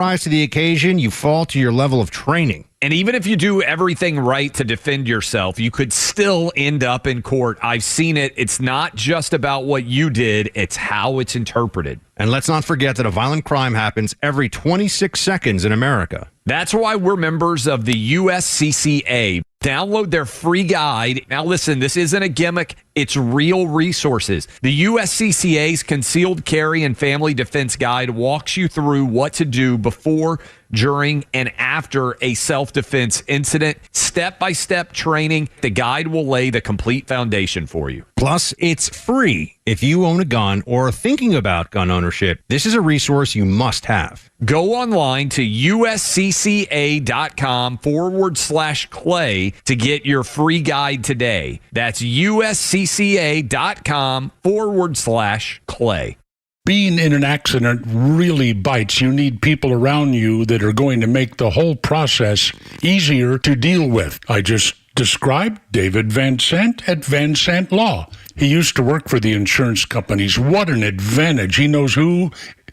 rise to the occasion, you fall to your level of training. And even if you do everything right to defend yourself, you could still end up in court. I've seen it. It's not just about what you did, it's how it's interpreted. And let's not forget that a violent crime happens every 26 seconds in America. That's why we're members of the USCCA. Download their free guide. Now listen, this isn't a gimmick. It's real resources. The USCCA's Concealed Carry and Family Defense Guide walks you through what to do before, during, and after a self-defense incident. Step-by-step training. The guide will lay the complete foundation for you. Plus, it's free. If you own a gun or are thinking about gun ownership, this is a resource you must have. Go online to uscca.com/clay to get your free guide today. That's uscca.com/clay. Being in an accident really bites. You need people around you that are going to make the whole process easier to deal with. I just described David Van Sant at Van Sant Law. He used to work for the insurance companies. What an advantage. He knows who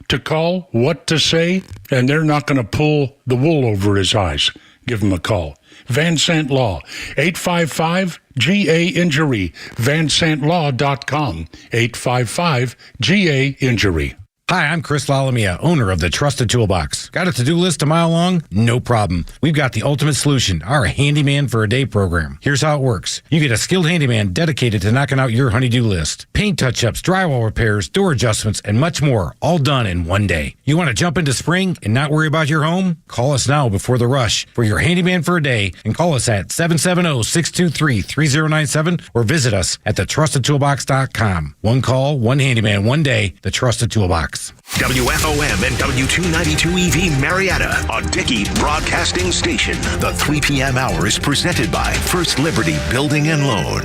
to call, what to say, and they're not going to pull the wool over his eyes. Give him a call. Van Sant Law, 855-GA-INJURY, vansantlaw.com, 855-GA-INJURY. Hi, I'm Chris Lalamia, owner of the Trusted Toolbox. Got a to-do list a mile long? No problem. We've got the ultimate solution, our Handyman for a Day program. Here's how it works. You get a skilled handyman dedicated to knocking out your honey-do list. Paint touch-ups, drywall repairs, door adjustments, and much more, all done in one day. You want to jump into spring and not worry about your home? Call us now before the rush for your Handyman for a Day and call us at 770-623-3097 or visit us at thetrustedtoolbox.com. One call, one handyman, one day, the Trusted Toolbox. WFOM and W292EV Marietta, a Dickey broadcasting station. The 3 p.m. hour is presented by First Liberty Building and Loan.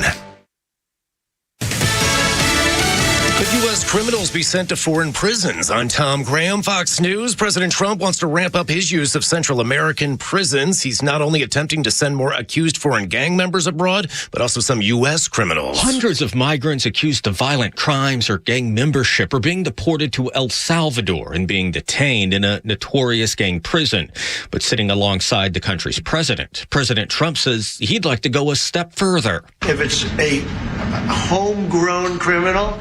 Could U.S. criminals be sent to foreign prisons? I'm Tom Graham, Fox News. President Trump wants to ramp up his use of Central American prisons. He's not only attempting to send more accused foreign gang members abroad, but also some U.S. criminals. Hundreds of migrants accused of violent crimes or gang membership are being deported to El Salvador and being detained in a notorious gang prison, but sitting alongside the country's president. President Trump says he'd like to go a step further. If it's a homegrown criminal,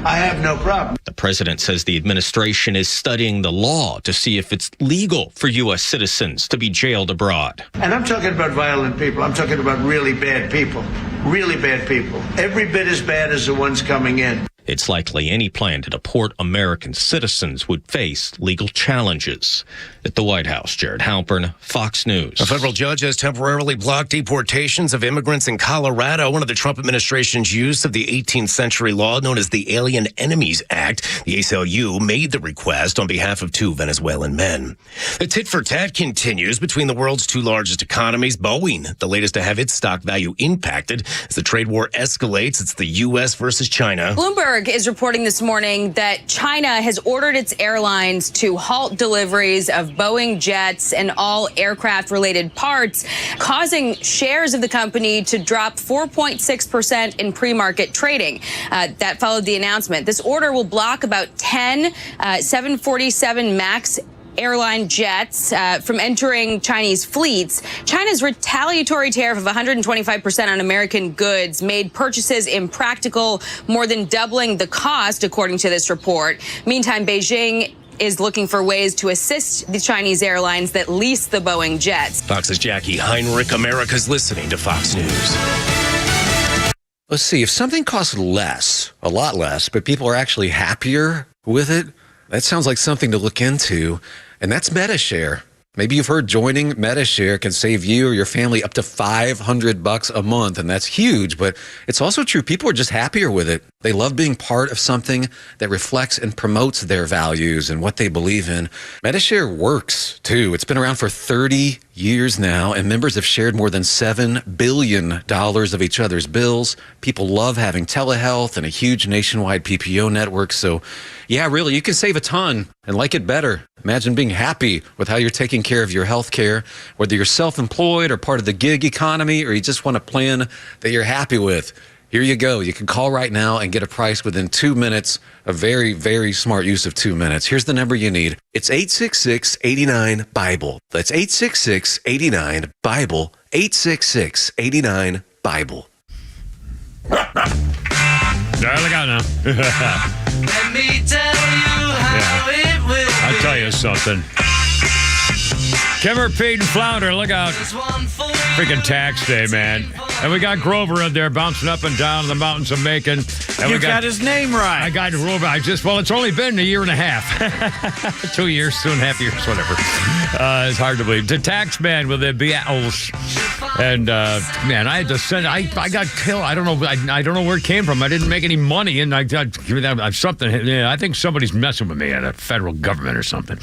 I have no problem. The president says the administration is studying the law to see if it's legal for U.S. citizens to be jailed abroad. And I'm talking about violent people. I'm talking about really bad people. Really bad people. Every bit as bad as the ones coming in. It's likely any plan to deport American citizens would face legal challenges. At the White House, Jared Halpern, Fox News. A federal judge has temporarily blocked deportations of immigrants in Colorado, one of the Trump administration's use of the 18th century law known as the Alien Enemies Act. The ACLU made the request on behalf of 2 Venezuelan men. The tit-for-tat continues between the world's 2 largest economies. Boeing, the latest to have its stock value impacted as the trade war escalates. It's the U.S. versus China. Bloomberg is reporting this morning that China has ordered its airlines to halt deliveries of Boeing jets and all aircraft-related parts, causing shares of the company to drop 4.6% in pre-market trading. That followed the announcement. This order will block about 10 747 MAX airline jets from entering Chinese fleets. China's retaliatory tariff of 125% on American goods made purchases impractical, more than doubling the cost, according to this report. Meantime, Beijing is looking for ways to assist the Chinese airlines that lease the Boeing jets. Fox's Jackie Heinrich. America's listening to Fox News. Let's see, if something costs less, a lot less, but people are actually happier with it, that sounds like something to look into. And that's MetaShare. Maybe you've heard joining MetaShare can save you or your family up to $500 a month, and that's huge, but it's also true. People are just happier with it. They love being part of something that reflects and promotes their values and what they believe in. MetaShare works, too. It's been around for 30 years now, and members have shared more than $7 billion of each other's bills. People love having telehealth and a huge nationwide PPO network, so yeah, really, you can save a ton and like it better. Imagine being happy with how you're taking care of your health care, whether you're self-employed or part of the gig economy, or you just want a plan that you're happy with. Here you go. You can call right now and get a price within 2 minutes. A very, very smart use of 2 minutes. Here's the number you need. It's 866-89-BIBLE. That's 866-89-BIBLE. 866-89-BIBLE. Look out now. Let me tell you how it will. I'll tell you something. Kimmer, Pete, and Flounder, look out. Freaking tax day, man. And we got Grover in there bouncing up and down in the mountains of Macon. And you got his name right. I got Grover. It's only been a year and a half. 2 years, 2.5 years, whatever. It's hard to believe. The tax man with the BLs. And, man, I had to send, I got killed. I don't know where it came from. I didn't make any money, and I got something. Yeah, I think somebody's messing with me at the federal government or something.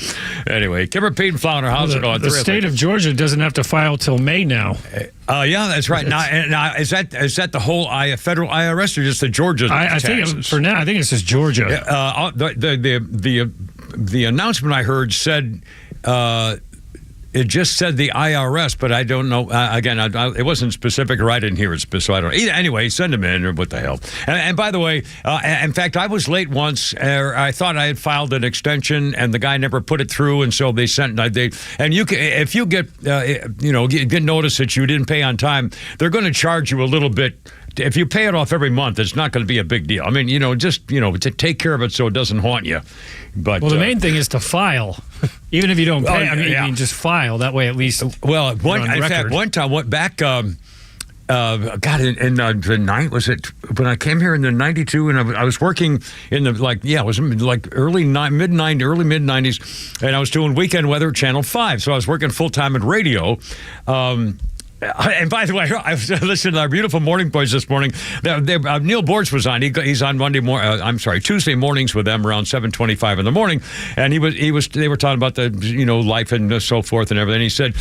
Anyway, Kimmer, Pete, and Flounder, how's it going? The state of Georgia doesn't have to file till May now. Yeah, that's right. Now, is that the whole federal IRS or just the Georgia taxes? I think for now, I think it's just Georgia. The announcement I heard said. It just said the IRS, but I don't know. Again, it wasn't specific, or I didn't hear it, so I don't know. Anyway, send them in, or what the hell. And by the way, in fact, I was late once. I thought I had filed an extension, and the guy never put it through, and so they sent. And you can, if you get notice that you didn't pay on time, they're going to charge you a little bit. If you pay it off every month, it's not going to be a big deal. I mean, just to take care of it so it doesn't haunt you. But the main thing is to file, even if you don't pay. You can just file that way. At least. Well, in fact, one time I went back. In the night, was it when I came here in the '92, and I was working in the it was like early mid '90s, and I was doing weekend weather at Channel 5, so I was working full time at radio. And by the way, I was listening to our beautiful morning boys this morning. Neil Bortz was on. He's on Tuesday mornings with them around 7:25 in the morning, and they were talking about the life and so forth and everything. He said,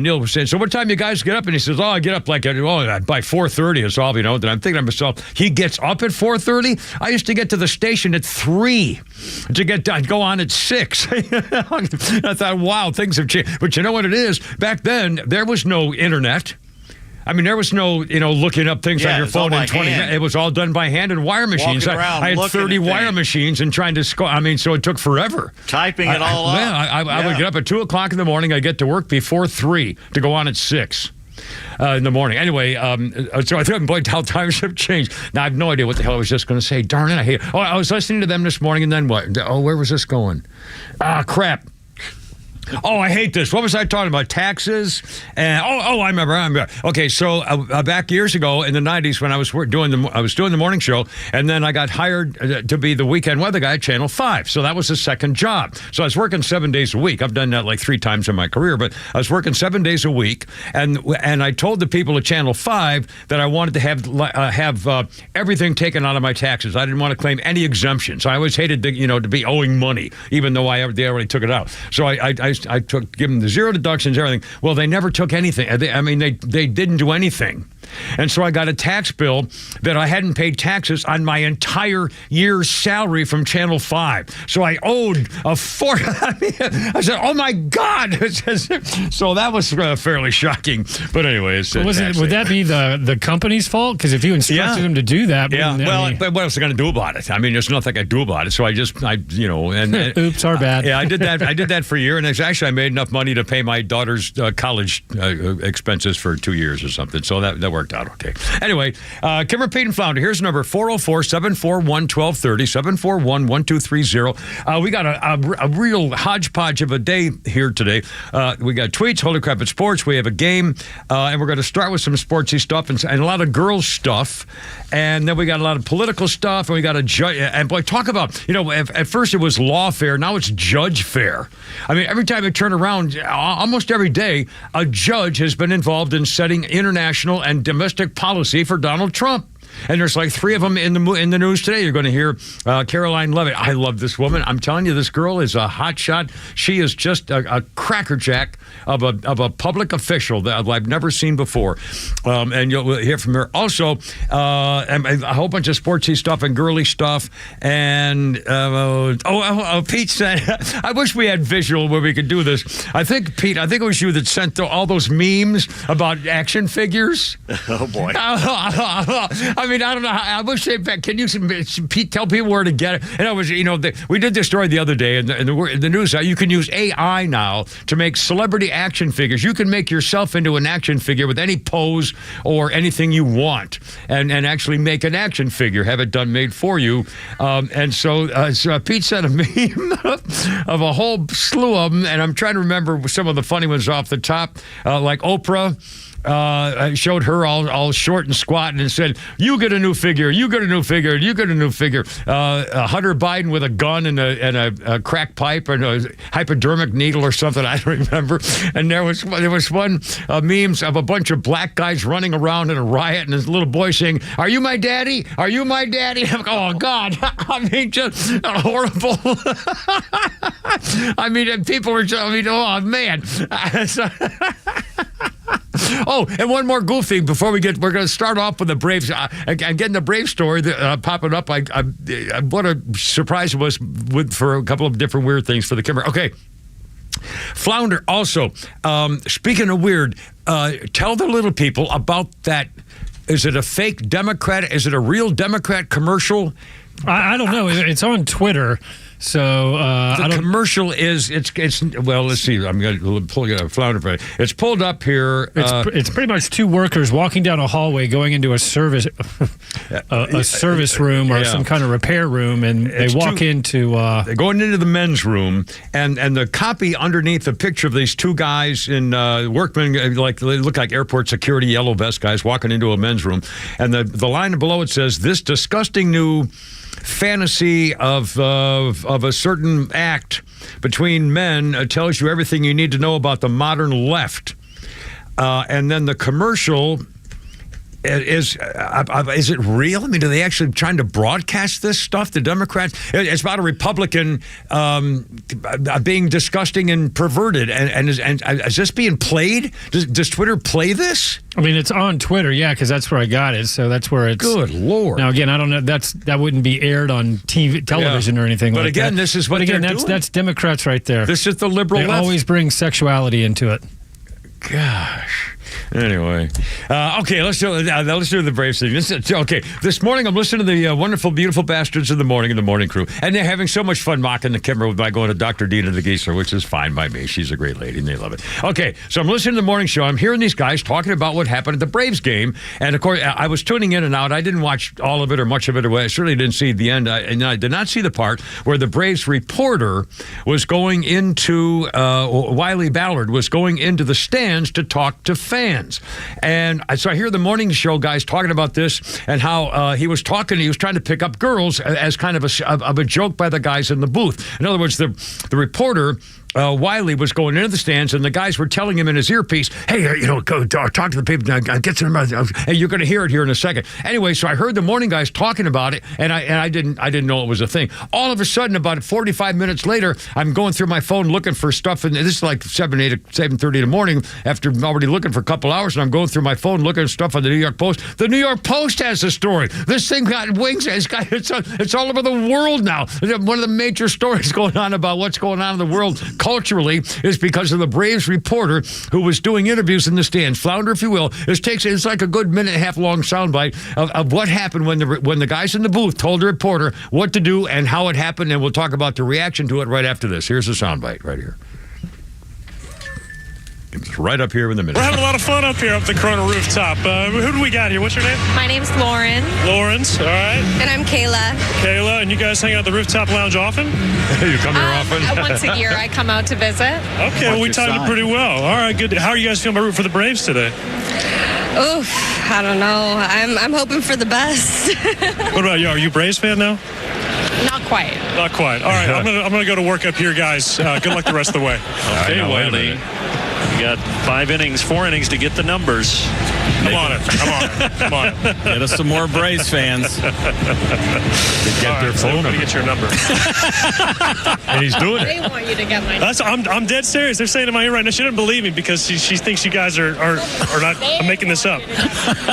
Neil was saying, so what time you guys get up? And he says, I get up by 4:30 is all. Then I'm thinking to myself, he gets up at 4:30. I used to get to the station at 3 to go on at 6. I thought, wow, things have changed. But you know what it is? Back then, there was no internet. I mean, there was no, looking up things on your phone in 20 minutes. It was all done by hand and wire machines. I had 30 wire machines and trying to score. I mean, so it took forever. Typing it all up. I would get up at 2 o'clock in the morning. I get to work before 3 to go on at 6 in the morning. Anyway, so I think, boy, how times have changed. Now, I have no idea what the hell I was just going to say. Darn it, I hate it. Oh, I was listening to them this morning, and then what? Oh, where was this going? Crap. Oh, I hate this. What was I talking about? Taxes? And I remember. Okay, so back years ago in the 90s when I was doing the morning show, and then I got hired to be the weekend weather guy at Channel 5. So that was the second job. So I was working 7 days a week. I've done that like 3 times in my career, but I was working 7 days a week, and I told the people at Channel 5 that I wanted to have everything taken out of my taxes. I didn't want to claim any exemptions. I always hated to be owing money, even though they already took it out. So I give them the zero deductions, everything. Well, they never took anything. They didn't do anything. And so I got a tax bill that I hadn't paid taxes on my entire year's salary from Channel 5. So I owed I said, oh my God. So that was fairly shocking. But anyway, would that be the company's fault? Because if you instructed them to do that. But what else are they going to do about it? I mean, there's nothing I can do about it. So oops, our bad. Yeah, I did that for a year. And actually I made enough money to pay my daughter's college expenses for 2 years or something. So that worked out okay. Anyway, Kimmer, Pete, and Flounder. Here's the number 404-741-1230, 741-1230. We got a real hodgepodge of a day here today. We got tweets, holy crap at sports. We have a game, and we're going to start with some sportsy stuff and a lot of girls stuff. And then we got a lot of political stuff, and we got a judge. And boy, talk about, at first it was lawfare. Now it's judge fair. I mean, every time I turn around, almost every day, a judge has been involved in setting international and domestic policy for Donald Trump. And there's like 3 of them in the news today. You're going to hear Caroline Leavitt. I love this woman. I'm telling you, this girl is a hot shot. She is just a crackerjack of a public official that I've never seen before. And you'll hear from her. Also, and a whole bunch of sportsy stuff and girly stuff. And Pete said, I wish we had visual where we could do this. Pete, I think it was you that sent all those memes about action figures. Oh, boy. I I mean, I don't know. I wish they can you tell people where to get it? And I was, we did this story the other day in the news. You can use AI now to make celebrity action figures. You can make yourself into an action figure with any pose or anything you want, and actually make an action figure, have it made for you. And so Pete sent a meme of a whole slew of them, and I'm trying to remember some of the funny ones off the top, like Oprah. Showed her all short and squatting and said, "You get a new figure. You get a new figure. You get a new figure." Hunter Biden with a gun and a crack pipe and a hypodermic needle or something. I don't remember. And there was one memes of a bunch of black guys running around in a riot and this little boy saying, "Are you my daddy? Are you my daddy?" I'm like, oh God! I mean, just horrible. I mean, and people were. Oh man. Oh, and one more goof thing before we're going to start off with the Braves. I'm getting the Braves story popping up. What a surprise it was for a couple of different weird things for the camera. Okay. Flounder also, speaking of weird, tell the little people about that. Is it a fake Democrat? Is it a real Democrat commercial? I don't know. It's on Twitter. So the commercial is it's well. Let's see. I'm going to pull it up. Flounder. It's pulled up here. It's pretty much two workers walking down a hallway, going into a service room or some kind of repair room, and they walk into. They're going into the men's room, and the copy underneath the picture of these two guys in workmen, like they look like airport security yellow vest guys walking into a men's room, and the line below it says, "This disgusting new fantasy of a certain act between men tells you everything you need to know about the modern left." And then the commercial is it real? I mean, are they actually trying to broadcast this stuff? The Democrats? It's about a Republican being disgusting and perverted. And is this being played? Does Twitter play this? I mean, it's on Twitter, yeah, because that's where I got it. So that's where it's. Good Lord! Now again, I don't know. That wouldn't be aired on television or anything. But like again, that. this is what. But again, they're doing. that's Democrats right there. This is the liberal They left. always bring sexuality into it. Gosh. Anyway, okay, let's do the Braves thing. This morning I'm listening to the wonderful, beautiful bastards of the morning crew, and they're having so much fun mocking the camera by going to Dr. Dina the Geisler, which is fine by me. She's a great lady, and they love it. Okay, so I'm listening to the morning show. I'm hearing these guys talking about what happened at the Braves game, and of course, I was tuning in and out. I didn't watch all of it or much of it. I certainly didn't see the end, and I did not see the part where the Braves reporter was going into Wiley Ballard was going into the stands to talk to fans. And so I hear the morning show guys talking about this and how he was trying to pick up girls as kind of a joke by the guys in the booth. In other words, the reporter, Wiley, was going into the stands, and the guys were telling him in his earpiece, "Hey, go talk to the people. Get some. Hey, you're going to hear it here in a second." Anyway, so I heard the morning guys talking about it, and I didn't know it was a thing. All of a sudden, about 45 minutes later, I'm going through my phone looking for stuff, and this is like 7:30 in the morning after already looking for a couple hours, and I'm going through my phone looking at stuff on the New York Post. The New York Post has the story. This thing got wings. It's all over the world now. One of the major stories going on about what's going on in the world culturally is because of the Braves reporter who was doing interviews in the stands. Flounder, if you will, it's like a good minute and a half long soundbite of what happened when the guys in the booth told the reporter what to do and how it happened, and we'll talk about the reaction to it right after this. Here's the soundbite right here. It's right up here in the middle. We're having a lot of fun up here up the Corona rooftop. Who do we got here? What's your name? My name's Lauren. Lawrence, all right. And I'm Kayla. Kayla, and you guys hang out at the rooftop lounge often? You come here often? Once a year I come out to visit. Okay, well, we timed it pretty well. All right, good. How are you guys feeling about rooting for the Braves today? Oof, I don't know. I'm hoping for the best. What about you? Are you a Braves fan now? Not quite. Not quite. All right, I'm gonna go to work up here, guys. Good luck the rest of the way. Okay, Wiley. You got 4 innings to get the numbers. Come on it. Get us some more Braves fans. Get their phone number. Get your number. And he's doing it. They want you to get my number. I'm dead serious. They're saying in my ear right now, she doesn't believe me because she thinks you guys are not. I'm making this up.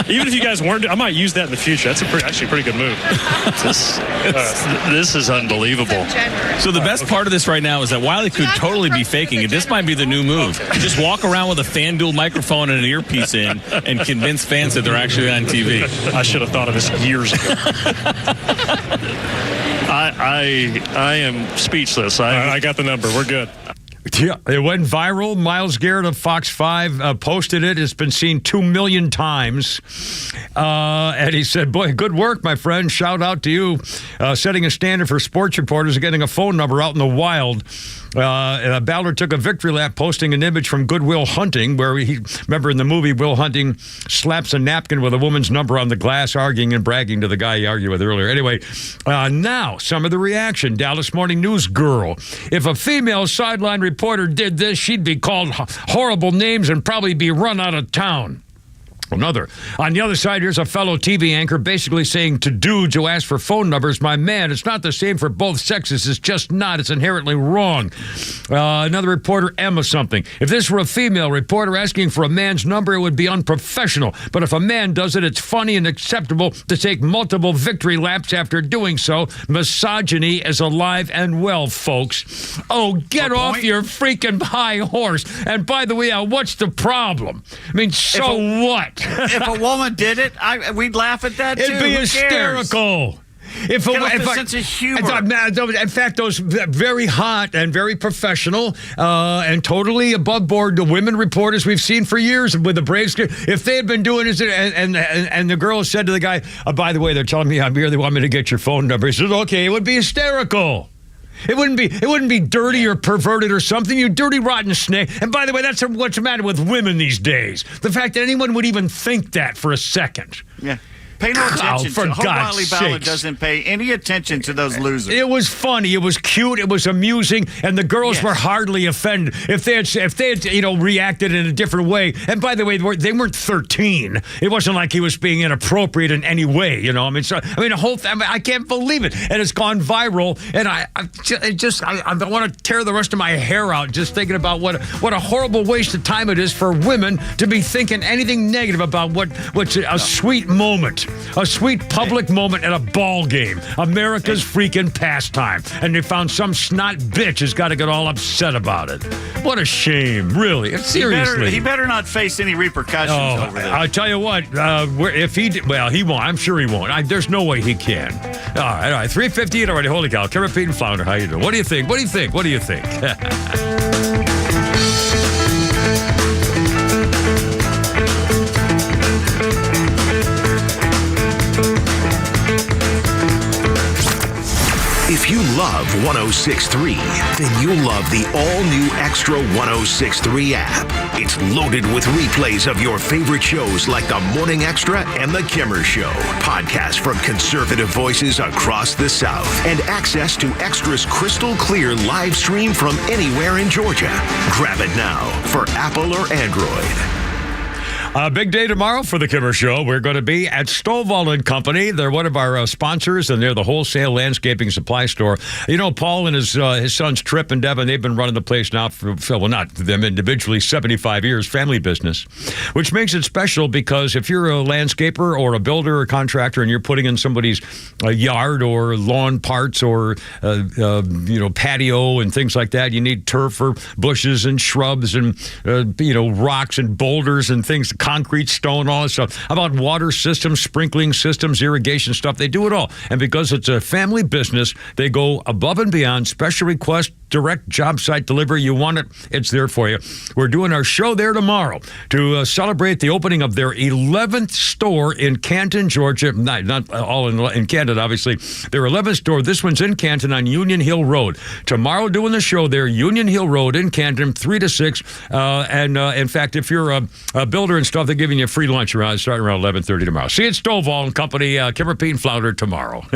Even if you guys weren't, I might use that in the future. That's actually a pretty good move. This is unbelievable. So the best part of this right now is that Wiley could totally be faking it. This might be the new move. Just walk around with a FanDuel microphone and an earpiece in and convince fans that they're actually on TV. I should have thought of this years ago. I am speechless. I got the number. We're good. Yeah, it went viral. Myles Garrett of Fox 5 posted it. It's been seen 2 million times. And he said, boy, good work, my friend. Shout out to you. Setting a standard for sports reporters and getting a phone number out in the wild. Ballard took a victory lap posting an image from Good Will Hunting, where remember in the movie, Will Hunting slaps a napkin with a woman's number on the glass, arguing and bragging to the guy he argued with earlier. Anyway, now some of the reaction. Dallas Morning News girl. If a female sideline reporter did this, she'd be called horrible names and probably be run out of town. Another. On the other side, here's a fellow TV anchor basically saying to dudes who ask for phone numbers, my man, it's not the same for both sexes. It's just not. It's inherently wrong. Another reporter, Emma something. If this were a female reporter asking for a man's number, it would be unprofessional. But if a man does it, it's funny and acceptable to take multiple victory laps after doing so. Misogyny is alive and well, folks. Oh, get off your freaking high horse. And by the way, what's the problem? I mean, what? If a woman did it, we'd laugh at that too. It'd be hysterical. If a sense of humor. In fact, those very hot and very professional and totally above board the women reporters we've seen for years with the Braves, if they had been doing it and the girl said to the guy, by the way, they're telling me I'm here, they want me to get your phone number. He says, okay, it would be hysterical. It wouldn't be dirty or perverted or something, you dirty, rotten snake. And by the way, that's what's the matter with women these days. The fact that anyone would even think that for a second. Yeah. Pay no attention for to Hope God's Riley Ballard sakes. doesn't pay any attention to those losers. It was funny, it was cute, it was amusing, and the girls were hardly offended. If they had reacted in a different way, and by the way, they weren't 13. It wasn't like he was being inappropriate in any way, the whole thing, I can't believe it. And it's gone viral, and I want to tear the rest of my hair out just thinking about what a horrible waste of time it is for women to be thinking anything negative about what's a sweet moment. A sweet public moment at a ball game. America's freaking pastime. And they found some snot bitch has got to get all upset about it. What a shame, really. Seriously. He better not face any repercussions over this. I'll tell you what, if he did, well, he won't. I'm sure he won't. There's no way he can. All right. 3:58 already. Holy cow. Kevin, Pete, and Flounder, how you doing? What do you think? What do you think? If you love 106.3, then you'll love the all-new Extra 106.3 app. It's loaded with replays of your favorite shows like The Morning Extra and The Kimmer Show, podcasts from conservative voices across the South, and access to Extra's crystal clear live stream from anywhere in Georgia. Grab it now for Apple or Android. A big day tomorrow for the Kimmer Show. We're going to be at Stovall & Company. They're one of our sponsors, and they're the wholesale landscaping supply store. Paul and his sons Trip and Devin, they've been running the place now for, well, not them individually, 75 years, family business, which makes it special because if you're a landscaper or a builder or contractor and you're putting in somebody's yard or lawn parts or, patio and things like that, you need turf or bushes and shrubs and, rocks and boulders and things, concrete, stone, all that stuff. How about water systems, sprinkling systems, irrigation stuff? They do it all. And because it's a family business, they go above and beyond. Special request, direct job site delivery. You want it, it's there for you. We're doing our show there tomorrow to celebrate the opening of their 11th store in Canton, Georgia. Not all in Canton, obviously. Their 11th store. This one's in Canton on Union Hill Road. Tomorrow doing the show there, Union Hill Road in Canton, 3 to 6. In fact, if you're a builder and stuff, they're giving you a free lunch starting around 11:30 tomorrow. See you at Stovall & Company, Kimmer, Pete, and Flounder tomorrow.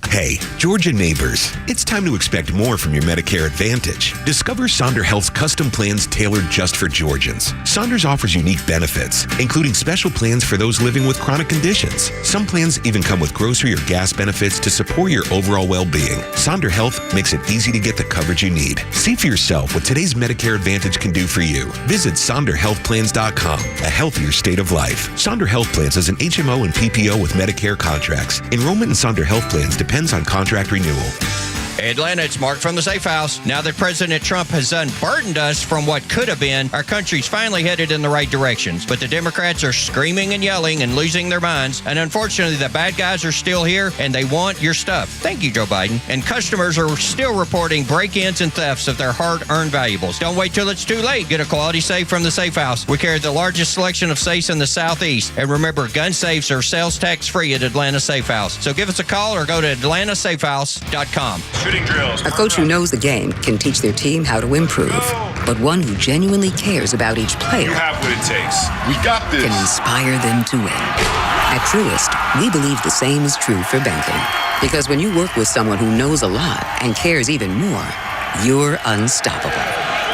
Hey, Georgia neighbors, it's time to expect more from your Medicare Advantage. Discover Sonder Health's custom plans tailored just for Georgians. Saunders offers unique benefits, including special plans for those living with chronic conditions. Some plans even come with grocery or gas benefits to support your overall well-being. Sonder Health makes it easy to get the coverage you need. See for yourself what today's Medicare Advantage can do for you. Visit SonderHealthPlans.com, a healthier state of life. Sonder Health Plans is an HMO and PPO with Medicare contracts. Enrollment in Sonder Health Plans depends on contract renewal. Atlanta, it's Mark from the Safe House. Now that President Trump has unburdened us from what could have been, our country's finally headed in the right directions. But the Democrats are screaming and yelling and losing their minds. And unfortunately, the bad guys are still here and they want your stuff. Thank you, Joe Biden. And customers are still reporting break-ins and thefts of their hard-earned valuables. Don't wait till it's too late. Get a quality safe from the Safe House. We carry the largest selection of safes in the Southeast. And remember, gun safes are sales tax free at Atlanta Safe House. So give us a call or go to atlantasafehouse.com. Shooting drills. A coach who knows the game can teach their team how to improve. But one who genuinely cares about each player You have what it takes. We got this. can inspire them to win. At Truist, we believe the same is true for banking. Because when you work with someone who knows a lot and cares even more, you're unstoppable.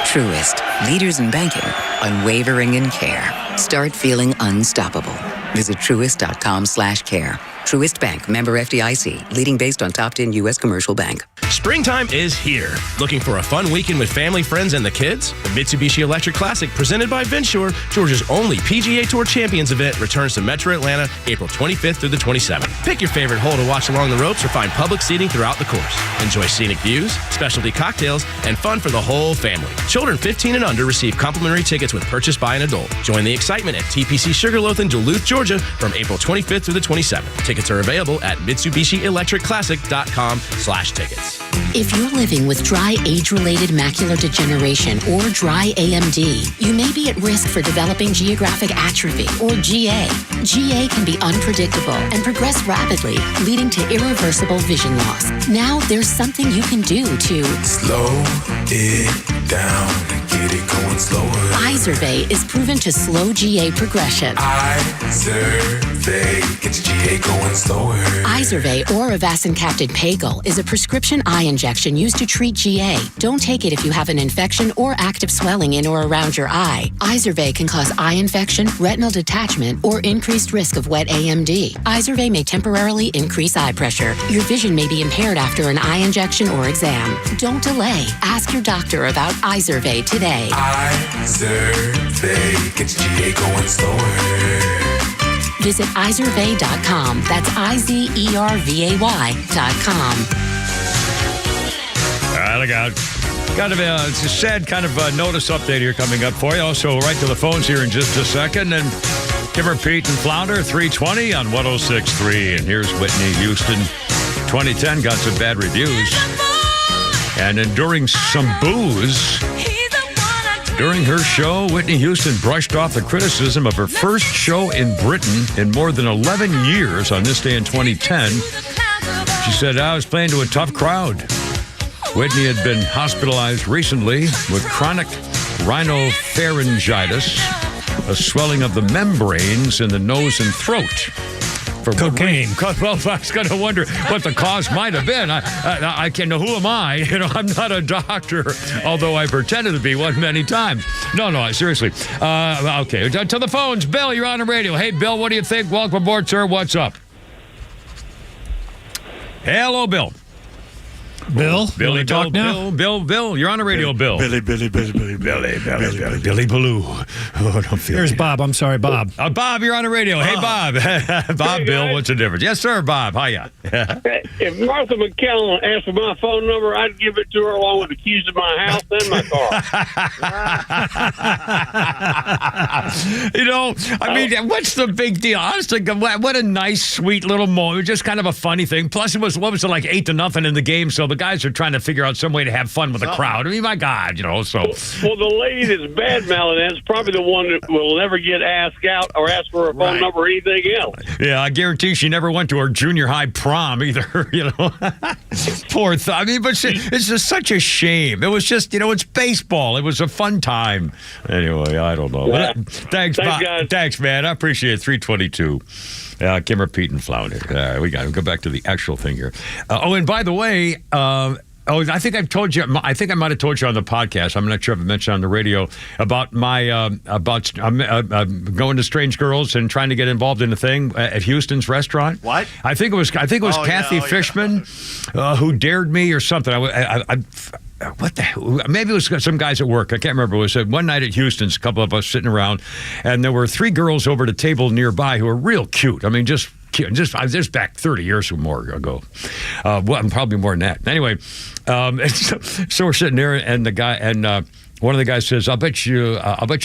Truist, leaders in banking, unwavering in care. Start feeling unstoppable. Visit truist.com/care. Truist Bank, member FDIC, leading based on top 10 U.S. commercial bank. Springtime is here. Looking for a fun weekend with family, friends, and the kids? The Mitsubishi Electric Classic, presented by Venture, Georgia's only PGA Tour Champions event, returns to Metro Atlanta April 25th through the 27th. Pick your favorite hole to watch along the ropes or find public seating throughout the course. Enjoy scenic views, specialty cocktails, and fun for the whole family. Children 15 and under receive complimentary tickets with purchase by an adult. Join the excitement at TPC Sugarloaf in Duluth, Georgia from April 25th through the 27th. Tickets are available at MitsubishiElectricClassic.com/tickets. If you're living with dry age-related macular degeneration or dry AMD, you may be at risk for developing geographic atrophy or GA. GA can be unpredictable and progress rapidly, leading to irreversible vision loss. Now there's something you can do to slow it down and get it going slower. Izervay is proven to slow GA progression. Izervay gets GA going slower. Izervay or avacincaptad pagel is a prescription eye injection used to treat GA. Don't take it if you have an infection or active swelling in or around your eye. Izervay can cause eye infection, retinal detachment, or increased risk of wet AMD. Izervay may temporarily increase eye pressure. Your vision may be impaired after an eye injection or exam. Don't delay. Ask your doctor about Izervay today. Izervay gets GA going slower. Visit Izervay.com. That's IZERVAY.com. All right, I got kind of it's a sad kind of notice update here coming up for you. Also, right to the phones here in just a second. And Kimmer, Pete, and Flounder, 320 on 106.3. And here's Whitney Houston. 2010 got some bad reviews. And enduring some booze. During her show, Whitney Houston brushed off the criticism of her first show in Britain in more than 11 years on this day in 2010. She said, I was playing to a tough crowd. Whitney had been hospitalized recently with chronic rhinopharyngitis, a swelling of the membranes in the nose and throat. For cocaine. Well, I was going to wonder what the cause might have been. I can't know. Who am I? You know, I'm not a doctor, although I pretended to be one many times. No, seriously. Okay, to the phones. Bill, you're on the radio. Hey, Bill, what do you think? Welcome aboard, sir. What's up? Hello, Bill. Bill? Billy, talk now? Bill, you're on the radio, Bill. Billy Baloo. Oh, don't feel Here's Bob. I'm sorry, Bob. Bob, you're on the radio. Hey, Bob. Bob, hey, Bill, guys. What's the difference? Yes, sir, Bob. Hiya. If Martha McCallum asked for my phone number, I'd give it to her along with the keys to my house and my car. You know, I mean, what's the big deal? Honestly, what a nice, sweet little moment. Just kind of a funny thing. Plus, it was 8-0 in the game, so the guys are trying to figure out some way to have fun with the crowd. I mean, my God, you know, so. Well, the lady that's bad-mouthing that is probably the one that will never get asked out or asked for a phone number or anything else. Yeah, I guarantee she never went to her junior high prom either, you know. Poor I mean, but it's just such a shame. It was just, you know, it's baseball. It was a fun time. Anyway, I don't know. Yeah. Thanks, guys. Thanks, man. I appreciate it. 322. Kimmer, Pete, and Flounder. All right, we got to go back to the actual thing here. And by the way, I think I've told you. I think I might have told you on the podcast. I'm not sure if I mentioned on the radio about my going to Strange Girls and trying to get involved in a thing at Houston's restaurant. What? I think it was Kathy Fishman who dared me or something. What the hell? Maybe it was some guys at work. I can't remember. It was one night at Houston's, a couple of us sitting around, and there were 3 girls over at a table nearby who were real cute. I mean, just just back 30 years or more ago. Well, probably more than that. Anyway, so we're sitting there, and the guy one of the guys says, "I'll bet you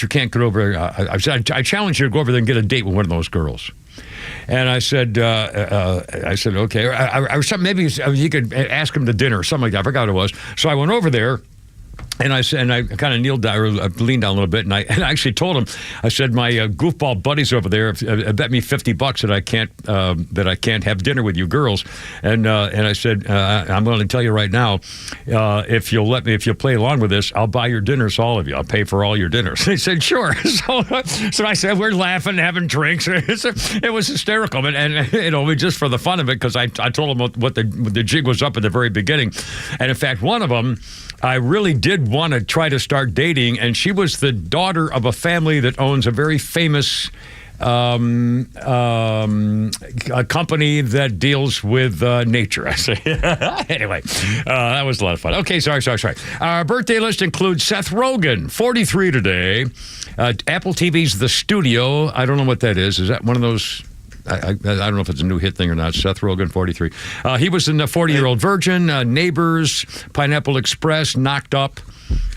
can't get over." I said, "I challenge you to go over there and get a date with one of those girls." And I said, okay. I was maybe you could ask him to dinner or something like that. I forgot what it was. So I went over there. And I kind of leaned down a little bit, and I actually told him, I said, my goofball buddies over there bet me $50 that I can't have dinner with you girls, and I said, I'm going to tell you right now, if you'll play along with this, I'll buy your dinners, all of you. I'll pay for all your dinners. He said, sure. So I said, we're laughing, having drinks. It was hysterical, and just for the fun of it, because I told him what the jig was up at the very beginning, and in fact, one of them I really did want to try to start dating, and she was the daughter of a family that owns a very famous a company that deals with nature. I say. Anyway, that was a lot of fun. Okay, sorry. Our birthday list includes Seth Rogen, 43 today. Apple TV's The Studio. I don't know what that is. Is that one of those? I don't know if it's a new hit thing or not. Seth Rogen, 43. He was in the 40-Year-Old Virgin, Neighbors, Pineapple Express, Knocked Up.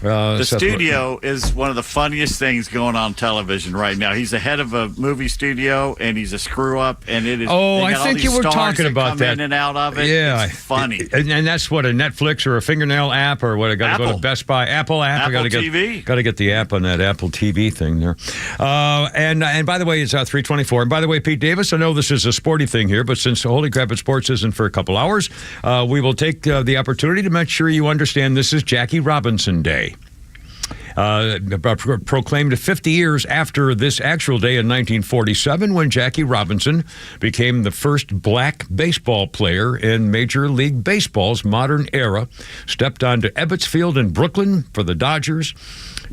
The Studio is one of the funniest things going on television right now. He's the head of a movie studio, and he's a screw-up, and it is... Oh, I think you were talking about that. In and out of it. Yeah. It's funny. And that's what, a Netflix or a fingernail app, or what? I got to go to Best Buy. Apple app. Apple TV. Got to get the app on that Apple TV thing there. And by the way, it's 3:24. And by the way, Pete Davis, I know this is a sporty thing here, but since Holy Crap at Sports isn't for a couple hours, we will take the opportunity to make sure you understand this is Jackie Robinson Day. Proclaimed 50 years after this actual day in 1947, when Jackie Robinson became the first black baseball player in Major League Baseball's modern era, stepped onto Ebbets Field in Brooklyn for the Dodgers,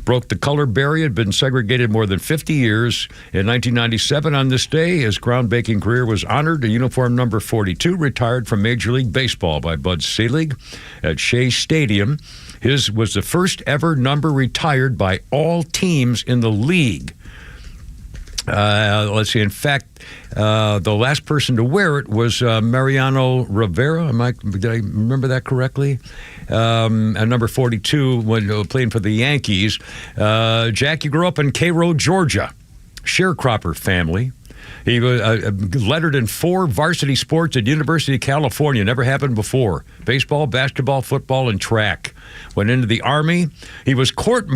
broke the color barrier, had been segregated more than 50 years. In 1997, on this day, his groundbreaking career was honored. A uniform number 42 retired from Major League Baseball by Bud Selig at Shea Stadium. His was the first ever number retired by all teams in the league. Let's see. In fact, the last person to wear it was Mariano Rivera. Did I remember that correctly? At number 42, when playing for the Yankees. Jackie grew up in Cairo, Georgia. Sharecropper family. He was lettered in 4 varsity sports at University of California. Never happened before. Baseball, basketball, football, and track. Went into the Army.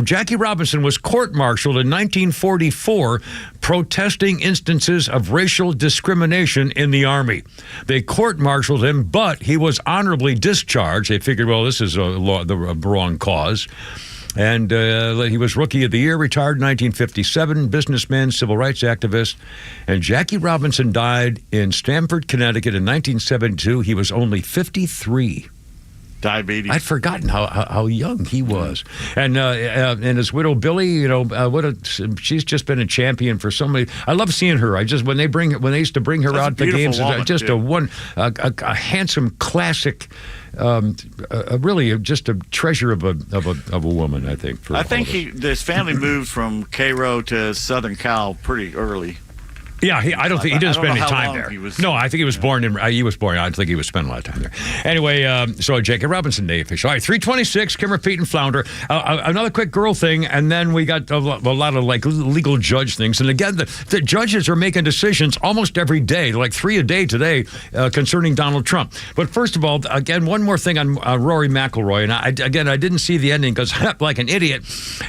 Jackie Robinson was court-martialed in 1944, protesting instances of racial discrimination in the Army. They court-martialed him, but he was honorably discharged. They figured, well, this is the wrong cause. And he was Rookie of the Year, retired in 1957, businessman, civil rights activist. And Jackie Robinson died in Stamford, Connecticut in 1972. He was only 53. Diabetes. I'd forgotten how young he was. And his widow Billy, she's just been a champion for so many. I love seeing her. When they used to bring her out to games, just a handsome classic. Really, just a treasure of a woman, I think. This family moved from Cairo to Southern Cal pretty early. Yeah, I don't think he didn't spend any time there. No, I think he was born in. I don't think he was spending a lot of time there. Anyway, so Jackie Robinson Day official. All right, 3:26. Kimmer, Pete, and Flounder. Another quick girl thing, and then we got a lot of legal judge things. And again, the judges are making decisions almost every day, like 3 a day today, concerning Donald Trump. But first of all, again, one more thing on Rory McIlroy. And I didn't see the ending because, like an idiot,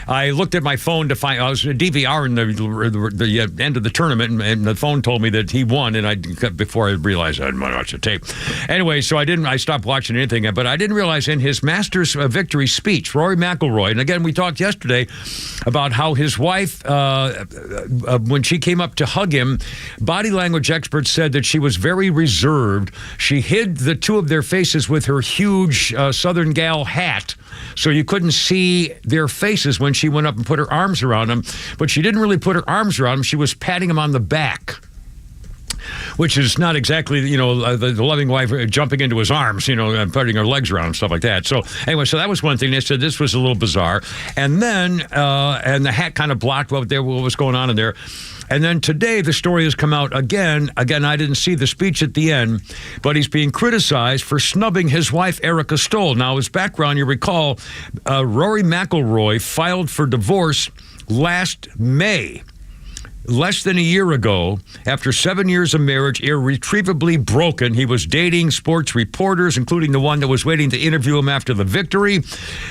I looked at my phone to find. I was DVRing the end of the tournament, and the phone told me that he won, and before I realized I didn't want to watch the tape. Anyway, so I stopped watching anything, but I didn't realize in his Masters victory speech, Rory McIlroy, and again, we talked yesterday about how his wife, when she came up to hug him, body language experts said that she was very reserved. She hid the two of their faces with her huge Southern gal hat, so you couldn't see their faces when she went up and put her arms around him. But she didn't really put her arms around him. She was patting him on the back. which is not exactly, the loving wife jumping into his arms, and putting her legs around him, stuff like that. So anyway, so that was one thing. They said this was a little bizarre. And then, and the hat kind of blocked what was going on in there. And then today, the story has come out again. Again, I didn't see the speech at the end, but he's being criticized for snubbing his wife, Erica Stoll. Now, his background, you recall, Rory McIlroy filed for divorce last May. Less than a year ago, after 7 years of marriage, irretrievably broken, he was dating sports reporters, including the one that was waiting to interview him after the victory.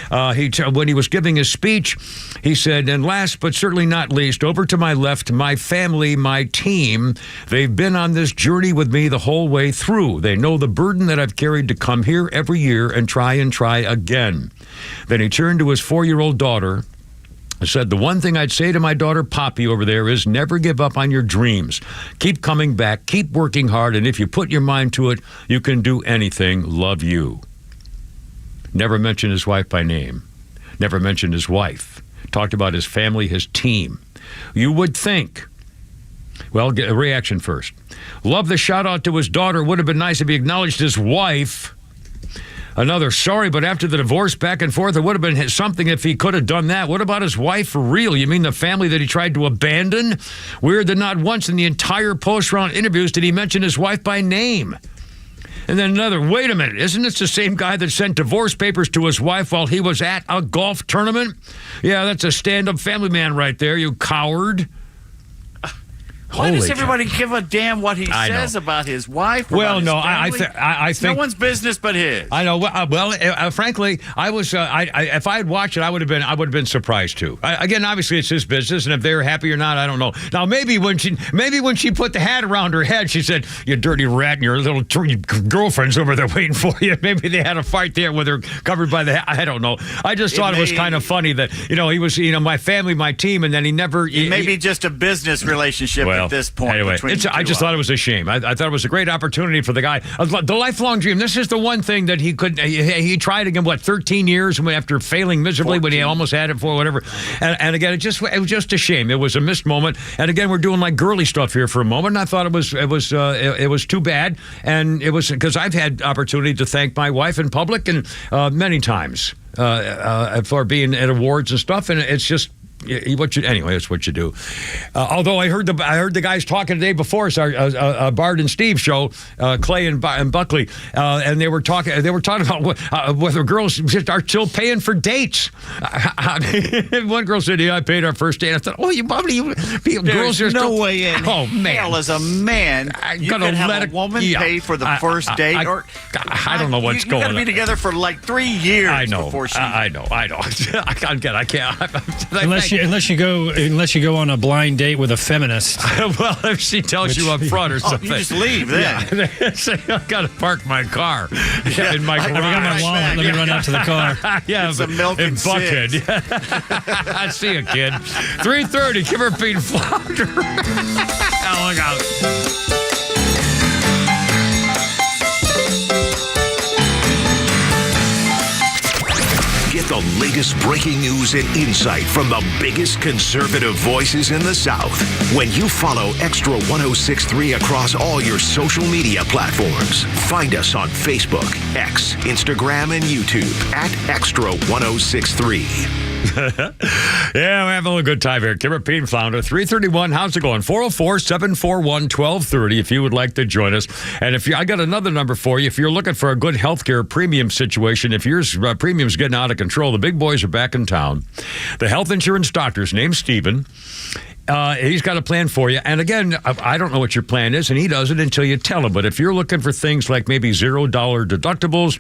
When he was giving his speech, he said, and last but certainly not least, over to my left, my family, my team. They've been on this journey with me the whole way through. They know the burden that I've carried to come here every year and try again. Then he turned to his 4-year-old daughter, said, the one thing I'd say to my daughter Poppy over there is never give up on your dreams. Keep coming back, keep working hard, and if you put your mind to it, you can do anything. Love you. Never mentioned his wife by name. Never mentioned his wife. Talked about his family, his team. You would think, well, get a reaction first. Love the shout out to his daughter. Would have been nice if he acknowledged his wife. Another, sorry, but after the divorce back and forth, it would have been something if he could have done that. What about his wife for real? You mean the family that he tried to abandon? Weird that not once in the entire post-round interviews did he mention his wife by name. And then another, wait a minute, isn't this the same guy that sent divorce papers to his wife while he was at a golf tournament? Yeah, that's a stand-up family man right there, you coward. Why does everybody give a damn what he says about his wife? Well, no, I think no one's business but his. I know. Well, frankly, I was. If I had watched it, I would have been surprised too. Again, obviously, it's his business, and if they're happy or not, I don't know. Now, maybe when she put the hat around her head, she said, "You dirty rat," and your little girlfriend's over there waiting for you. Maybe they had a fight there with her covered by the hat. I don't know. I just thought it was kind of funny that he was my family, my team, and then he never. Maybe just a business relationship. At this point, anyway, I just thought it was a shame. I thought it was a great opportunity for the guy. The lifelong dream. This is the one thing that he could. He tried again. 13 years after failing miserably 14. when he almost had it for whatever. And again, it was just a shame. It was a missed moment. And again, we're doing like girly stuff here for a moment. And I thought it was too bad. And it was because I've had opportunity to thank my wife in public and many times for being at awards and stuff. And it's just. Anyway, that's what you do. Although I heard the guys talking the day before us, our Bard and Steve show, Clay and Buckley, and they were talking about whether girls are still paying for dates. One girl said, "Yeah, I paid our first date." I thought, "Oh, girls are no way in hell as a man you can have a woman pay for the first date." I don't know what's going on. You got to be together for like 3 years. I know. Before she. I know. I can't. Unless you go on a blind date with a feminist. Well, if she tells you up front or something, you just leave. Then I got to park my car in my garage. I got my wallet. Let me run out to the car. Yeah, it's a milk and Buckhead. I see you, kid. 3:30. Kimmer Pete Flounder. Oh, look out. Get the latest breaking news and insight from the biggest conservative voices in the South when you follow Extra 106.3 across all your social media platforms. Find us on Facebook, X, Instagram, and YouTube at Extra 106.3. Yeah, we're having a good time here. Kimmer Pete Flounder, 331. How's it going? 404-741-1230 if you would like to join us. And I got another number for you. If you're looking for a good healthcare premium situation, if your premium's getting out of control, the big boys are back in town. The health insurance doctor's name's Stephen. He's got a plan for you. And again, I don't know what your plan is, and he doesn't until you tell him. But if you're looking for things like maybe $0 deductibles,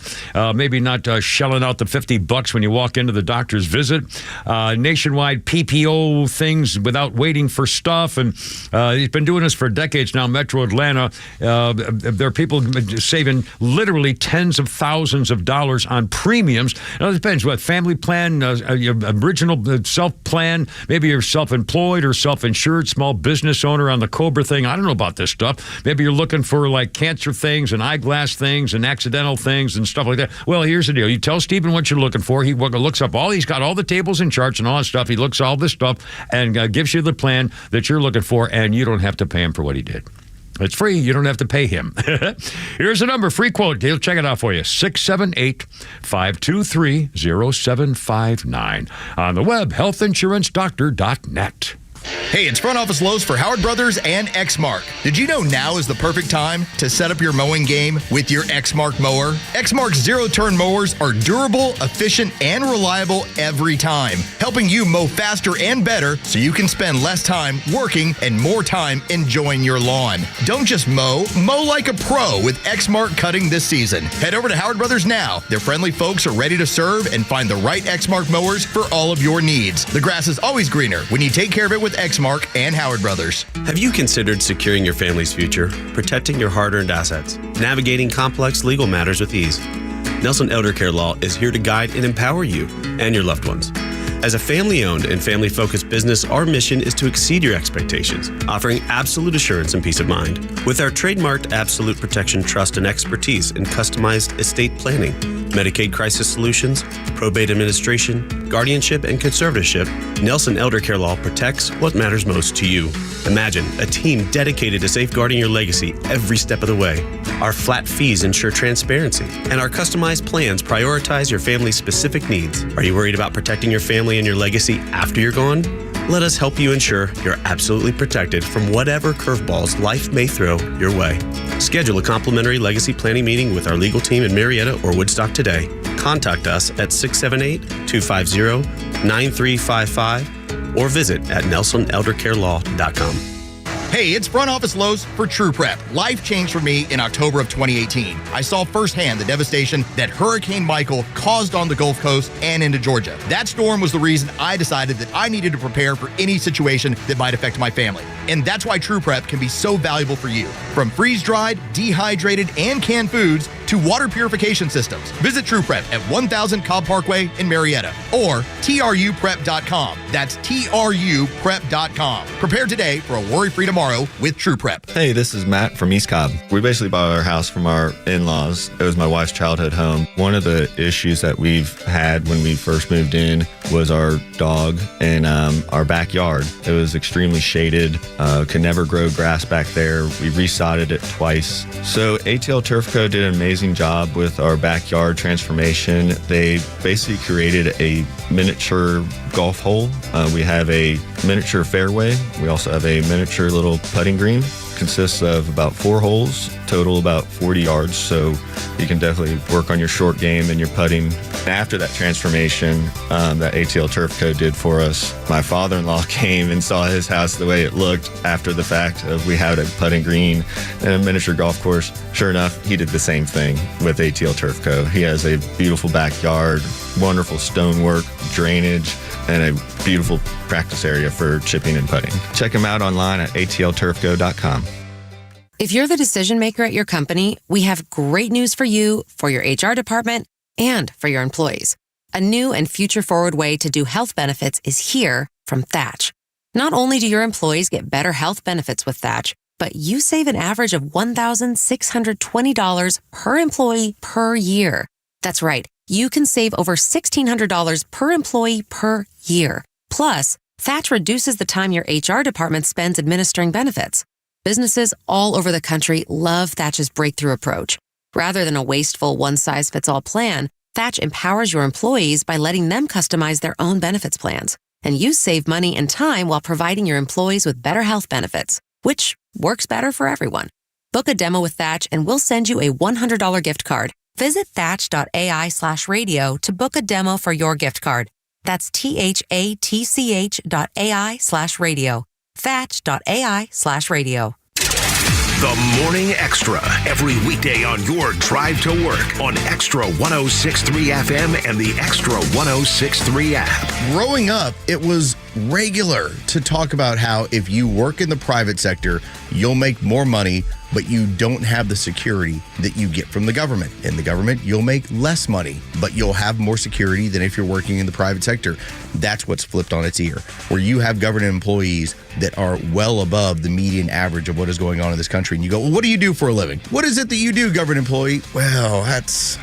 maybe not shelling out the $50 when you walk into the doctor's visit, nationwide PPO things without waiting for stuff. And he's been doing this for decades now, Metro Atlanta. There are people saving literally tens of thousands of dollars on premiums. Now, it depends what family plan, your original self-plan, maybe you're self-employed or self-insured, small business owner on the COBRA thing. I don't know about this stuff. Maybe you're looking for like cancer things and eyeglass things and accidental things and stuff like that. Well, here's the deal. You tell Stephen what you're looking for. He looks up he's got all the tables and charts and all that stuff. He looks all this stuff and gives you the plan that you're looking for, and you don't have to pay him for what he did. It's free. You don't have to pay him. Here's the number. Free quote. He'll check it out for you. 678-523-0759. On the web, healthinsurancedoctor.net. Hey, it's Front Office Lowe's for Howard Brothers and Exmark. Did you know now is the perfect time to set up your mowing game with your Exmark mower? Exmark's zero-turn mowers are durable, efficient, and reliable every time, helping you mow faster and better so you can spend less time working and more time enjoying your lawn. Don't just mow like a pro with Exmark cutting this season. Head over to Howard Brothers now. Their friendly folks are ready to serve and find the right Exmark mowers for all of your needs. The grass is always greener when you take care of it with Exmark and Howard Brothers. Have you considered securing your family's future, protecting your hard-earned assets, navigating complex legal matters with ease? Nelson Elder Care Law is here to guide and empower you and your loved ones. As a family-owned and family-focused business, our mission is to exceed your expectations, offering absolute assurance and peace of mind. With our trademarked Absolute Protection Trust and expertise in customized estate planning, Medicaid crisis solutions, probate administration, guardianship, and conservatorship, Nelson Elder Care Law protects what matters most to you. Imagine a team dedicated to safeguarding your legacy every step of the way. Our flat fees ensure transparency, and our customized plans prioritize your family's specific needs. Are you worried about protecting your family and your legacy after you're gone? Let us help you ensure you're absolutely protected from whatever curveballs life may throw your way. Schedule a complimentary legacy planning meeting with our legal team in Marietta or Woodstock today. Contact us at 678-250-9355 or visit at nelsoneldercarelaw.com. Hey, it's Front Office Lowe's for True Prep. Life changed for me in October of 2018. I saw firsthand the devastation that Hurricane Michael caused on the Gulf Coast and into Georgia. That storm was the reason I decided that I needed to prepare for any situation that might affect my family. And that's why True Prep can be so valuable for you. From freeze-dried, dehydrated, and canned foods to water purification systems. Visit True Prep at 1000 Cobb Parkway in Marietta or truprep.com. That's truprep.com. Prepare today for a worry-free tomorrow with True Prep. Hey, this is Matt from East Cobb. We basically bought our house from our in-laws. It was my wife's childhood home. One of the issues that we've had when we first moved in was our dog in our backyard. It was extremely shaded, could never grow grass back there. We resodded it twice. So ATL Turf Co. did an amazing job with our backyard transformation. They basically created a miniature golf hole. We have a miniature fairway. We also have a miniature little putting green. Consists of about 4 holes, total about 40 yards, so you can definitely work on your short game and your putting. After that transformation that ATL Turf Co. did for us, my father-in-law came and saw his house the way it looked after the fact of we had a putting green and a miniature golf course. Sure enough, he did the same thing with ATL Turf Co. He has a beautiful backyard, wonderful stonework, drainage, and a beautiful practice area for chipping and putting. Check him out online at atlturfco.com. If you're the decision maker at your company, we have great news for you, for your HR department, and for your employees. A new and future-forward way to do health benefits is here from Thatch. Not only do your employees get better health benefits with Thatch, but you save an average of $1,620 per employee per year. That's right. You can save over $1,600 per employee per year. Plus, Thatch reduces the time your HR department spends administering benefits. Businesses all over the country love Thatch's breakthrough approach. Rather than a wasteful one-size-fits-all plan, Thatch empowers your employees by letting them customize their own benefits plans. And you save money and time while providing your employees with better health benefits, which works better for everyone. Book a demo with Thatch and we'll send you a $100 gift card. Visit thatch.ai/radio to book a demo for your gift card. That's THATCH.ai/radio. Thatch.ai/radio. The Morning Extra, every weekday on your drive to work on Extra 106.3 FM and the Extra 106.3 app. Growing up, it was regular to talk about how if you work in the private sector, you'll make more money, but you don't have the security that you get from the government. In the government, you'll make less money, but you'll have more security than if you're working in the private sector. That's what's flipped on its ear, where you have government employees that are well above the median average of what is going on in this country. And you go, well, what do you do for a living? What is it that you do, government employee? Well, that's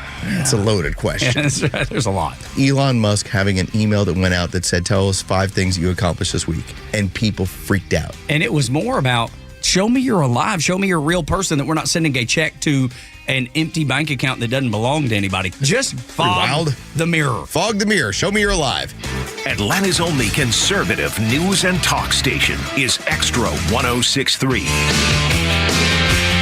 a loaded question. Yeah, there's a lot. Elon Musk having an email that went out that said, tell us 5 things that you accomplished this week. And people freaked out. And it was more about show me you're alive. Show me you're a real person, that we're not sending a check to an empty bank account that doesn't belong to anybody. Just fog the mirror. Fog the mirror. Show me you're alive. Atlanta's only conservative news and talk station is Extra 106.3.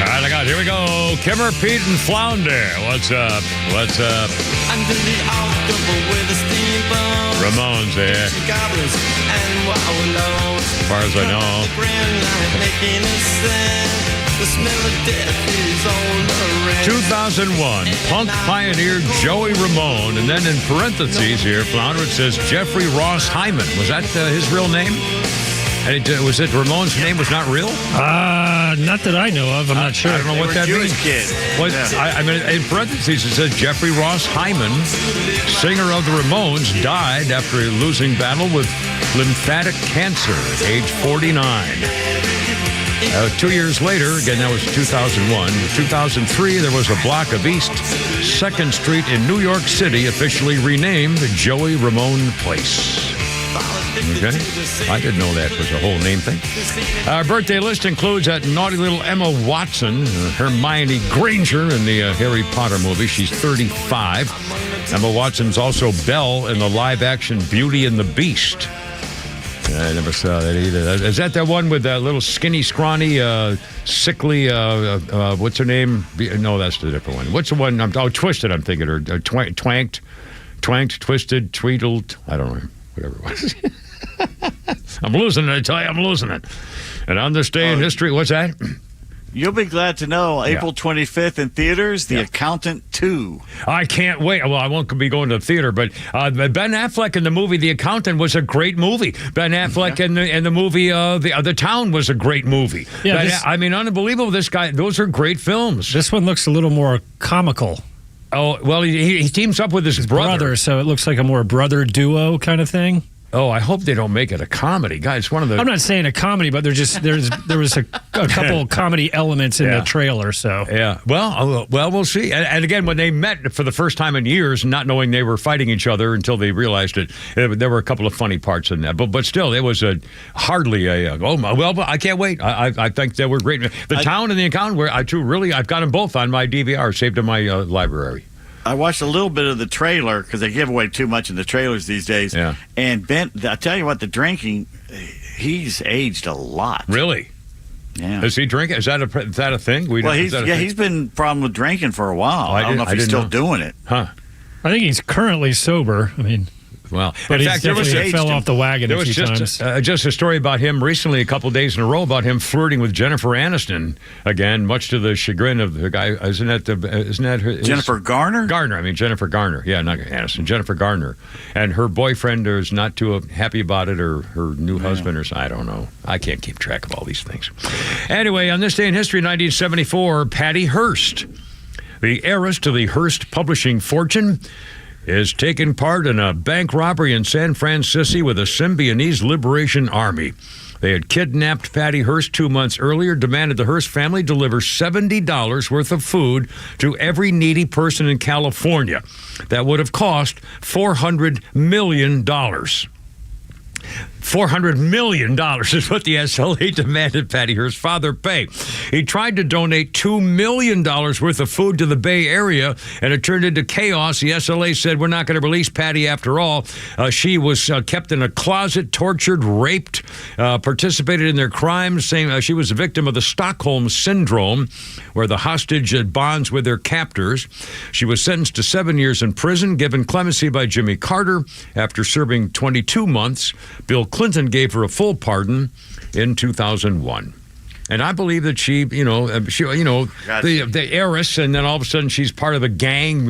All right, here we go. Kimmer, Pete, and Flounder. What's up? What's up? Under the October with a steamboat. Ramones there. Goblins and wallows. As far as I know. Making a sound. The smell of death is all around. 2001, punk pioneer Joey Ramone, and then in parentheses here, Flounder, it says Jeffrey Ross Hyman. Was that his real name? And was it Ramone's name was not real? Not that I know of. I'm not sure. I don't know what that means. I mean, in parentheses, it says Jeffrey Ross Hyman, singer of the Ramones, died after a losing battle with lymphatic cancer at age 49. 2 years later, again, that was 2001. In 2003, there was a block of East 2nd Street in New York City officially renamed Joey Ramone Place. Okay. I didn't know that was a whole name thing. Our birthday list includes that naughty little Emma Watson, Hermione Granger in the Harry Potter movie. She's 35. Emma Watson's also Belle in the live-action Beauty and the Beast. I never saw that either. Is that the one with that little skinny, scrawny, sickly, what's her name? No, that's the different one. What's the one? Twisted, I'm thinking, or twanked, twisted, tweedled. I don't know. Whatever it was. I'm losing it, I tell you, I'm losing it. And on this day in history, what's that? You'll be glad to know, April 25th in theaters, The Accountant 2. I can't wait. Well, I won't be going to the theater, but Ben Affleck in the movie The Accountant was a great movie. Ben Affleck in the movie The Town was a great movie. Yeah, I mean, unbelievable. This guy, those are great films. This one looks a little more comical. Oh, well, he teams up with his brother. So it looks like a more brother duo kind of thing. Oh, I hope they don't make it a comedy, guys. One of the. I'm not saying a comedy, but there was a couple comedy elements in the trailer. So yeah, well, we'll see. And again, when they met for the first time in years, not knowing they were fighting each other until they realized it, there were a couple of funny parts in that. But still, it was hardly a. Well, I can't wait. I think they were great. The Town and The Accountant were I've got them both on my DVR, saved in my library. I watched a little bit of the trailer because they give away too much in the trailers these days. Yeah. And Ben, I tell you what, the drinking, he's aged a lot. Really? Yeah. Is he drinking? Is that a thing? He's been problem with drinking for a while. I don't know if he's still doing it. Huh. I think he's currently sober. I mean. Well, but in fact, there fell off the wagon a few times. Just a story about him recently, a couple of days in a row, about him flirting with Jennifer Aniston again, much to the chagrin of the guy. Isn't that her? Jennifer Garner? Jennifer Garner. Yeah, not Aniston. Jennifer Garner, and her boyfriend is not too happy about it, or her new husband, or I don't know. I can't keep track of all these things. Anyway, on this day in history, 1974, Patty Hearst, the heiress to the Hearst publishing fortune, is taking part in a bank robbery in San Francisco with a Symbionese Liberation Army. They had kidnapped Patty Hearst 2 months earlier, demanded the Hearst family deliver $70 worth of food to every needy person in California. That would have cost $400 million. $400 million is what the SLA demanded Patty Hearst's father pay. He tried to donate $2 million worth of food to the Bay Area, and it turned into chaos. The SLA said, we're not going to release Patty after all. She was kept in a closet, tortured, raped, participated in their crimes, saying she was a victim of the Stockholm Syndrome, where the hostage bonds with their captors. She was sentenced to 7 years in prison, given clemency by Jimmy Carter after serving 22 months. Bill Clinton gave her a full pardon in 2001. And I believe that she, the heiress, and then all of a sudden she's part of a gang,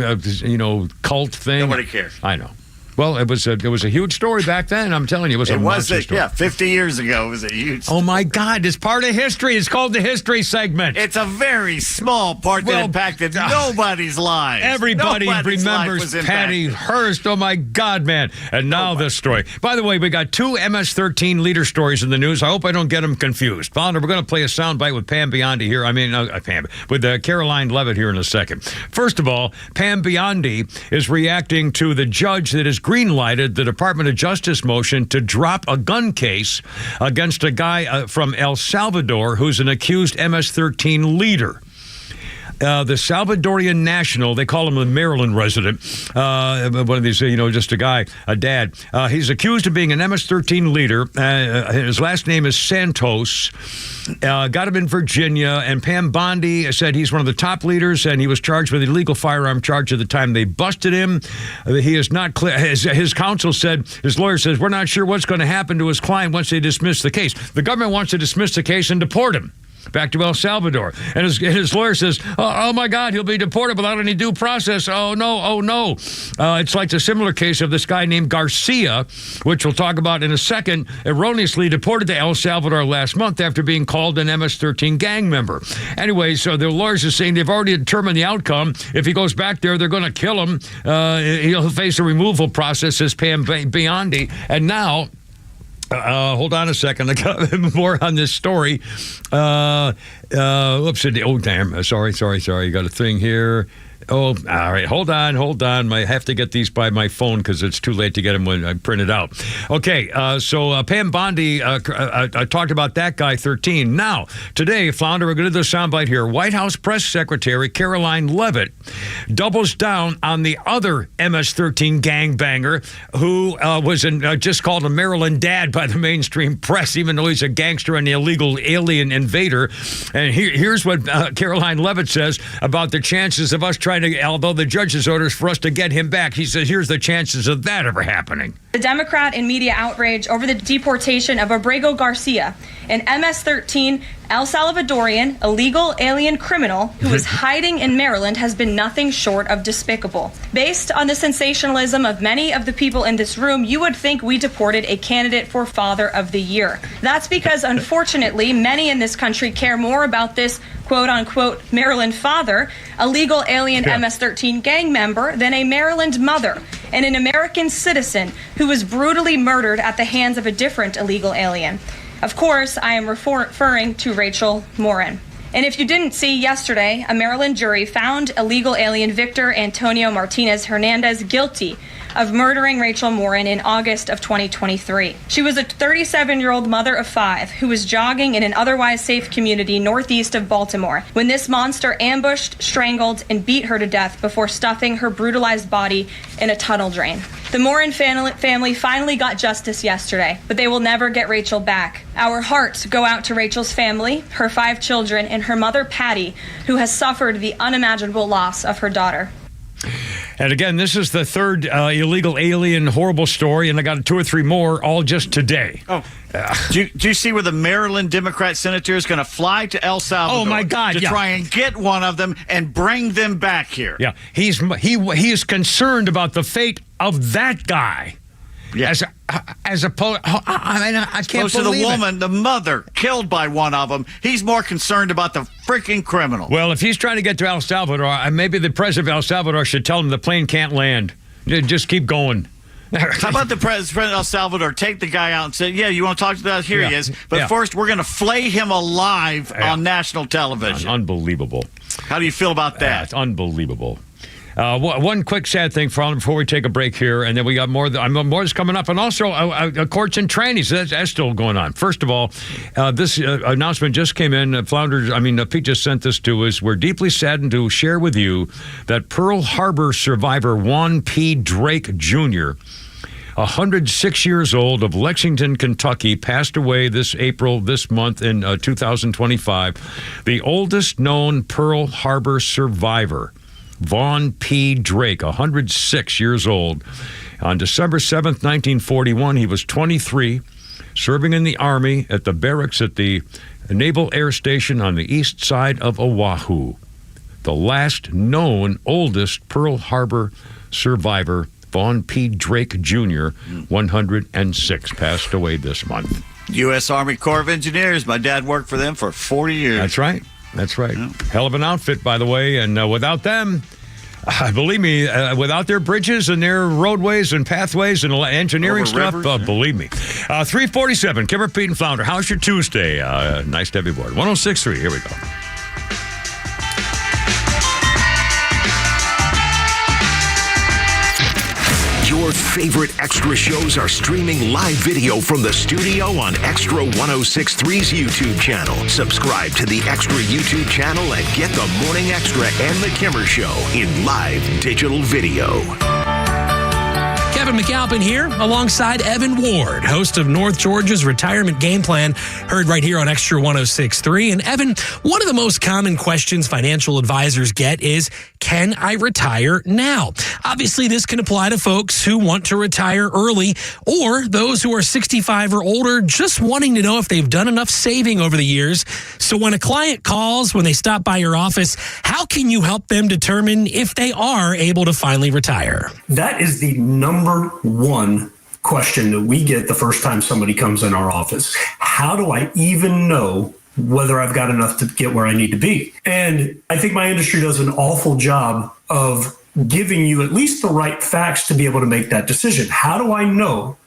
cult thing. Nobody cares. I know. Well, it was a huge story back then. I'm telling you, it was a monster story. Yeah, 50 years ago, it was a huge story. Oh, my God. It's part of history. It's called the history segment. It's a very small part that impacted nobody's lives. Everybody remembers Patty Hearst. Oh, my God, man. And now this story. By the way, we got two MS-13 leader stories in the news. I hope I don't get them confused. Founder, we're going to play a soundbite with Pam Biondi here. With Caroline Levitt here in a second. First of all, Pam Biondi is reacting to the judge that is green-lighted the Department of Justice motion to drop a gun case against a guy from El Salvador who's an accused MS-13 leader. The Salvadorian national, they call him a Maryland resident, one of these, just a guy, a dad. He's accused of being an MS-13 leader. His last name is Santos. Got him in Virginia, and Pam Bondi said he's one of the top leaders, and he was charged with illegal firearm charge at the time they busted him. He is not clear. His counsel said, his lawyer says, we're not sure what's going to happen to his client once they dismiss the case. The government wants to dismiss the case and deport him back to El Salvador. And his lawyer says, oh my God, he'll be deported without any due process. Oh, no. It's like the similar case of this guy named Garcia, which we'll talk about in a second, erroneously deported to El Salvador last month after being called an MS-13 gang member. Anyway, so the lawyers are saying they've already determined the outcome. If he goes back there, they're going to kill him. He'll face a removal process, says Pam Biondi. And now, hold on a second. I got more on this story. Oops. Oh, damn. Sorry. You got a thing here. Oh, all right. Hold on. I have to get these by my phone because it's too late to get them when I print it out. Okay, so Pam Bondi I talked about that guy, 13. Now, today, Flounder, we're going to do the soundbite here. White House Press Secretary Caroline Leavitt doubles down on the other MS-13 gangbanger who was just called a Maryland dad by the mainstream press, even though he's a gangster and illegal alien invader. And here's what Caroline Leavitt says about the chances of us trying to, although the judge's orders for us to get him back, he says, here's the chances of that ever happening. The Democrat and media outrage over the deportation of Abrego Garcia, an MS-13 El Salvadorian illegal alien criminal who is hiding in Maryland, has been nothing short of despicable. Based on the sensationalism of many of the people in this room, you would think we deported a candidate for Father of the Year. That's because, unfortunately, many in this country care more about this quote-unquote Maryland father, a legal alien MS-13 gang member, than a Maryland mother and an American citizen who was brutally murdered at the hands of a different illegal alien. Of course, I am referring to Rachel Morin. And if you didn't see, yesterday, a Maryland jury found illegal alien Victor Antonio Martinez Hernandez guilty of murdering Rachel Morin in August of 2023. She was a 37-year-old mother of 5 who was jogging in an otherwise safe community northeast of Baltimore when this monster ambushed, strangled, and beat her to death before stuffing her brutalized body in a tunnel drain. The Morin family finally got justice yesterday, but they will never get Rachel back. Our hearts go out to Rachel's family, her 5 children, and her mother, Patty, who has suffered the unimaginable loss of her daughter. And again, this is the third illegal alien horrible story, and I got 2 or 3 more, all just today. Oh, do you see where the Maryland Democrat senator is going to fly to El Salvador? Oh my God! To try and get one of them and bring them back here. Yeah, he is concerned about the fate of that guy. Yeah. As opposed, I can't opposed to the woman, the mother, killed by one of them. He's more concerned about the freaking criminal. Well, if he's trying to get to El Salvador, maybe the president of El Salvador should tell him the plane can't land. Just keep going. How about the president of El Salvador take the guy out and say, yeah, you want to talk to that? Here he is. But first, we're going to flay him alive on national television. Unbelievable. How do you feel about that? It's unbelievable. One quick sad thing before we take a break here, and then we got more. More is coming up, and also courts and trannies. That's still going on. First of all, this announcement just came in. Pete just sent this to us. We're deeply saddened to share with you that Pearl Harbor survivor Juan P. Drake Jr., 106 years old, of Lexington, Kentucky, passed away this month in 2025. The oldest known Pearl Harbor survivor, Vaughn P. Drake, 106 years old. On December 7th, 1941, he was 23, serving in the Army at the barracks at the Naval Air Station on the east side of Oahu. The last known oldest Pearl Harbor survivor, Vaughn P. Drake Jr., 106, passed away this month. U.S. Army Corps of Engineers. My dad worked for them for 40 years. That's right. Yeah. Hell of an outfit, by the way. And without them, believe me, without their bridges and their roadways and pathways and engineering stuff, believe me. 347, Kimmer, Pete, and Flounder. How's your Tuesday? Nice to have you aboard. 106.3, here we go. Your favorite Extra shows are streaming live video from the studio on Extra 106.3's YouTube channel. Subscribe to the Extra YouTube channel and get the Morning Extra and the Kimmer Show in live digital video. Kevin McAlpin here, alongside Evan Ward, host of North Georgia's Retirement Game Plan, heard right here on Extra 106.3. And Evan, one of the most common questions financial advisors get is, can I retire now? Obviously, this can apply to folks who want to retire early or those who are 65 or older just wanting to know if they've done enough saving over the years. So when a client calls, when they stop by your office, how can you help them determine if they are able to finally retire? That is the number one question that we get the first time somebody comes in our office. How do I even know whether I've got enough to get where I need to be? And I think my industry does an awful job of giving you at least the right facts to be able to make that decision. How do I know?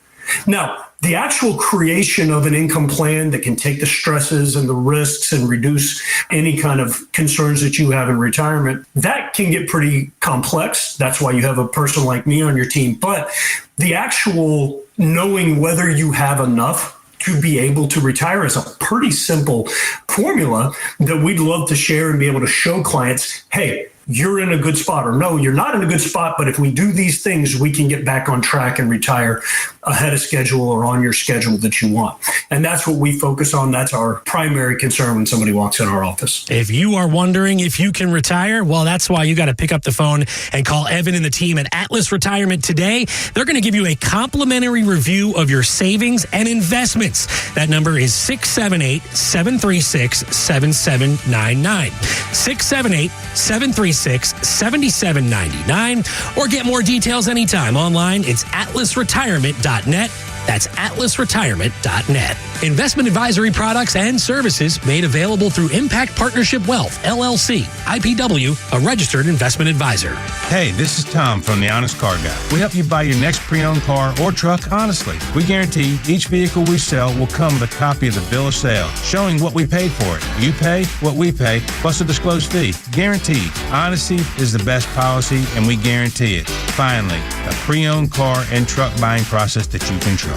Now, the actual creation of an income plan that can take the stresses and the risks and reduce any kind of concerns that you have in retirement, that can get pretty complex. That's why you have a person like me on your team. But the actual knowing whether you have enough to be able to retire is a pretty simple formula that we'd love to share and be able to show clients, hey, you're in a good spot, or no, you're not in a good spot, but if we do these things, we can get back on track and retire ahead of schedule or on your schedule that you want. And that's what we focus on. That's our primary concern when somebody walks in our office. If you are wondering if you can retire, well, that's why you got to pick up the phone and call Evan and the team at Atlas Retirement today. They're going to give you a complimentary review of your savings and investments. That number is 678-736-7799. 678-736-7799. Or get more details anytime online. It's atlasretirement.net. That's atlasretirement.net. Investment advisory products and services made available through Impact Partnership Wealth, LLC, IPW, a registered investment advisor. Hey, this is Tom from The Honest Car Guy. We help you buy your next pre-owned car or truck honestly. We guarantee each vehicle we sell will come with a copy of the bill of sale showing what we paid for it. You pay what we pay, plus a disclosed fee. Guaranteed. Honesty is the best policy, and we guarantee it. Finally, a pre-owned car and truck buying process that you can trust.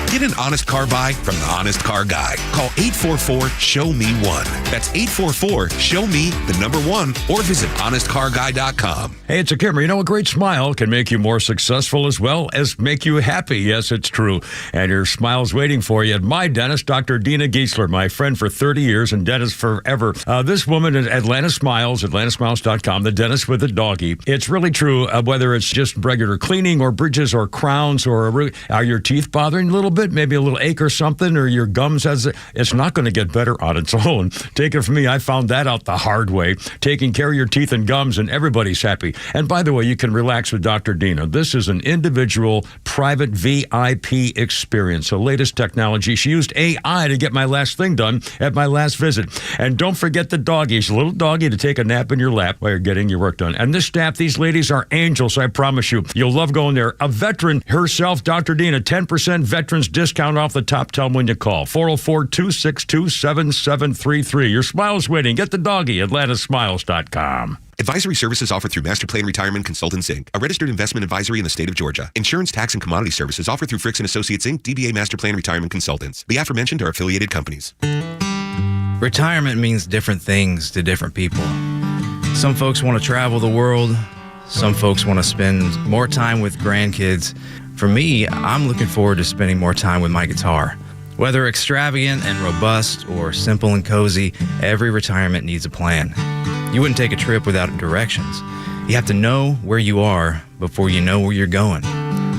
Get an honest car buy from the Honest Car Guy. Call 844-SHOW-ME-1. That's 844-SHOW-ME-1 or visit honestcarguy.com. Hey, it's a Kimmer. You know, a great smile can make you more successful as well as make you happy. Yes, it's true. And your smile's waiting for you at my dentist, Dr. Dina Giesler, my friend for 30 years and dentist forever. This woman at Atlanta Smiles, atlantasmiles.com, the dentist with the doggy. It's really true, whether it's just regular cleaning or bridges or crowns or are your teeth bothering a little bit, maybe a little ache or something, or your gums it's not going to get better on its own. Take it from me, I found that out the hard way. Taking care of your teeth and gums, and everybody's happy. And by the way, you can relax with Dr. Dina. This is an individual, private VIP experience. The latest technology. She used AI to get my last thing done at my last visit. And don't forget the doggy. She's a little doggy to take a nap in your lap while you're getting your work done. And this staff, these ladies are angels, I promise you. You'll love going there. A veteran herself, Dr. Dina, 10% veterans discount off the top. Tell them when you call. 404-262-7733. Your smile's waiting. Get the doggy at atlantasmiles.com. Advisory services offered through Master Plan Retirement Consultants, Inc., a registered investment advisory in the state of Georgia. Insurance, tax, and commodity services offered through Fricks & Associates, Inc., DBA Master Plan Retirement Consultants. The aforementioned are affiliated companies. Retirement means different things to different people. Some folks want to travel the world. Some folks want to spend more time with grandkids. For me, I'm looking forward to spending more time with my guitar. Whether extravagant and robust or simple and cozy, every retirement needs a plan. You wouldn't take a trip without directions. You have to know where you are before you know where you're going.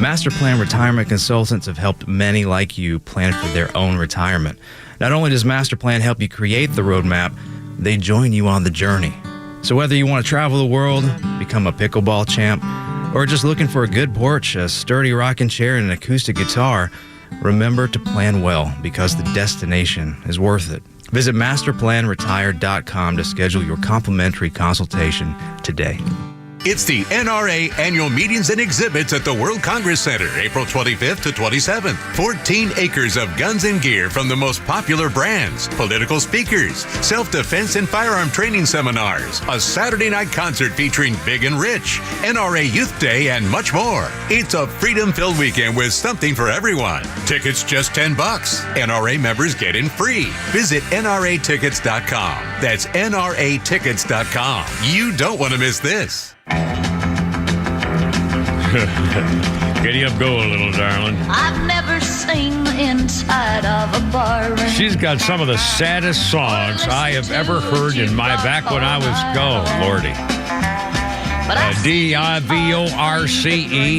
Master Plan Retirement Consultants have helped many like you plan for their own retirement. Not only does Master Plan help you create the roadmap, they join you on the journey. So whether you want to travel the world, become a pickleball champ, or just looking for a good porch, a sturdy rocking chair, and an acoustic guitar, remember to plan well because the destination is worth it. Visit masterplanretire.com to schedule your complimentary consultation today. It's the NRA Annual Meetings and Exhibits at the World Congress Center, April 25th to 27th. 14 acres of guns and gear from the most popular brands, political speakers, self-defense and firearm training seminars, a Saturday night concert featuring Big and Rich, NRA Youth Day, and much more. It's a freedom-filled weekend with something for everyone. Tickets just $10. NRA members get in free. Visit NRAtickets.com. That's NRAtickets.com. You don't want to miss this. Giddy up, go a little, darling. I've never seen the inside of a bar. She's got some of the saddest songs I have ever heard in my back when I was Lordy. D-I-V-O-R-C-E.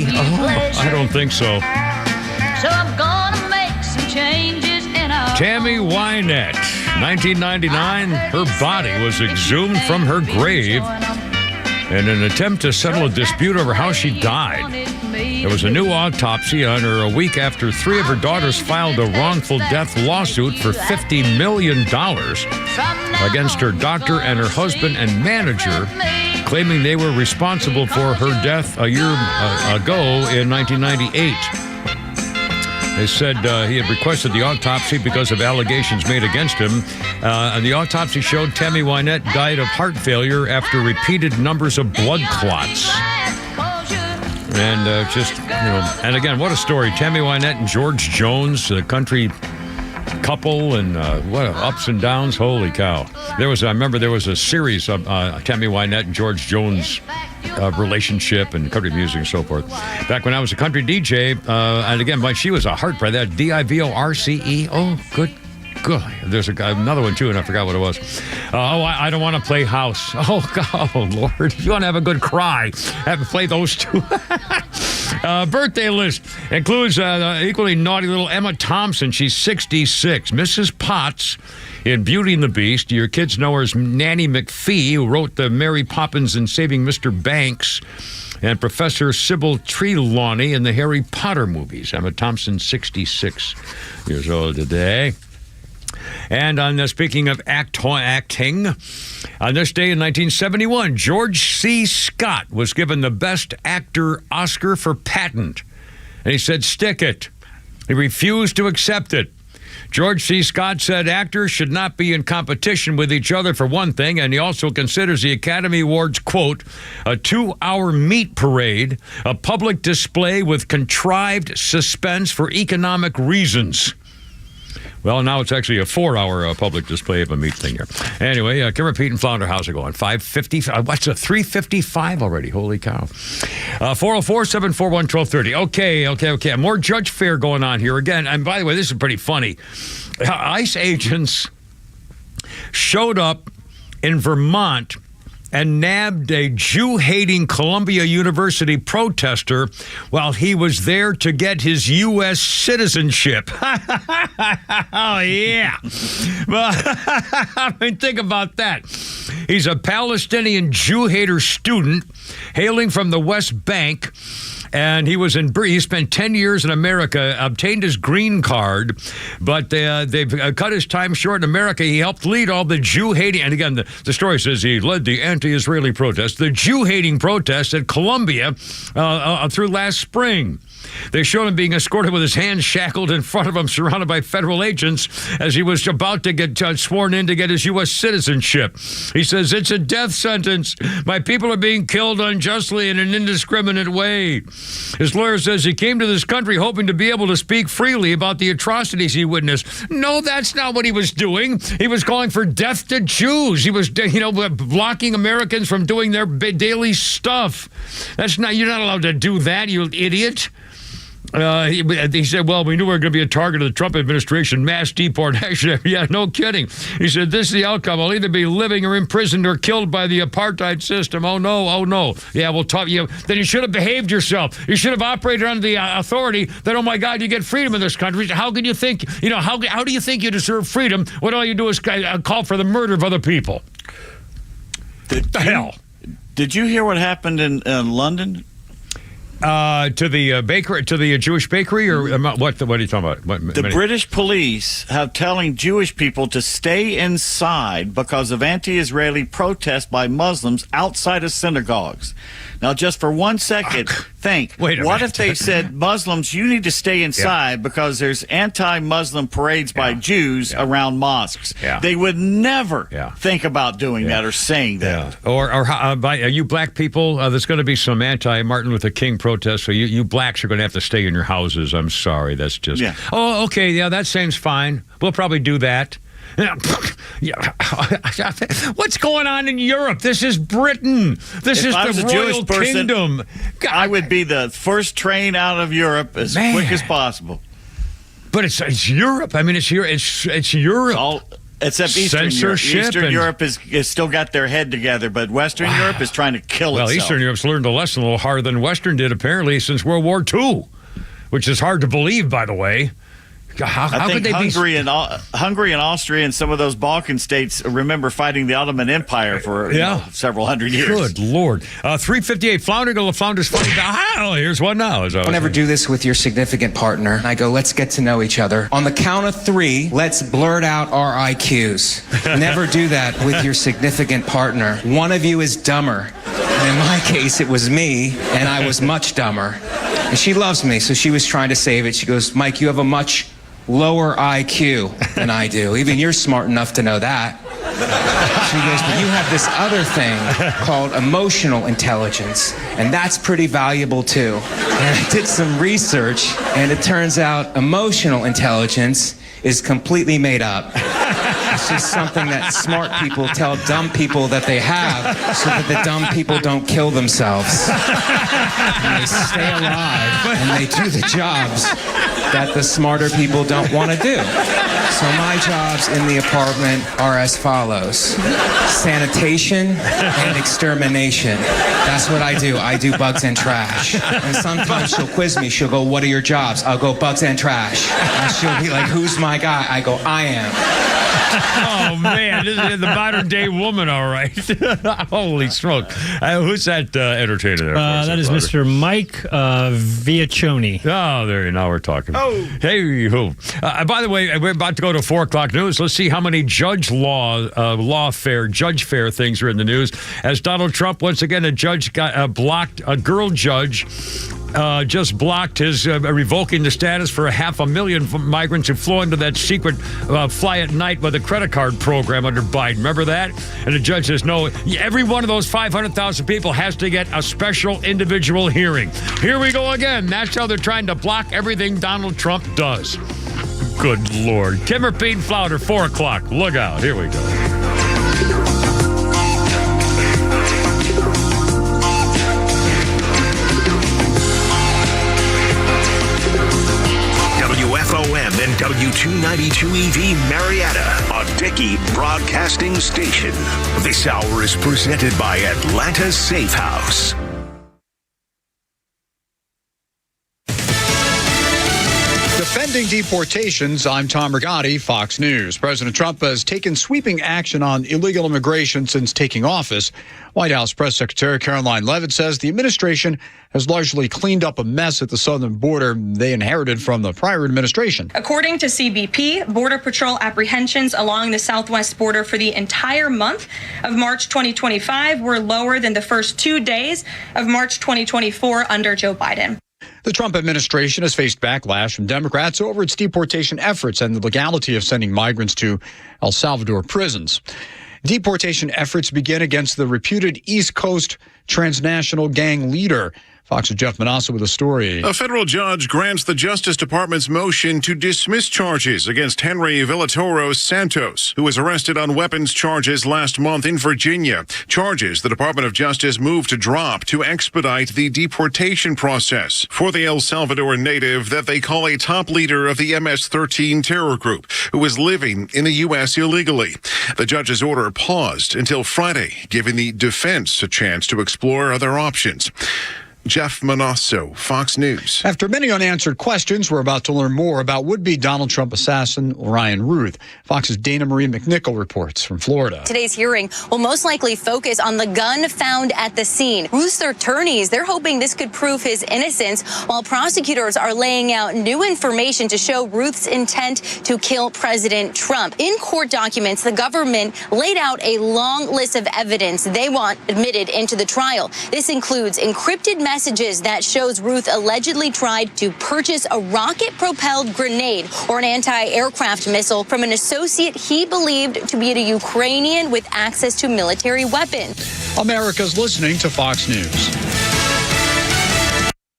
Oh, I don't think so. So I'm gonna make some changes in our Tammy Wynette, 1999. Her body was exhumed from her grave in an attempt to settle a dispute over how she died. There was a new autopsy on her a week after 3 of her daughters filed a wrongful death lawsuit for $50 million against her doctor and her husband and manager, claiming they were responsible for her death a year ago in 1998. They said he had requested the autopsy because of allegations made against him. And the autopsy showed Tammy Wynette died of heart failure after repeated numbers of blood clots. And and again, what a story. Tammy Wynette and George Jones, the country couple, and what ups and downs. Holy cow. I remember there was a series of Tammy Wynette and George Jones relationship and country music and so forth. Back when I was a country DJ, and again, she was a heartbreak. That D-I-V-O-R-C-E. Oh, good. There's another one too, and I forgot what it was. I don't want to play house. Oh, Lord. If you want to have a good cry, have to play those two. Birthday list includes equally naughty little Emma Thompson. She's 66. Mrs. Potts in Beauty and the Beast. Your kids know her as Nanny McPhee, who wrote the Mary Poppins and Saving Mr. Banks, and Professor Sybil Trelawney in the Harry Potter movies. Emma Thompson, 66 years old today. And speaking of acting, on this day in 1971, George C. Scott was given the Best Actor Oscar for Patton. And he said, stick it. He refused to accept it. George C. Scott said actors should not be in competition with each other, for one thing, and he also considers the Academy Awards, quote, a 2-hour meat parade, a public display with contrived suspense for economic reasons. Well, now it's actually a 4-hour public display of a meat thing here. Anyway, Kimmer, Pete, and Flounder, how's it going? 5:50. What's a 3:55 already? Holy cow. 404-741-1230. Okay. More judge fair going on here again. And by the way, this is pretty funny. ICE agents showed up in Vermont and nabbed a Jew-hating Columbia University protester while he was there to get his U.S. citizenship. Oh, yeah. Well, I mean, think about that. He's a Palestinian Jew-hater student hailing from the West Bank, and he spent 10 years in America, obtained his green card, but they've cut his time short in America. He helped lead all the Jew-hating, and again, the story says he led the anti-Israeli protests, the Jew-hating protests at Columbia through last spring. They showed him being escorted with his hands shackled in front of him, surrounded by federal agents, as he was about to get sworn in to get his U.S. citizenship. He says, it's a death sentence. My people are being killed unjustly in an indiscriminate way. His lawyer says he came to this country hoping to be able to speak freely about the atrocities he witnessed. No, that's not what he was doing. He was calling for death to Jews. He was, blocking Americans from doing their daily stuff. You're not allowed to do that, you idiot. He said, well, we knew we were going to be a target of the Trump administration, mass deportation. Yeah, no kidding. He said, this is the outcome. I'll either be living or imprisoned or killed by the apartheid system. Oh, no. Yeah, we'll talk. Then you should have behaved yourself. You should have operated under the authority that, oh, my God, you get freedom in this country. How can you think, how do you think you deserve freedom when all you do is call for the murder of other people? Hell? Did you hear what happened in London? To the bakery, to the Jewish bakery, or what? What are you talking about? The British police have telling Jewish people to stay inside because of anti-Israeli protests by Muslims outside of synagogues. Now, just for 1 second, think, what if they said, Muslims, you need to stay inside because there's anti-Muslim parades by Jews around mosques? They would never think about doing that or saying that. Or by you black people, there's going to be some anti-Martin Luther King protests, so you blacks are going to have to stay in your houses. I'm sorry, that's just... Oh, okay, that seems fine. We'll probably do that. What's going on in Europe? This is Britain. This is the royal kingdom. I would be the first train out of Europe as quick as possible. But it's Europe. I mean, it's Europe. Except Eastern Europe. Eastern Europe is still got their head together, but Western Europe is trying to kill itself. Well, Eastern Europe's learned a lesson a little harder than Western did, apparently, since World War II, which is hard to believe, by the way. I think Hungary and Austria and some of those Balkan states remember fighting the Ottoman Empire for several hundred years. Good Lord. 358, Flounder's fighting. Here's one now. Don't ever do this with your significant partner. I go, let's get to know each other. On the count of 3, let's blurt out our IQs. Never do that with your significant partner. One of you is dumber. And in my case, it was me, and I was much dumber. And she loves me, so she was trying to save it. She goes, Mike, you have a much lower IQ than I do. Even you're smart enough to know that. She goes, but you have this other thing called emotional intelligence, and that's pretty valuable too. And I did some research, and it turns out emotional intelligence is completely made up. It's just something that smart people tell dumb people that they have so that the dumb people don't kill themselves. And they stay alive and they do the jobs that the smarter people don't want to do. So my jobs in the apartment are as follows. Sanitation and extermination. That's what I do. I do bugs and trash. And sometimes she'll quiz me. She'll go, what are your jobs? I'll go, bugs and trash. And she'll be like, who's my guy? I go, I am. Oh, man. This is the modern day woman, all right. Holy smoke. Who's that entertainer there? That is Mr. Mike Viaccioni. Oh, there you now we're talking. Oh. Hey, who? By the way, we're about to go to 4 o'clock news. Let's see how many judge fair things are in the news. As Donald Trump, once again, a judge got blocked, a girl judge just blocked his revoking the status for 500,000 migrants who flew into that secret fly at night with a credit card program under Biden. Remember that? And the judge says, no, every one of those 500,000 people has to get a special individual hearing. Here we go again. That's how they're trying to block everything Donald Trump does. Good Lord. Timmer, Pete, and Flounder, 4 o'clock. Look out. Here we go. WFOM and W292EV Marietta, a Dickey broadcasting station. This hour is presented by Atlanta Safe House. Defending deportations, I'm Tom Rigotti, Fox News. President Trump has taken sweeping action on illegal immigration since taking office. White House Press Secretary Caroline Leavitt says the administration has largely cleaned up a mess at the southern border they inherited from the prior administration. According to CBP, Border Patrol apprehensions along the southwest border for the entire month of March 2025 were lower than the first 2 days of March 2024 under Joe Biden. The Trump administration has faced backlash from Democrats over its deportation efforts and the legality of sending migrants to El Salvador prisons. Deportation efforts begin against the reputed East Coast transnational gang leader. Fox's Jeff Manassa with a story. A federal judge grants the Justice Department's motion to dismiss charges against Henry Villatoro Santos, who was arrested on weapons charges last month in Virginia. Charges the Department of Justice moved to drop to expedite the deportation process for the El Salvador native that they call a top leader of the MS-13 terror group who was living in the U.S. illegally. The judge's order paused until Friday, giving the defense a chance to explore other options. Jeff Manasso, Fox News. After many unanswered questions, we're about to learn more about would-be Donald Trump assassin Ryan Ruth. Fox's Dana Marie McNichol reports from Florida. Today's hearing will most likely focus on the gun found at the scene. Ruth's attorneys, they're hoping this could prove his innocence, while prosecutors are laying out new information to show Ruth's intent to kill President Trump. In court documents, the government laid out a long list of evidence they want admitted into the trial. This includes encrypted messages that shows Ruth allegedly tried to purchase a rocket-propelled grenade or an anti-aircraft missile from an associate he believed to be a Ukrainian with access to military weapons. America's listening to Fox News.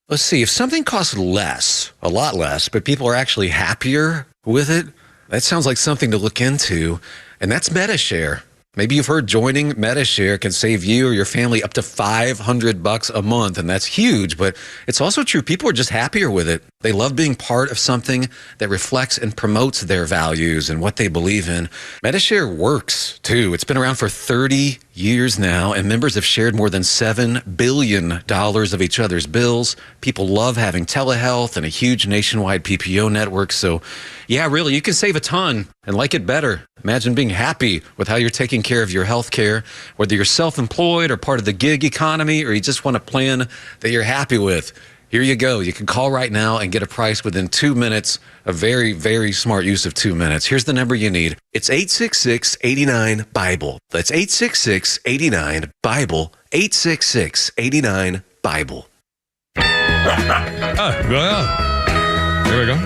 Let's see, if something costs less, a lot less, but people are actually happier with it, that sounds like something to look into, and that's MetaShare. Maybe you've heard joining MetaShare can save you or your family up to $500 a month, and that's huge, but it's also true. People are just happier with it. They love being part of something that reflects and promotes their values and what they believe in. MetaShare works, too. It's been around for 30 years now, and members have shared more than $7 billion of each other's bills. People love having telehealth and a huge nationwide PPO network, so yeah, really, you can save a ton and like it better. Imagine being happy with how you're taking care of your health care, whether you're self-employed or part of the gig economy, or you just want a plan that you're happy with. Here you go. You can call right now and get a price within 2 minutes. A very, very smart use of 2 minutes. Here's the number you need. It's 866-89-BIBLE. That's 866-89-BIBLE. 866-89-BIBLE. Well, here we go.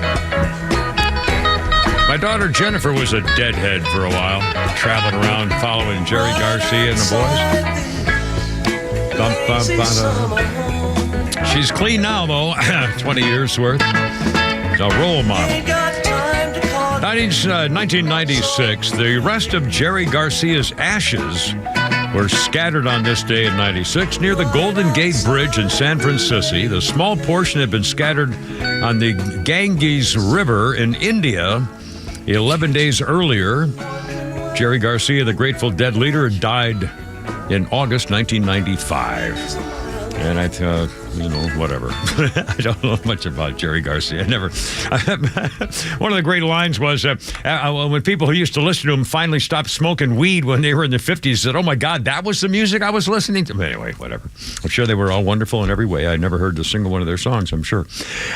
My daughter Jennifer was a deadhead for a while, traveling around following Jerry Garcia and the boys. Bum, bum, She's clean now, though. 20 years worth. A role model. 1996, the rest of Jerry Garcia's ashes were scattered on this day in 96 near the Golden Gate Bridge in San Francisco. The small portion had been scattered on the Ganges River in India 11 days earlier. Jerry Garcia, the Grateful Dead leader, died in August 1995. And I thought, whatever. I don't know much about Jerry Garcia. One of the great lines was when people who used to listen to him finally stopped smoking weed when they were in their 50s, said, oh my God, that was the music I was listening to. But anyway, whatever. I'm sure they were all wonderful in every way. I never heard a single one of their songs, I'm sure.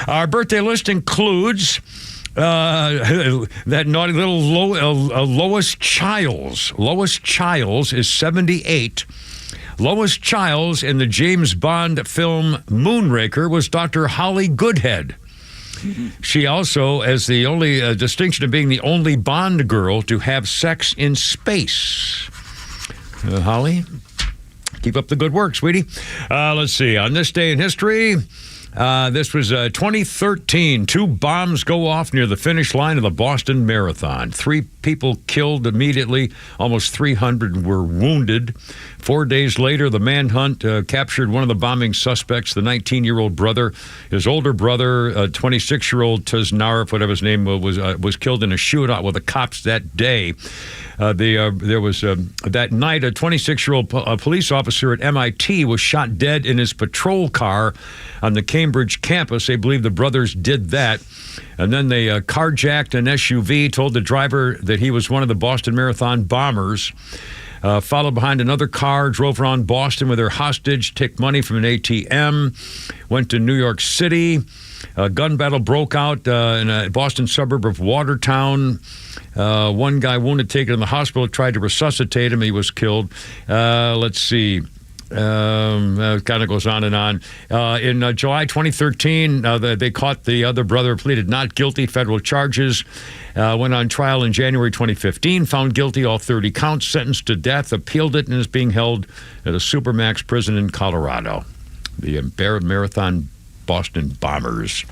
Our birthday list includes that naughty little Lois Childs. Lois Childs is 78. Lois Childs in the James Bond film Moonraker was Dr. Holly Goodhead. She also has the only distinction of being the only Bond girl to have sex in space. Holly, keep up the good work, sweetie. Let's see. On this day in history, this was 2013. 2 bombs go off near the finish line of the Boston Marathon. 3 people killed immediately. Almost 300 were wounded. 4 days later, the manhunt captured one of the bombing suspects, the 19-year-old brother. His older brother, 26-year-old Tznarov, whatever his name was killed in a shootout with the cops that day. There was that night, a 26-year-old police officer at MIT was shot dead in his patrol car on the Cambridge campus. They believe the brothers did that. And then they carjacked an SUV, told the driver that he was one of the Boston Marathon bombers. Followed behind another car, drove around Boston with her hostage, took money from an ATM, went to New York City. A gun battle broke out in a Boston suburb of Watertown. One guy wounded, taken to the hospital, tried to resuscitate him. He was killed. Let's see. It kind of goes on and on. In July 2013, they caught the other brother, pleaded not guilty, federal charges. Went on trial in January 2015, found guilty, all 30 counts, sentenced to death, appealed it, and is being held at a Supermax prison in Colorado. The Marathon Boston Bombers.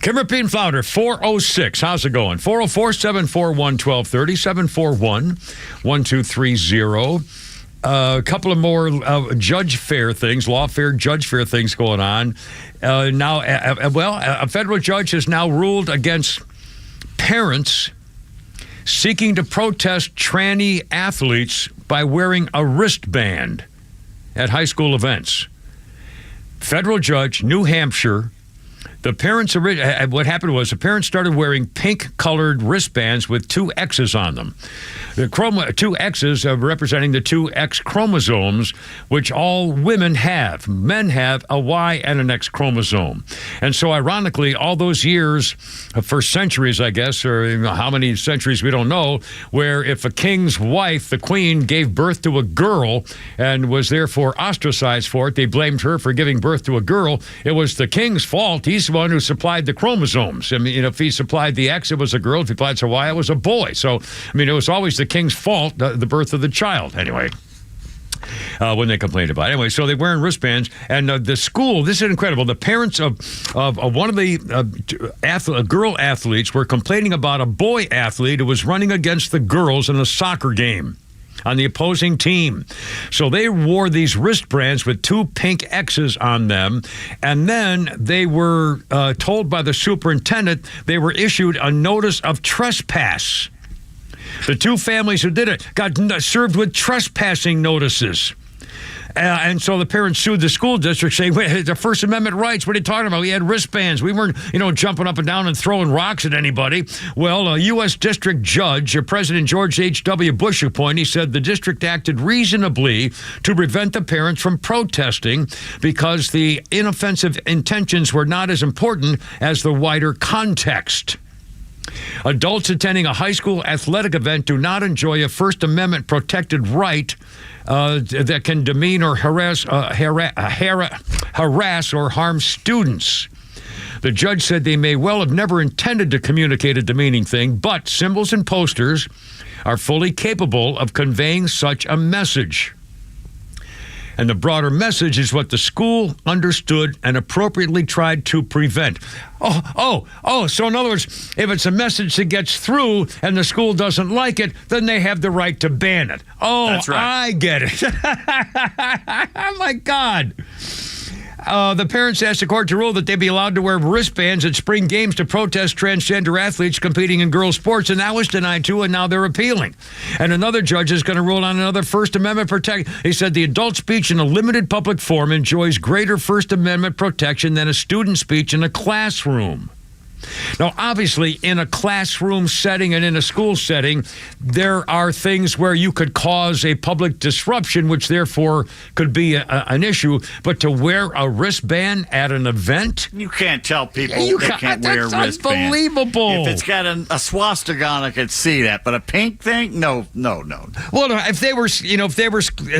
Kimmer Pete Flounder, 406. How's it going? 404-741-1230, 741-1230. A couple of more judge fair things, lawfare, judge fair things going on. Now, a federal judge has now ruled against parents seeking to protest tranny athletes by wearing a wristband at high school events. federal judge, New Hampshire. The parents, what happened was the parents started wearing pink-colored wristbands with 2 X's on them. The 2 X's representing the 2 X chromosomes, which all women have. Men have a Y and an X chromosome. And so, ironically, all those years, for centuries, I guess, or how many centuries we don't know, where if a king's wife, the queen, gave birth to a girl and was therefore ostracized for it, they blamed her for giving birth to a girl. It was the king's fault. He's the one who supplied the chromosomes. I mean, if he supplied the X, it was a girl. If he supplied the Y, it was a boy. So, I mean, it was always the king's fault, the birth of the child, anyway. When they complained about it. Anyway, so they're wearing wristbands. And the school, this is incredible. The parents of one of the girl athletes were complaining about a boy athlete who was running against the girls in a soccer game on the opposing team. So they wore these wristbands with 2 pink X's on them. And then they were told by the superintendent they were issued a notice of trespass. The 2 families who did it got served with trespassing notices. And so the parents sued the school district saying, wait, the First Amendment rights, what are you talking about? We had wristbands. We weren't, jumping up and down and throwing rocks at anybody. Well, a U.S. District Judge, President George H.W. Bush appointed, he said the district acted reasonably to prevent the parents from protesting because the inoffensive intentions were not as important as the wider context. Adults attending a high school athletic event do not enjoy a First Amendment protected right that can demean or harass or harm students. The judge said they may well have never intended to communicate a demeaning thing, but symbols and posters are fully capable of conveying such a message. And the broader message is what the school understood and appropriately tried to prevent. So in other words, if it's a message that gets through and the school doesn't like it, then they have the right to ban it. Oh, that's right. I get it. Oh, my God. The parents asked the court to rule that they be allowed to wear wristbands at spring games to protest transgender athletes competing in girls' sports, and that was denied too, and now they're appealing. And another judge is going to rule on another First Amendment protection. He said the adult speech in a limited public forum enjoys greater First Amendment protection than a student speech in a classroom. Now, obviously, in a classroom setting and in a school setting, there are things where you could cause a public disruption, which therefore could be an issue. But to wear a wristband at an event? You can't tell people they can't wear a wristband. That's unbelievable. If it's got a swastika on, I could see that. But a pink thing? No. Well, if they were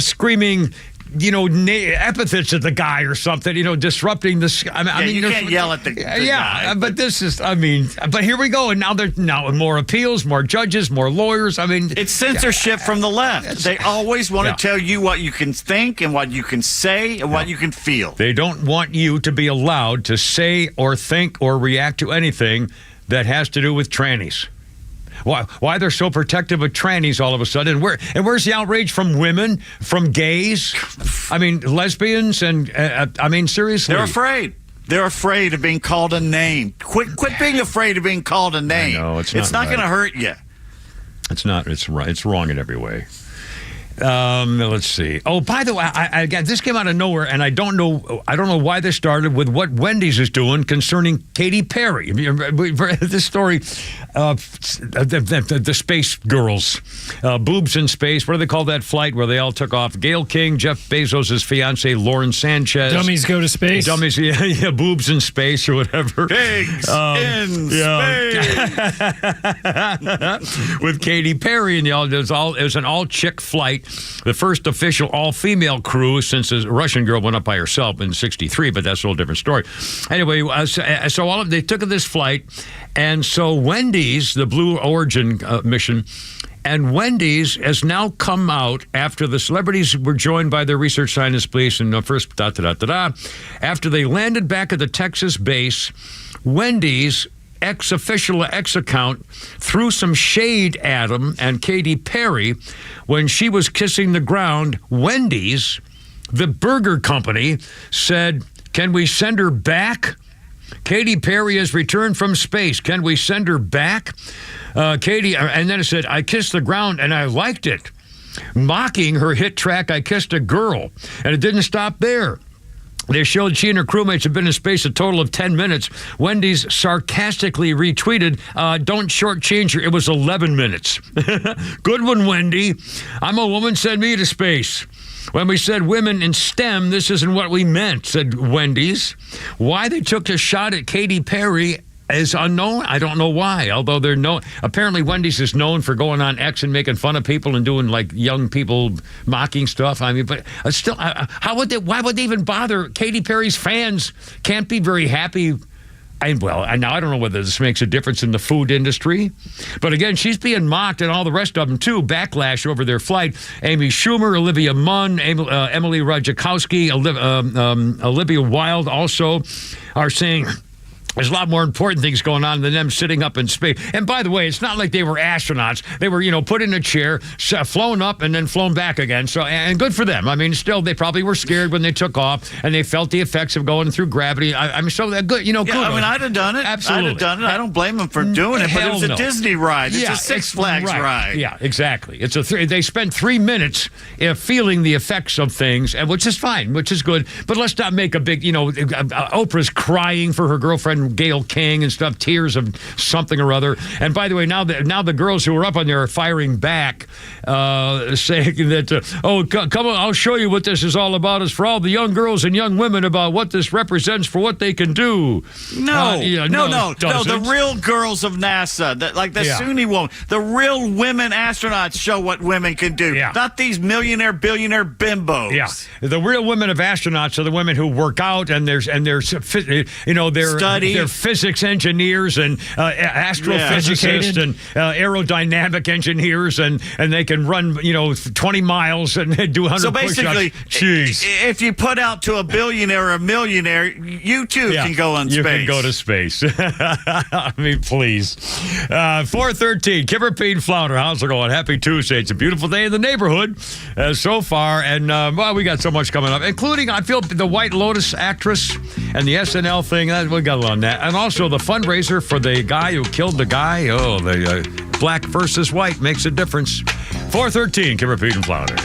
screaming, epithets at the guy or something, disrupting this. You can't yell at the guy. But this is, but here we go. And now more appeals, more judges, more lawyers. It's censorship from the left. They always want to tell you what you can think and what you can say and what you can feel. They don't want you to be allowed to say or think or react to anything that has to do with trannies. Why they're so protective of trannies all of a sudden? Where's the outrage from women, from gays? Lesbians, and seriously, they're afraid. They're afraid of being called a name. Quit being afraid of being called a name. No, it's not going to hurt you. It's not. It's right. It's wrong in every way. Let's see. Oh, by the way, I this came out of nowhere, and I don't know why this started with what Wendy's is doing concerning Katy Perry. This story, the space girls, boobs in space. What do they call that flight where they all took off? Gayle King, Jeff Bezos' fiancee, Lauren Sanchez. Dummies go to space. Dummies, yeah, boobs in space or whatever. Pigs in space. With Katy Perry, and it was an all-chick flight. The first official all-female crew since the Russian girl went up by herself in '63, but that's a whole different story. Anyway, so they took this flight, and so Wendy's, the Blue Origin mission, and Wendy's has now come out after the celebrities were joined by their research scientists, police, and first after they landed back at the Texas base, Wendy's ex-official account threw some shade at him and Katy Perry when she was kissing the ground. Wendy's, the burger company, said, "Can we send her back? Katy Perry has returned from space. Can we send her back?" Katy, and then it said, "I kissed the ground and I liked it," mocking her hit track, "I Kissed a Girl." And it didn't stop there. They showed she and her crewmates had been in space a total of 10 minutes. Wendy's sarcastically retweeted, don't shortchange her. It was 11 minutes. Good one, Wendy. I'm a woman, send me to space. When we said women in STEM, this isn't what we meant, said Wendy's. Why they took a shot at Katy Perry is unknown. I don't know why, although they're known. Apparently, Wendy's is known for going on X and making fun of people and doing like young people mocking stuff. I mean, but still, why would they even bother? Katy Perry's fans can't be very happy. Now I don't know whether this makes a difference in the food industry, but again, she's being mocked and all the rest of them too. Backlash over their flight. Amy Schumer, Olivia Munn, Emily Ratajkowski, Olivia Wilde also are saying there's a lot more important things going on than them sitting up in space. And by the way, it's not like they were astronauts. They were, put in a chair, flown up, and then flown back again. So, and good for them. I mean, still, they probably were scared when they took off, and they felt the effects of going through gravity. I'm so good. Yeah, I mean, I'd have done it. Absolutely. I'd have done it. I don't blame them for doing it, but it was a Disney ride. It's a Six Flags ride. Yeah, exactly. They spent 3 minutes feeling the effects of things, and which is fine, which is good. But let's not make a big, Oprah's crying for her girlfriend Gayle King and stuff, tears of something or other. And by the way, now the girls who were up on there are firing back, saying that, come on, I'll show you what this is all about. It's for all the young girls and young women about what this represents for what they can do. No, the real girls of NASA, the SUNY woman, the real women astronauts show what women can do, not these millionaire, billionaire bimbos. Yeah, the real women of astronauts are the women who work out and they're study. They're physics engineers and astrophysicists and aerodynamic engineers, and they can run 20 miles and do 100 so basically, push-ups. If you put out to a billionaire or a millionaire, you too can go on space. You can go to space. I mean, please. 4:13, Kipper Pete Flounder. How's it going? Happy Tuesday. It's a beautiful day in the neighborhood so far, and we got so much coming up, including I feel the White Lotus actress and the SNL thing. We got on that, and also the fundraiser for the guy who killed the guy. Oh, the black versus white makes a difference. 4:13, Kipper Pete and Flounder.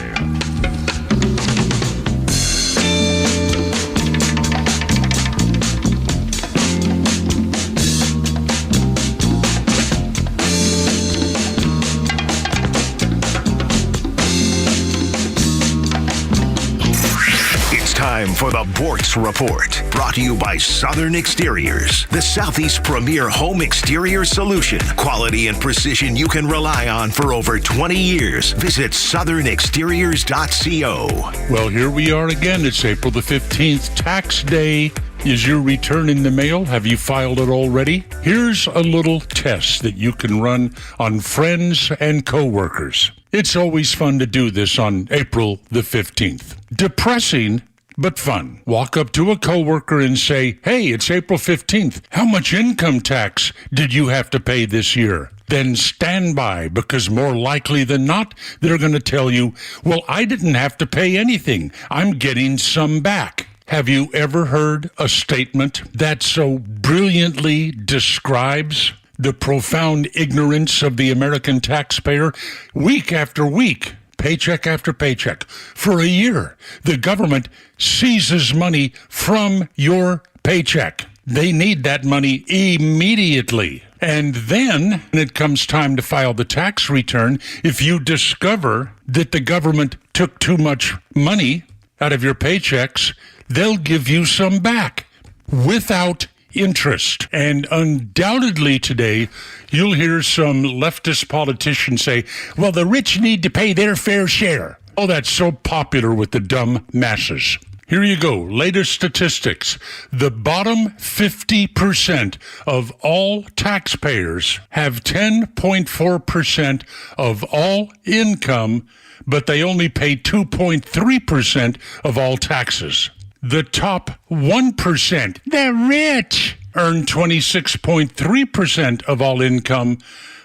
Time for the Bortz Report, brought to you by Southern Exteriors, the Southeast's premier home exterior solution. Quality and precision you can rely on for over 20 years. Visit southernexteriors.co. Well, here we are again. It's April the 15th, tax day. Is your return in the mail? Have you filed it already? Here's a little test that you can run on friends and coworkers. It's always fun to do this on April the 15th. Depressing, but fun. Walk up to a coworker and say, hey, it's April 15th. How much income tax did you have to pay this year? Then stand by, because more likely than not, they're going to tell you, well, I didn't have to pay anything. I'm getting some back. Have you ever heard a statement that so brilliantly describes the profound ignorance of the American taxpayer? Week after week, paycheck after paycheck, for a year, the government seizes money from your paycheck. They need that money immediately. And then, when it comes time to file the tax return, if you discover that the government took too much money out of your paychecks, they'll give you some back without interest. And undoubtedly today, you'll hear some leftist politicians say, well, the rich need to pay their fair share. Oh, that's so popular with the dumb masses. Here you go. Latest statistics. The bottom 50% of all taxpayers have 10.4% of all income, but they only pay 2.3% of all taxes. The top 1%, the rich, earn 26.3% of all income,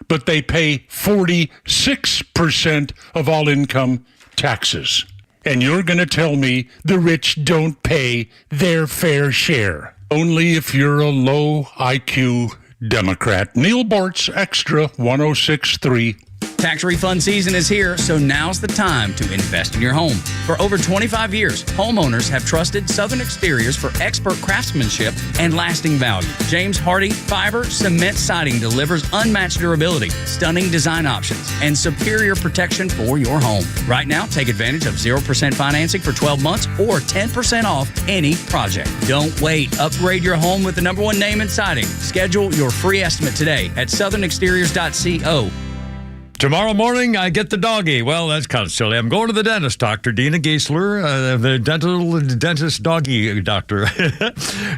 but they pay 46% of all income taxes. And you're going to tell me the rich don't pay their fair share. Only if you're a low IQ Democrat. Neil Bortz, Extra 106.3. Tax refund season is here, so now's the time to invest in your home. For over 25 years, homeowners have trusted Southern Exteriors for expert craftsmanship and lasting value. James Hardy Fiber Cement Siding delivers unmatched durability, stunning design options, and superior protection for your home. Right now, take advantage of 0% financing for 12 months or 10% off any project. Don't wait. Upgrade your home with the #1 name in siding. Schedule your free estimate today at southernexteriors.co. Tomorrow morning, I get the doggy. Well, that's kind of silly. I'm going to the dentist, Dr. Dina Geisler, the dentist doggy doctor.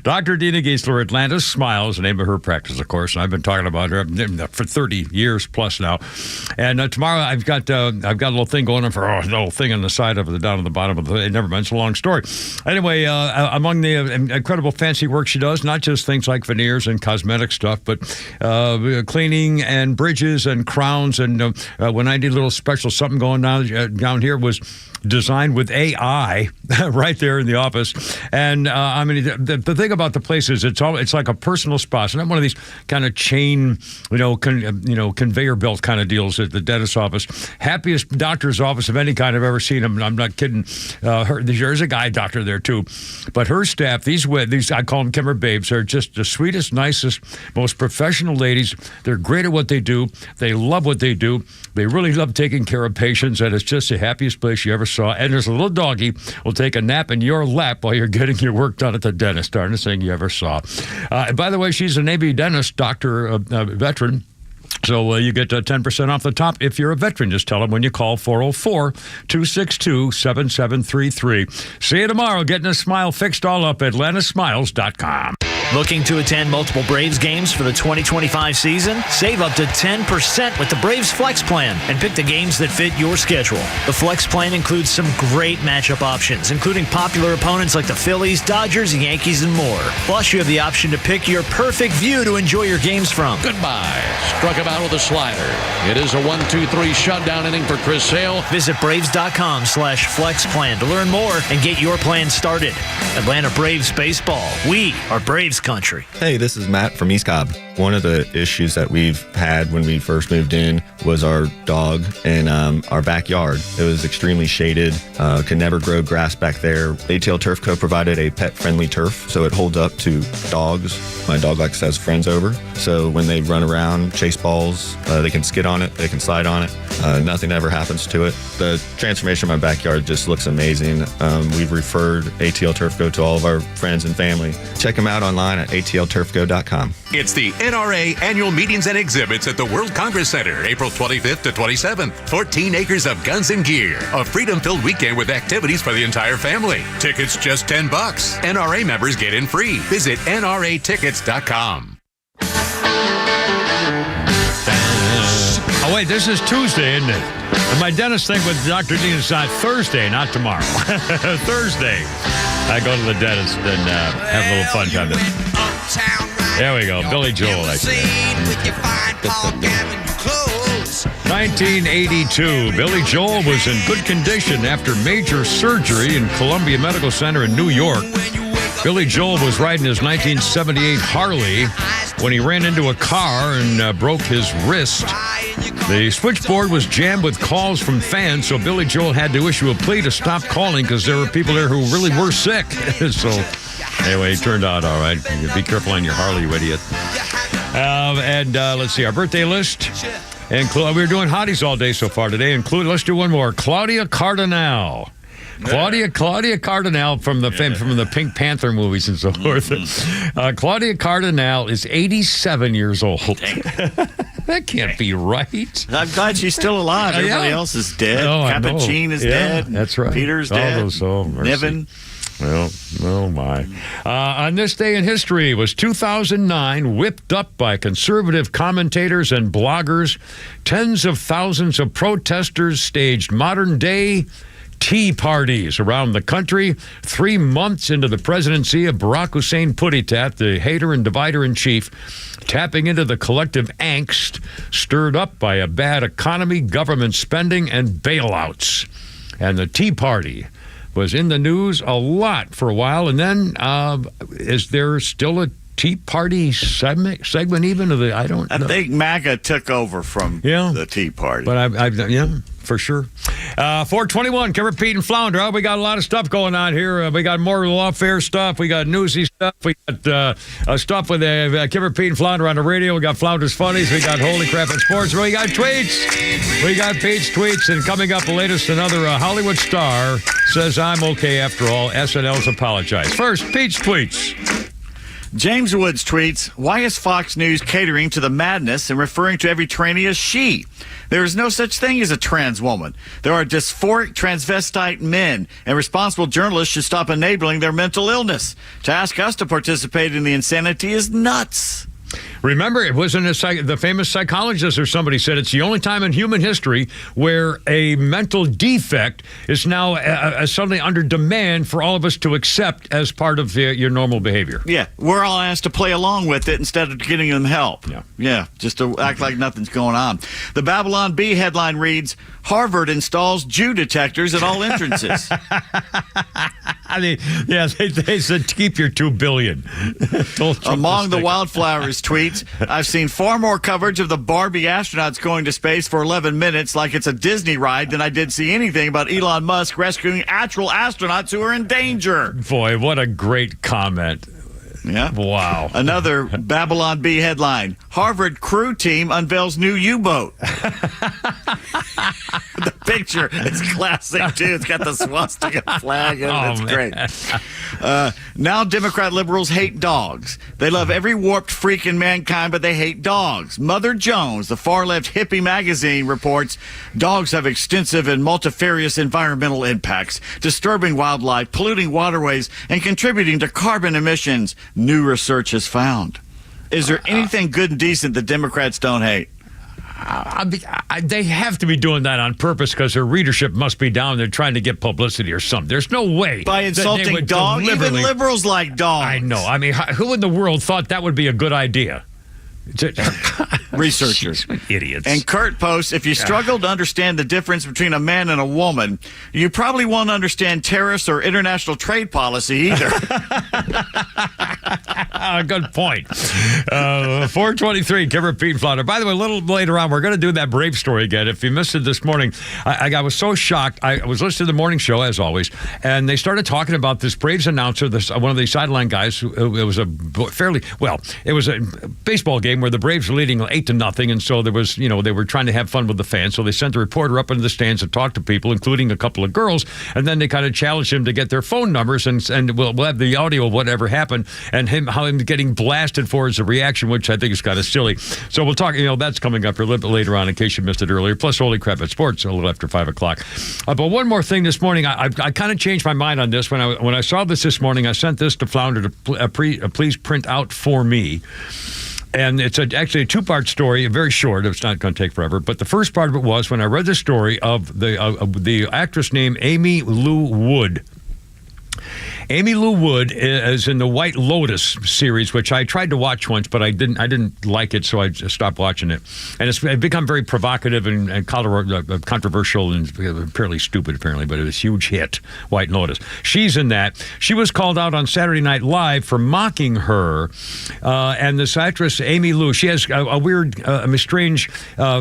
Dr. Dina Geisler, Atlantis Smiles, the name of her practice, of course. And I've been talking about her for 30 years plus now. And tomorrow, I've got a little thing going on for a little thing on the side of it, down at the bottom of it. Never mind, it's a long story. Anyway, among the incredible fancy work she does, not just things like veneers and cosmetic stuff, but cleaning and bridges and crowns and when I did a little special something going down here was designed with AI right there in the office. And I mean, the thing about the place is it's like a personal spa. It's not one of these kind of chain, conveyor belt kind of deals at the dentist's office. Happiest doctor's office of any kind I've ever seen. I'm not kidding. There's a guy doctor there too, but her staff, these I call them Kimmer babes. They're just the sweetest, nicest, most professional ladies. They're great at what they do. They love what they do. They really love taking care of patients, and it's just the happiest place you ever saw. And there's a little doggy will take a nap in your lap while you're getting your work done at the dentist. Darndest thing you ever saw. By the way, she's a Navy dentist, doctor, veteran. So you get 10% off the top if you're a veteran. Just tell them when you call 404-262-7733. See you tomorrow. Getting a smile fixed all up at AtlantaSmiles.com. Looking to attend multiple Braves games for the 2025 season? Save up to 10% with the Braves Flex Plan and pick the games that fit your schedule. The Flex Plan includes some great matchup options, including popular opponents like the Phillies, Dodgers, Yankees, and more. Plus, you have the option to pick your perfect view to enjoy your games from. Goodbye. Struck him out with a slider. It is a 1-2-3 shutdown inning for Chris Sale. Visit Braves.com/Flex Plan to learn more and get your plan started. Atlanta Braves Baseball. We are Braves country. Hey, this is Matt from East Cobb. One of the issues that we've had when we first moved in was our dog in our backyard. It was extremely shaded, could never grow grass back there. ATL Turf Co. provided a pet-friendly turf, so it holds up to dogs. My dog likes to have friends over, so when they run around, chase balls, they can skid on it, they can slide on it. Nothing ever happens to it. The transformation of my backyard just looks amazing. We've referred ATL Turf Co. to all of our friends and family. Check them out online at atlturfco.com. It's the NRA Annual Meetings and Exhibits at the World Congress Center, April 25th to 27th. 14 acres of guns and gear. A freedom-filled weekend with activities for the entire family. Tickets just $10. NRA members get in free. Visit nratickets.com. Oh, wait, this is Tuesday, isn't it? And my dentist thing with Dr. Dean is on Thursday, not tomorrow. Thursday. I go to the dentist and have a little fun time. There we go. Billy Joel, actually. 1982. Billy Joel was in good condition after major surgery in Columbia Medical Center in New York. Billy Joel was riding his 1978 Harley when he ran into a car and broke his wrist. The switchboard was jammed with calls from fans, so Billy Joel had to issue a plea to stop calling because there were people there who really were sick. So anyway, it turned out all right. Be careful on your Harley, you idiot. Let's see, our birthday list. And we were doing hotties all day so far today. Let's do one more. Claudia Cardinale. Claudia Cardinale from the Pink Panther movies and so forth. Claudia Cardinale is 87 years old. That can't be right. I'm glad she's still alive. Everybody else is dead. Capuchin is dead. That's right. Peter's dead. Niven. Well, oh my. On this day in history was 2009, whipped up by conservative commentators and bloggers. Tens of thousands of protesters staged modern-day tea parties around the country 3 months into the presidency of Barack Hussein Putitat, the hater and divider-in-chief, tapping into the collective angst stirred up by a bad economy, government spending, and bailouts. And the Tea Party was in the news a lot for a while, and then is there still a Tea Party segment even of the, I don't know. I think MAGA took over from the Tea Party. But yeah, for sure. 421, Kevin, Pete, and Flounder. Oh, we got a lot of stuff going on here. We got more lawfare stuff. We got newsy stuff. We got stuff with Kevin, Pete, and Flounder on the radio. We got Flounder's Funnies. We got Holy Crap and Sports. We got tweets. We got Pete's tweets. And coming up, the latest, another Hollywood star says, I'm okay after all. SNL's apologize. First, Pete's tweets. James Woods tweets, why is Fox News catering to the madness and referring to every tranny as she? There is no such thing as a trans woman. There are dysphoric transvestite men, and responsible journalists should stop enabling their mental illness. To ask us to participate in the insanity is nuts. Remember, it wasn't the famous psychologist or somebody said it's the only time in human history where a mental defect is now suddenly under demand for all of us to accept as part of your normal behavior. Yeah, we're all asked to play along with it instead of getting them help. Yeah, just to act like nothing's going on. The Babylon Bee headline reads, Harvard installs Jew detectors at all entrances. I mean, yeah, they said keep your $2 billion. Among the Wildflowers tweets, I've seen far more coverage of the Barbie astronauts going to space for 11 minutes like it's a Disney ride than I did see anything about Elon Musk rescuing actual astronauts who are in danger. Boy, what a great comment. Yeah. Wow. Another Babylon Bee headline. Harvard crew team unveils new U-boat. The picture is classic, too. It's got the swastika flag in it. It's great. Now Democrat liberals hate dogs. They love every warped freak in mankind, but they hate dogs. Mother Jones, the far-left hippie magazine, reports dogs have extensive and multifarious environmental impacts, disturbing wildlife, polluting waterways, and contributing to carbon emissions. New research has found. Is there anything good and decent that Democrats don't hate? They have to be doing that on purpose because their readership must be down there trying to get publicity or something. There's no way. By insulting dogs? Even liberals like dogs. I know. I mean, who in the world thought that would be a good idea? Researchers. Idiots. And Kurt posts, if you struggle to understand the difference between a man and a woman, you probably won't understand tariffs or international trade policy either. Good point. 423, Kevin, Pete, and Flounder. By the way, a little later on, we're going to do that Brave story again. If you missed it this morning, I was so shocked. I was listening to the morning show, as always, and they started talking about this Braves announcer, one of the sideline guys, it was a baseball game where the Braves were leading 8-0, and so there was, they were trying to have fun with the fans, so they sent the reporter up into the stands to talk to people, including a couple of girls, and then they kind of challenged him to get their phone numbers, and we'll have the audio of whatever happened, and how him getting blasted for his reaction, which I think is kind of silly. So we'll talk, that's coming up a little bit later on in case you missed it earlier, plus Holy Crap at Sports a little after 5 o'clock. But one more thing this morning, I kind of changed my mind on this. When I saw this morning, I sent this to Flounder to please print out for me. And it's actually a two-part story, very short. It's not going to take forever. But the first part of it was when I read the story of the actress named Amy Lou Wood. Amy Lou Wood is in the White Lotus series, which I tried to watch once, but I didn't like it, so I just stopped watching it. And it's become very provocative and controversial and fairly stupid, apparently, but it was a huge hit, White Lotus. She's in that. She was called out on Saturday Night Live for mocking her. And this actress, Amy Lou, she has a weird, strange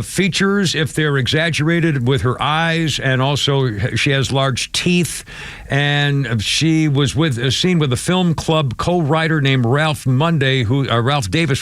features if they're exaggerated with her eyes, and also she has large teeth. And she was seen with a film club co-writer named Ralph Davis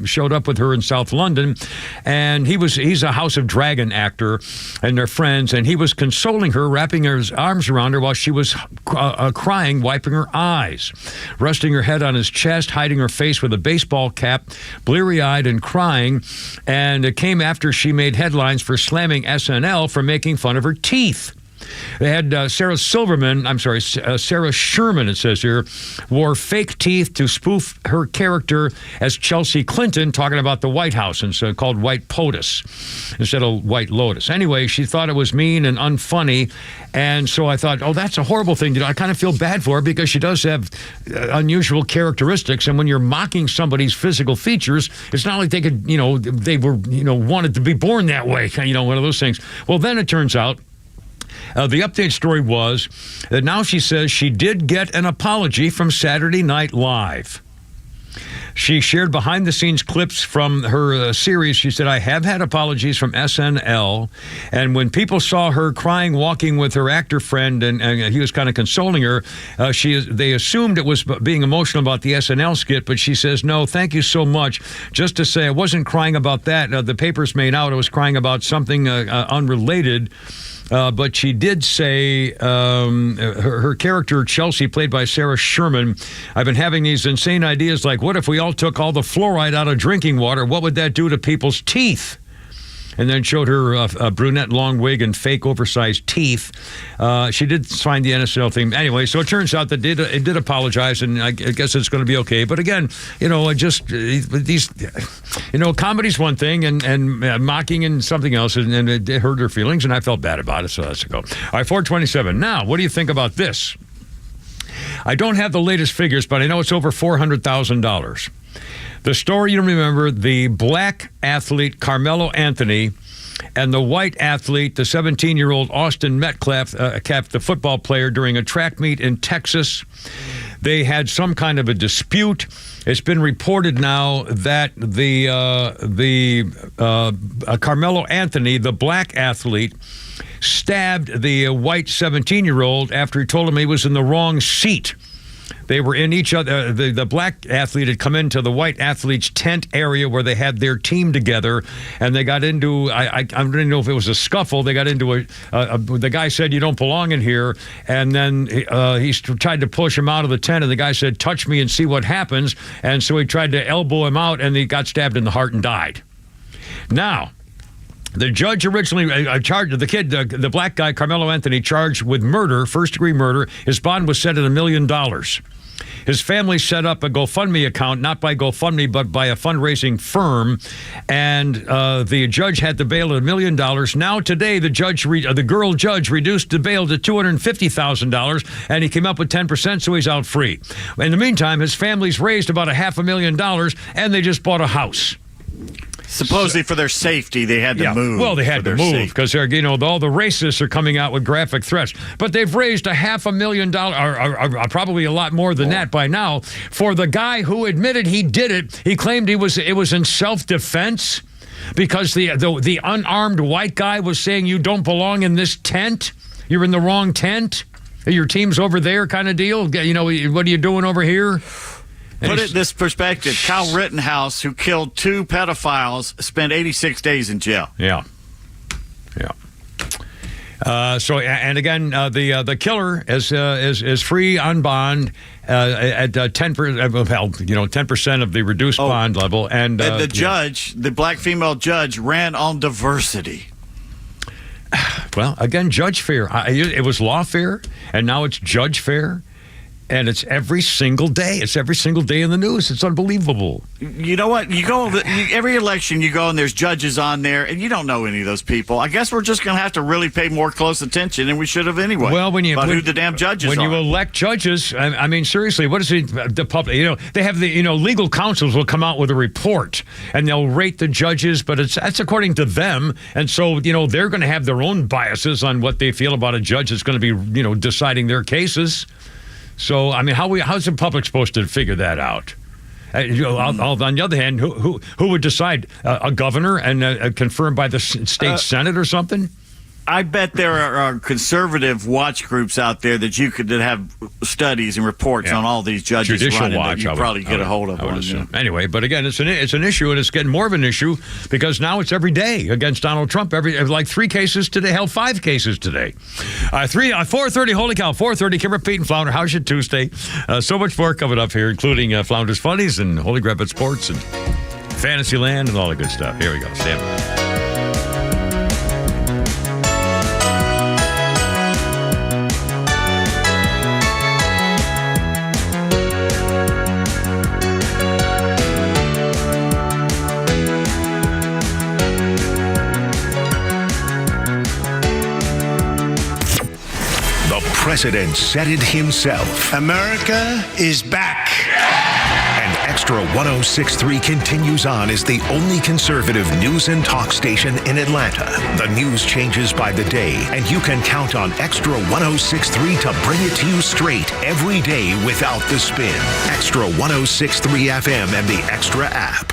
showed up with her in South London, and he's a House of Dragon actor, and they're friends, and he was consoling her, wrapping his arms around her while she was crying, wiping her eyes, resting her head on his chest, hiding her face with a baseball cap, bleary-eyed and crying, and it came after she made headlines for slamming SNL for making fun of her teeth. They had Sarah Sherman, it says here, wore fake teeth to spoof her character as Chelsea Clinton, talking about the White House, and so called White POTUS instead of White Lotus. Anyway, she thought it was mean and unfunny, and so I thought, that's a horrible thing to do. I kind of feel bad for her because she does have unusual characteristics, and when you're mocking somebody's physical features, it's not like they could, they were, wanted to be born that way, one of those things. Well, then it turns out, the update story was that now she says she did get an apology from Saturday Night Live. She shared behind-the-scenes clips from her series. She said, I have had apologies from SNL, and when people saw her crying, walking with her actor friend, and he was kind of consoling her, they assumed it was being emotional about the SNL skit, but she says, no, thank you so much. Just to say, I wasn't crying about that. The papers made out I was crying about something unrelated. But she did say her character, Chelsea, played by Sarah Sherman, I've been having these insane ideas like, what if we all took all the fluoride out of drinking water? What would that do to people's teeth? And then showed her brunette long wig and fake oversized teeth. She did find the NSL thing. Anyway, so it turns out that it did apologize, and I guess it's going to be okay. But again, these, comedy's one thing, and mocking and something else, and it hurt her feelings, and I felt bad about it, so that's a go. All right, 427. Now, what do you think about this? I don't have the latest figures, but I know it's over $400,000. The story you remember, the black athlete Carmelo Anthony and the white athlete, the 17-year-old Austin Metcalf, the football player, during a track meet in Texas. They had some kind of a dispute. It's been reported now that Carmelo Anthony, the black athlete, stabbed the white 17-year-old after he told him he was in the wrong seat. They were in each other. The black athlete had come into the white athlete's tent area where they had their team together, and they got into, I don't know if it was a scuffle. They got into the guy said, you don't belong in here, and then he tried to push him out of the tent, and the guy said, touch me and see what happens, and so he tried to elbow him out, and he got stabbed in the heart and died. Now, the judge originally charged the kid, the black guy, Carmelo Anthony, charged with murder, first-degree murder. His bond was set at $1 million. His family set up a GoFundMe account, not by GoFundMe, but by a fundraising firm, and the judge had the bail at $1 million. Now today, the girl judge reduced the bail to $250,000, and he came up with 10%, so he's out free. In the meantime, his family's raised about $500,000, and they just bought a house. Supposedly for their safety, they had to move. Well, they had to move because all the racists are coming out with graphic threats. But they've raised $500,000, or probably a lot more than that by now, for the guy who admitted he did it. He claimed it was in self-defense because the unarmed white guy was saying, you don't belong in this tent. You're in the wrong tent. Your team's over there, kind of deal. What are you doing over here? Put it in this perspective. Kyle Rittenhouse, who killed 2 pedophiles, spent 86 days in jail. Yeah. So, and again, the killer is free on bond at 10%. Of the reduced bond level, and the judge, the black female judge, ran on diversity. Well, again, judge fair. It was law fair, and now it's judge fair. And it's every single day. It's every single day in the news. It's unbelievable. You know what? You go every election, you go and there's judges on there, and you don't know any of those people. I guess we're just going to have to really pay more close attention than we should have anyway. Well, who the damn judges when are. you elect judges, I mean, seriously, what is the public? They have legal counsels will come out with a report and they'll rate the judges, but that's according to them, and so they're going to have their own biases on what they feel about a judge that's going to be deciding their cases. So, I mean, how's the public supposed to figure that out? On the other hand, who would decide? A governor and confirmed by the state Senate or something? I bet there are conservative watch groups out there that have studies and reports on all these judges. Judicial watch. You probably get a hold of one. Anyway, but again, it's an issue, and it's getting more of an issue because now it's every day against Donald Trump. Like 3 cases today, 5 cases today. 4:30. Holy cow! 4:30. Kimber, Pete, and Flounder. How's your Tuesday? So much more coming up here, including Flounder's Funnies and Holy Grabbit Sports and Fantasyland and all the good stuff. Here we go. Stand by. President said it himself. America is back. And Extra 106.3 continues on as the only conservative news and talk station in Atlanta. The news changes by the day, and you can count on Extra 106.3 to bring it to you straight every day without the spin. Extra 106.3 FM and the Extra app.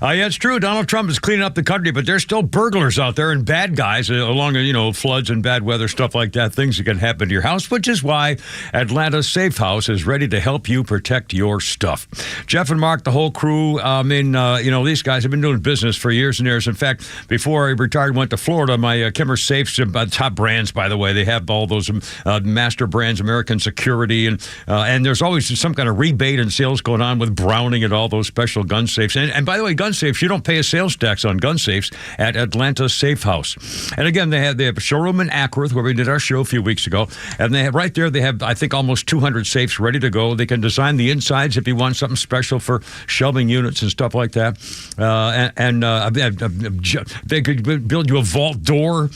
Yeah, it's true. Donald Trump is cleaning up the country, but there's still burglars out there and bad guys along, floods and bad weather, stuff like that, things that can happen to your house, which is why Atlanta's Safe House is ready to help you protect your stuff. Jeff and Mark, the whole crew, these guys have been doing business for years and years. In fact, before I retired, went to Florida, my Kimmer Safes, top brands, by the way, they have all those master brands, American Security, and there's always some kind of rebate and sales going on with Browning and all those special gun safes. And by the way, gun safes, you don't pay a sales tax on gun safes at Atlanta Safe House. And again, they have a showroom in Acworth where we did our show a few weeks ago. And they have I think, almost 200 safes ready to go. They can design the insides if you want something special for shelving units and stuff like that. They could build you a vault door,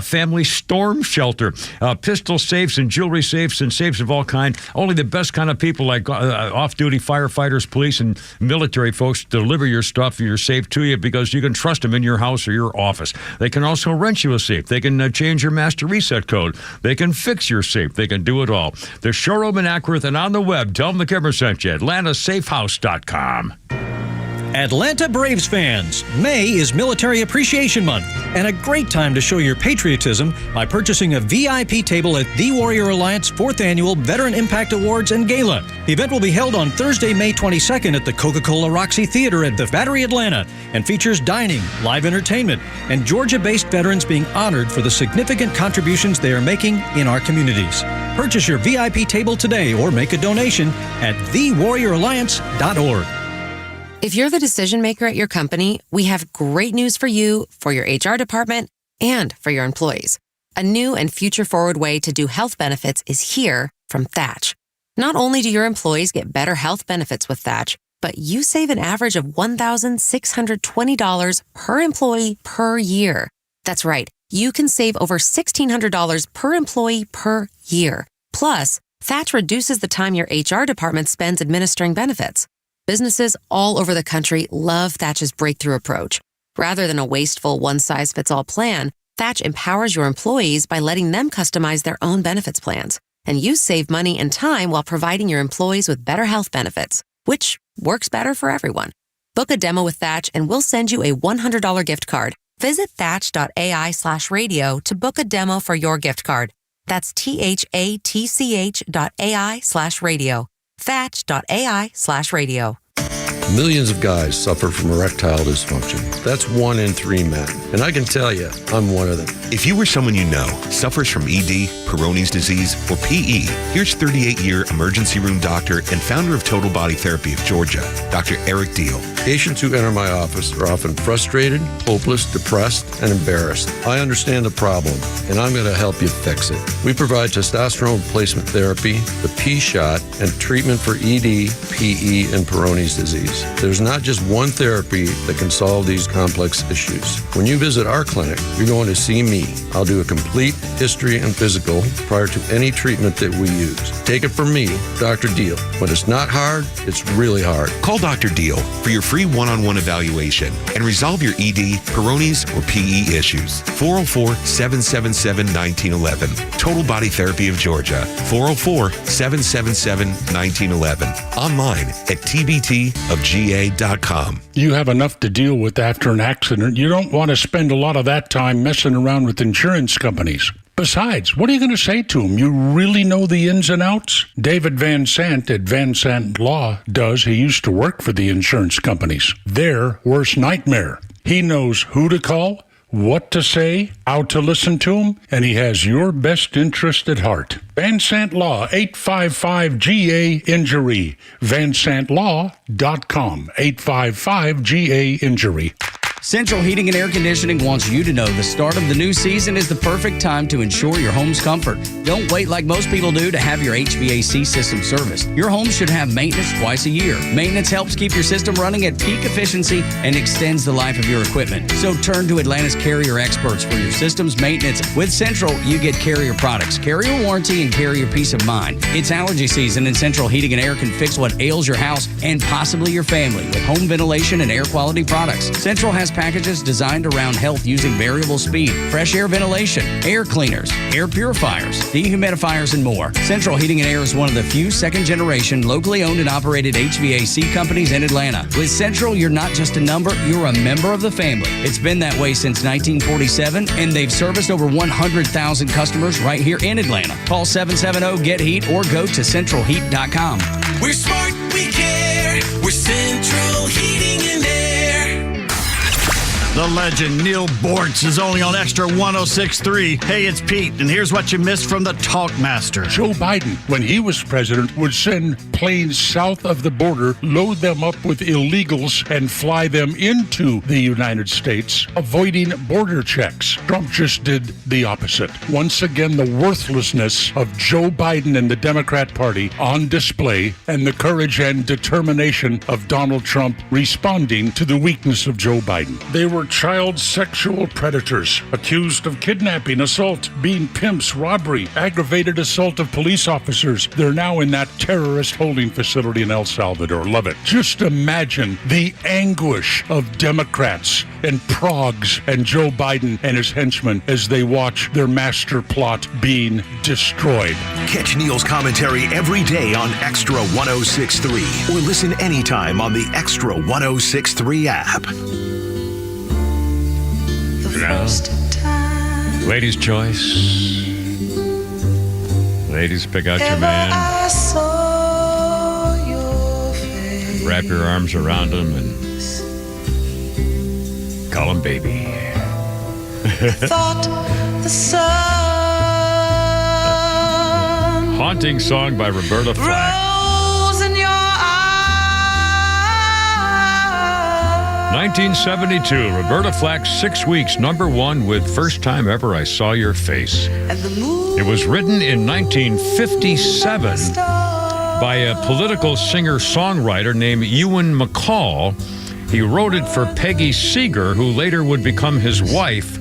family storm shelter, pistol safes and jewelry safes and safes of all kinds. Only the best kind of people like off-duty firefighters, police, and military folks deliver your stuff, your safe to you, because you can trust them in your house or your office. They can also rent you a safe. They can change your master reset code. They can fix your safe. They can do it all. The showroom in Acworth and on the web. Tell them the Kimmer sent you. AtlantaSafeHouse.com. Atlanta Braves fans, May is Military Appreciation Month, and a great time to show your patriotism by purchasing a VIP table at the Warrior Alliance 4th Annual Veteran Impact Awards and Gala. The event will be held on Thursday, May 22nd at the Coca-Cola Roxy Theater at the Battery Atlanta and features dining, live entertainment, and Georgia-based veterans being honored for the significant contributions they are making in our communities. Purchase your VIP table today or make a donation at thewarrioralliance.org. If you're the decision maker at your company, we have great news for you, for your HR department, and for your employees. A new and future-forward way to do health benefits is here from Thatch. Not only do your employees get better health benefits with Thatch, but you save an average of $1,620 per employee per year. That's right. You can save over $1,600 per employee per year. Plus, Thatch reduces the time your HR department spends administering benefits. Businesses all over the country love Thatch's breakthrough approach. Rather than a wasteful one-size-fits-all plan, Thatch empowers your employees by letting them customize their own benefits plans. And you save money and time while providing your employees with better health benefits, which works better for everyone. Book a demo with Thatch and we'll send you a $100 gift card. Visit thatch.ai/radio to book a demo for your gift card. That's THATCH.ai/radio. Thatch.ai/radio. Millions of guys suffer from erectile dysfunction. That's 1 in 3 men. And I can tell you, I'm one of them. If you or someone you know suffers from ED, Peyronie's disease, or PE, here's 38-year emergency room doctor and founder of Total Body Therapy of Georgia, Dr. Eric Deal. Patients who enter my office are often frustrated, hopeless, depressed, and embarrassed. I understand the problem, and I'm going to help you fix it. We provide testosterone replacement therapy, the P shot, and treatment for ED, PE, and Peyronie's disease. There's not just one therapy that can solve these complex issues. When you visit our clinic, you're going to see me. I'll do a complete history and physical prior to any treatment that we use. Take it from me, Dr. Deal. When it's not hard, it's really hard. Call Dr. Deal for your free one-on-one evaluation and resolve your ED, Peyronie's, or PE issues. 404-777-1911. Total Body Therapy of Georgia. 404-777-1911. Online at tbtofga.com. You have enough to deal with after an accident. You don't want to spend a lot of that time messing around with insurance companies. Besides, what are you going to say to them? You really know the ins and outs? David Van Sant at Van Sant Law does. He used to work for the insurance companies. Their worst nightmare. He knows who to call, what to say, how to listen to them, and he has your best interest at heart. Van Sant Law, 855-GA-INJURY. VanSantLaw.com, 855-GA-INJURY. Central Heating and Air Conditioning wants you to know the start of the new season is the perfect time to ensure your home's comfort. Don't wait like most people do to have your HVAC system serviced. Your home should have maintenance twice a year. Maintenance helps keep your system running at peak efficiency and extends the life of your equipment. So turn to Atlanta's Carrier experts for your system's maintenance. With Central, you get Carrier products, Carrier warranty, and Carrier peace of mind. It's allergy season, and Central Heating and Air can fix what ails your house and possibly your family with home ventilation and air quality products. Central has packages designed around health using variable speed, fresh air ventilation, air cleaners, air purifiers, dehumidifiers, and more. Central Heating and Air is one of the few second-generation, locally owned and operated HVAC companies in Atlanta. With Central, you're not just a number, you're a member of the family. It's been that way since 1947, and they've serviced over 100,000 customers right here in Atlanta. Call 770-GET-HEAT or go to centralheat.com. We're smart, we care. We're Central Heating and Air. The legend Neil Bortz is only on Extra 106.3. Hey, it's Pete, and here's what you missed from the Talkmaster. Joe Biden, when he was president, would send planes south of the border, load them up with illegals, and fly them into the United States, avoiding border checks. Trump just did the opposite. Once again, the worthlessness of Joe Biden and the Democrat Party on display, and the courage and determination of Donald Trump responding to the weakness of Joe Biden. They were child sexual predators, accused of kidnapping, assault, being pimps, robbery, aggravated assault of police officers. They're now in that terrorist holding facility in El Salvador. Love it. Just imagine the anguish of Democrats and progs and Joe Biden and his henchmen as they watch their master plot being destroyed. Catch Neil's commentary every day on Extra 106.3 or listen anytime on the Extra 106.3 app. Ladies' choice. Ladies, pick out your man. Wrap your arms around him and call him baby. Thought the sun Haunting song by Roberta Flack. rose in your eyes. 1972, Roberta Flack, 6 weeks, #1 with First Time Ever I Saw Your Face. It was written in 1957 by a political singer-songwriter named Ewan McCall. He wrote it for Peggy Seeger, who later would become his wife.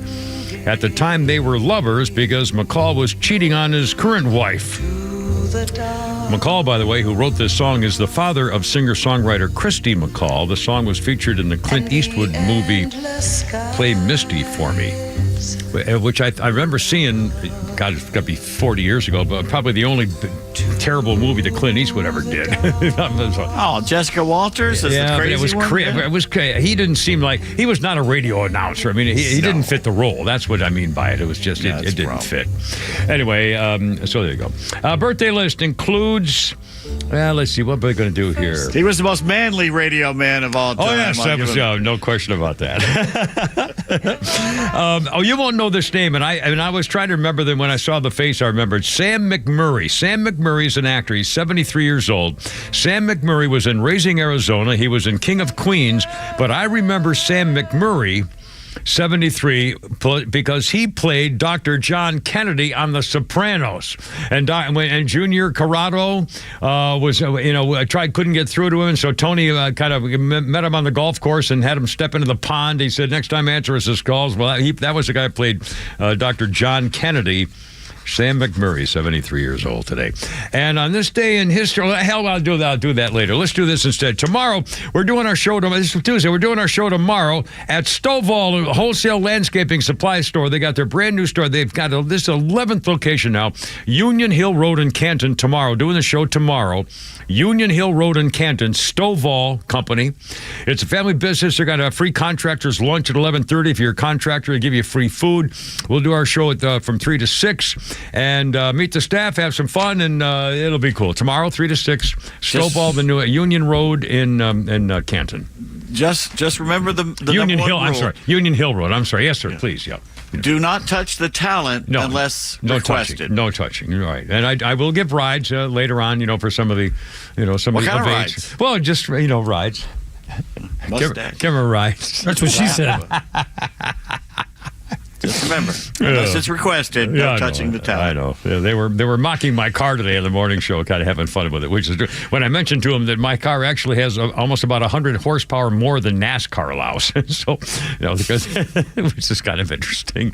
At the time, they were lovers because McCall was cheating on his current wife. McCall, by the way, who wrote this song, is the father of singer-songwriter Christy McCall. The song was featured in the Clint Eastwood movie Play Misty for Me, which I remember seeing, God, it's got to be 40 years ago, but probably the only terrible movie that Clint Eastwood ever did. Oh, Jessica Walters is the crazy one? It was he didn't seem like, he was not a radio announcer. I mean, he didn't fit the role. That's what I mean by it. It was just, it didn't fit. Anyway, so there you go. Birthday list includes, let's see, what are we going to do here? He was the most manly radio man of all time. Oh, yes, that was, no question about that. You won't know this name, and I was trying to remember them when I saw the face. I remembered Sam McMurray. Sam McMurray is an actor. He's 73 years old. Sam McMurray was in Raising Arizona. He was in King of Queens, but I remember Sam McMurray, 73, because he played Dr. John Kennedy on The Sopranos, and Junior Corrado was, couldn't get through to him, so Tony kind of met him on the golf course and had him step into the pond. He said, "Next time answer us his calls." Well, that was the guy who played Dr. John Kennedy. Sam McMurray, 73 years old today. And on this day in history, hell, I'll do that later. Let's do this instead. Tomorrow, we're doing our show, this is Tuesday, we're doing our show tomorrow at Stovall, a wholesale landscaping supply store. They got their brand new store. They've got this 11th location now, Union Hill Road in Canton tomorrow, doing the show tomorrow. Union Hill Road in Canton, Stovall Company. It's a family business. They've got a free contractors lunch at 11:30. If you're a contractor, they give you free food. We'll do our show from 3 to 6 and meet the staff, have some fun, and it'll be cool. Tomorrow, 3 to 6, Stovall, the new Union Road in Canton. Just remember the Union Hill. rule. I'm sorry, Union Hill Road. I'm sorry. Yes, sir. Please, yeah. Do not touch the talent unless requested. No touching. Right. And I will give rides later on, for some of the, some what of the kind of events. rides? Well, just, rides. Mustache. Kimmer right. That's what she said. Just remember, unless it's requested, no touching the towel. I know. Yeah, they were mocking my car today on the morning show, kind of having fun with it. Which is when I mentioned to them that my car actually has almost about 100 horsepower more than NASCAR allows. So, because which is kind of interesting.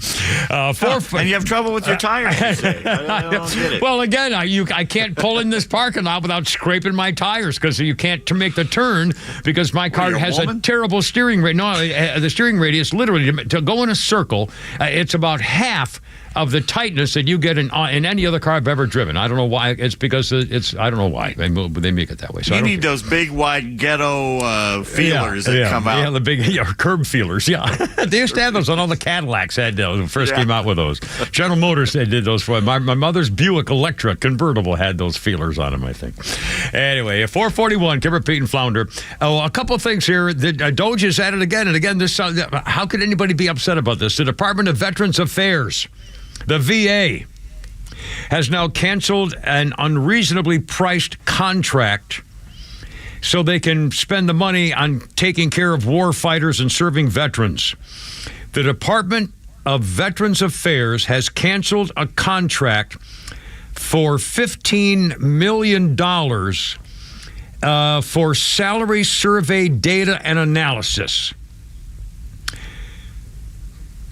And you have trouble with your tires. You say. I don't get it. Well, again, I can't pull in this parking lot without scraping my tires because you can't make the turn because my car has a terrible steering rate. No, the steering radius literally to go in a circle. It's about half of the tightness that you get in any other car I've ever driven. I don't know why. It's because I don't know why. They make it that way. So you need those big, wide ghetto feelers that come out. Yeah, the big curb feelers. Yeah. They used to have those on all the Cadillacs had those when first came out with those. General Motors, they did those for my mother's Buick Electra convertible had those feelers on them, I think. Anyway, 441, Kimmer, Pete, and Flounder. Oh, a couple of things here. Doge is at it again and again. How could anybody be upset about this? The Department of Veterans Affairs, the VA, has now canceled an unreasonably priced contract so they can spend the money on taking care of war fighters and serving veterans. The Department of Veterans Affairs has canceled a contract for $15 million for salary survey data and analysis.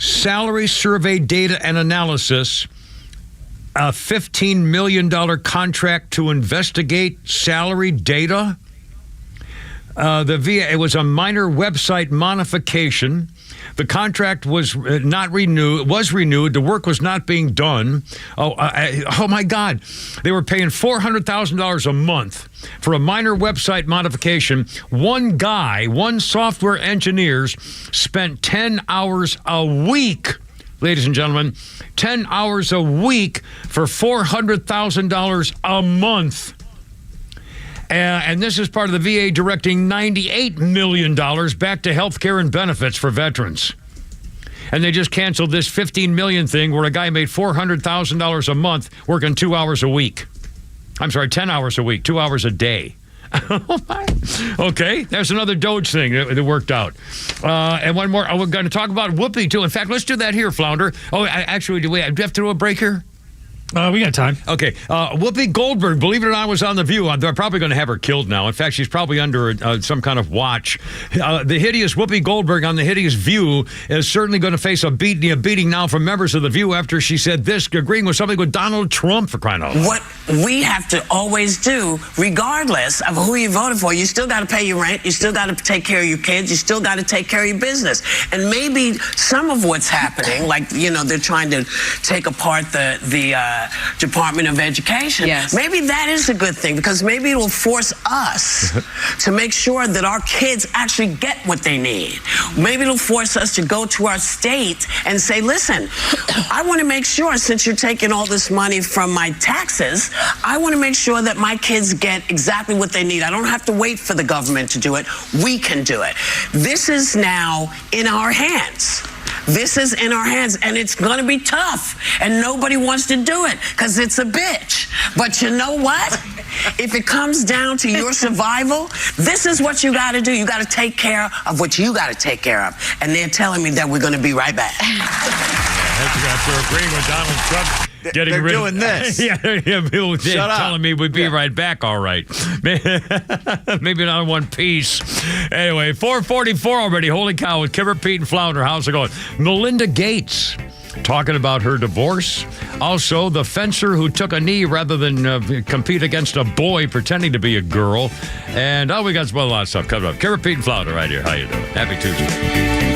Salary survey data and analysis, a $15 million contract to investigate salary data. The VA, it was a minor website modification. The contract was not renewed. It was renewed. The work was not being done. Oh my God! They were paying $400,000 a month for a minor website modification. One software engineer, spent 10 hours a week. Ladies and gentlemen, 10 hours a week for $400,000 a month. And this is part of the VA directing $98 million back to health care and benefits for veterans. And they just canceled this $15 million thing where a guy made $400,000 a month working 2 hours a week. I'm sorry, 10 hours a week, 2 hours a day. Okay, there's another Doge thing that worked out. And one more. We're going to talk about Whoopi, too. In fact, let's do that here, Flounder. Oh, actually, do we have to throw a break here? We got time. Okay. Whoopi Goldberg, believe it or not, was on The View. They're probably going to have her killed now. In fact, she's probably under some kind of watch. The hideous Whoopi Goldberg on The Hideous View is certainly going to face a beating now from members of The View after she said this, agreeing with something with Donald Trump, for crying out loud. What we have to always do, regardless of who you voted for, you still got to pay your rent, you still got to take care of your kids, you still got to take care of your business. And maybe some of what's happening, like, they're trying to take apart the Department of Education. Yes. Maybe that is a good thing because maybe it will force us to make sure that our kids actually get what they need. Maybe it'll force us to go to our state and say, listen, I want to make sure, since you're taking all this money from my taxes, I want to make sure that my kids get exactly what they need. I don't have to wait for the government to do it. We can do it. This is now in our hands. This is in our hands, and it's going to be tough, and nobody wants to do it because it's a bitch. But you know what? If it comes down to your survival, this is what you got to do. You got to take care of what you got to take care of. And they're telling me that we're going to be right back. After agreeing with Donald Trump. They're doing this. Yeah, Bill did Shut up. telling me we'd be right back, all right. Maybe not in one piece. Anyway, 444 already. Holy cow, with Kimmer, Pete, and Flounder. How's it going? Melinda Gates talking about her divorce. Also, the fencer who took a knee rather than compete against a boy pretending to be a girl. And we got a lot of stuff coming up. Kimmer, Pete, and Flounder right here. How you doing? Happy Tuesday.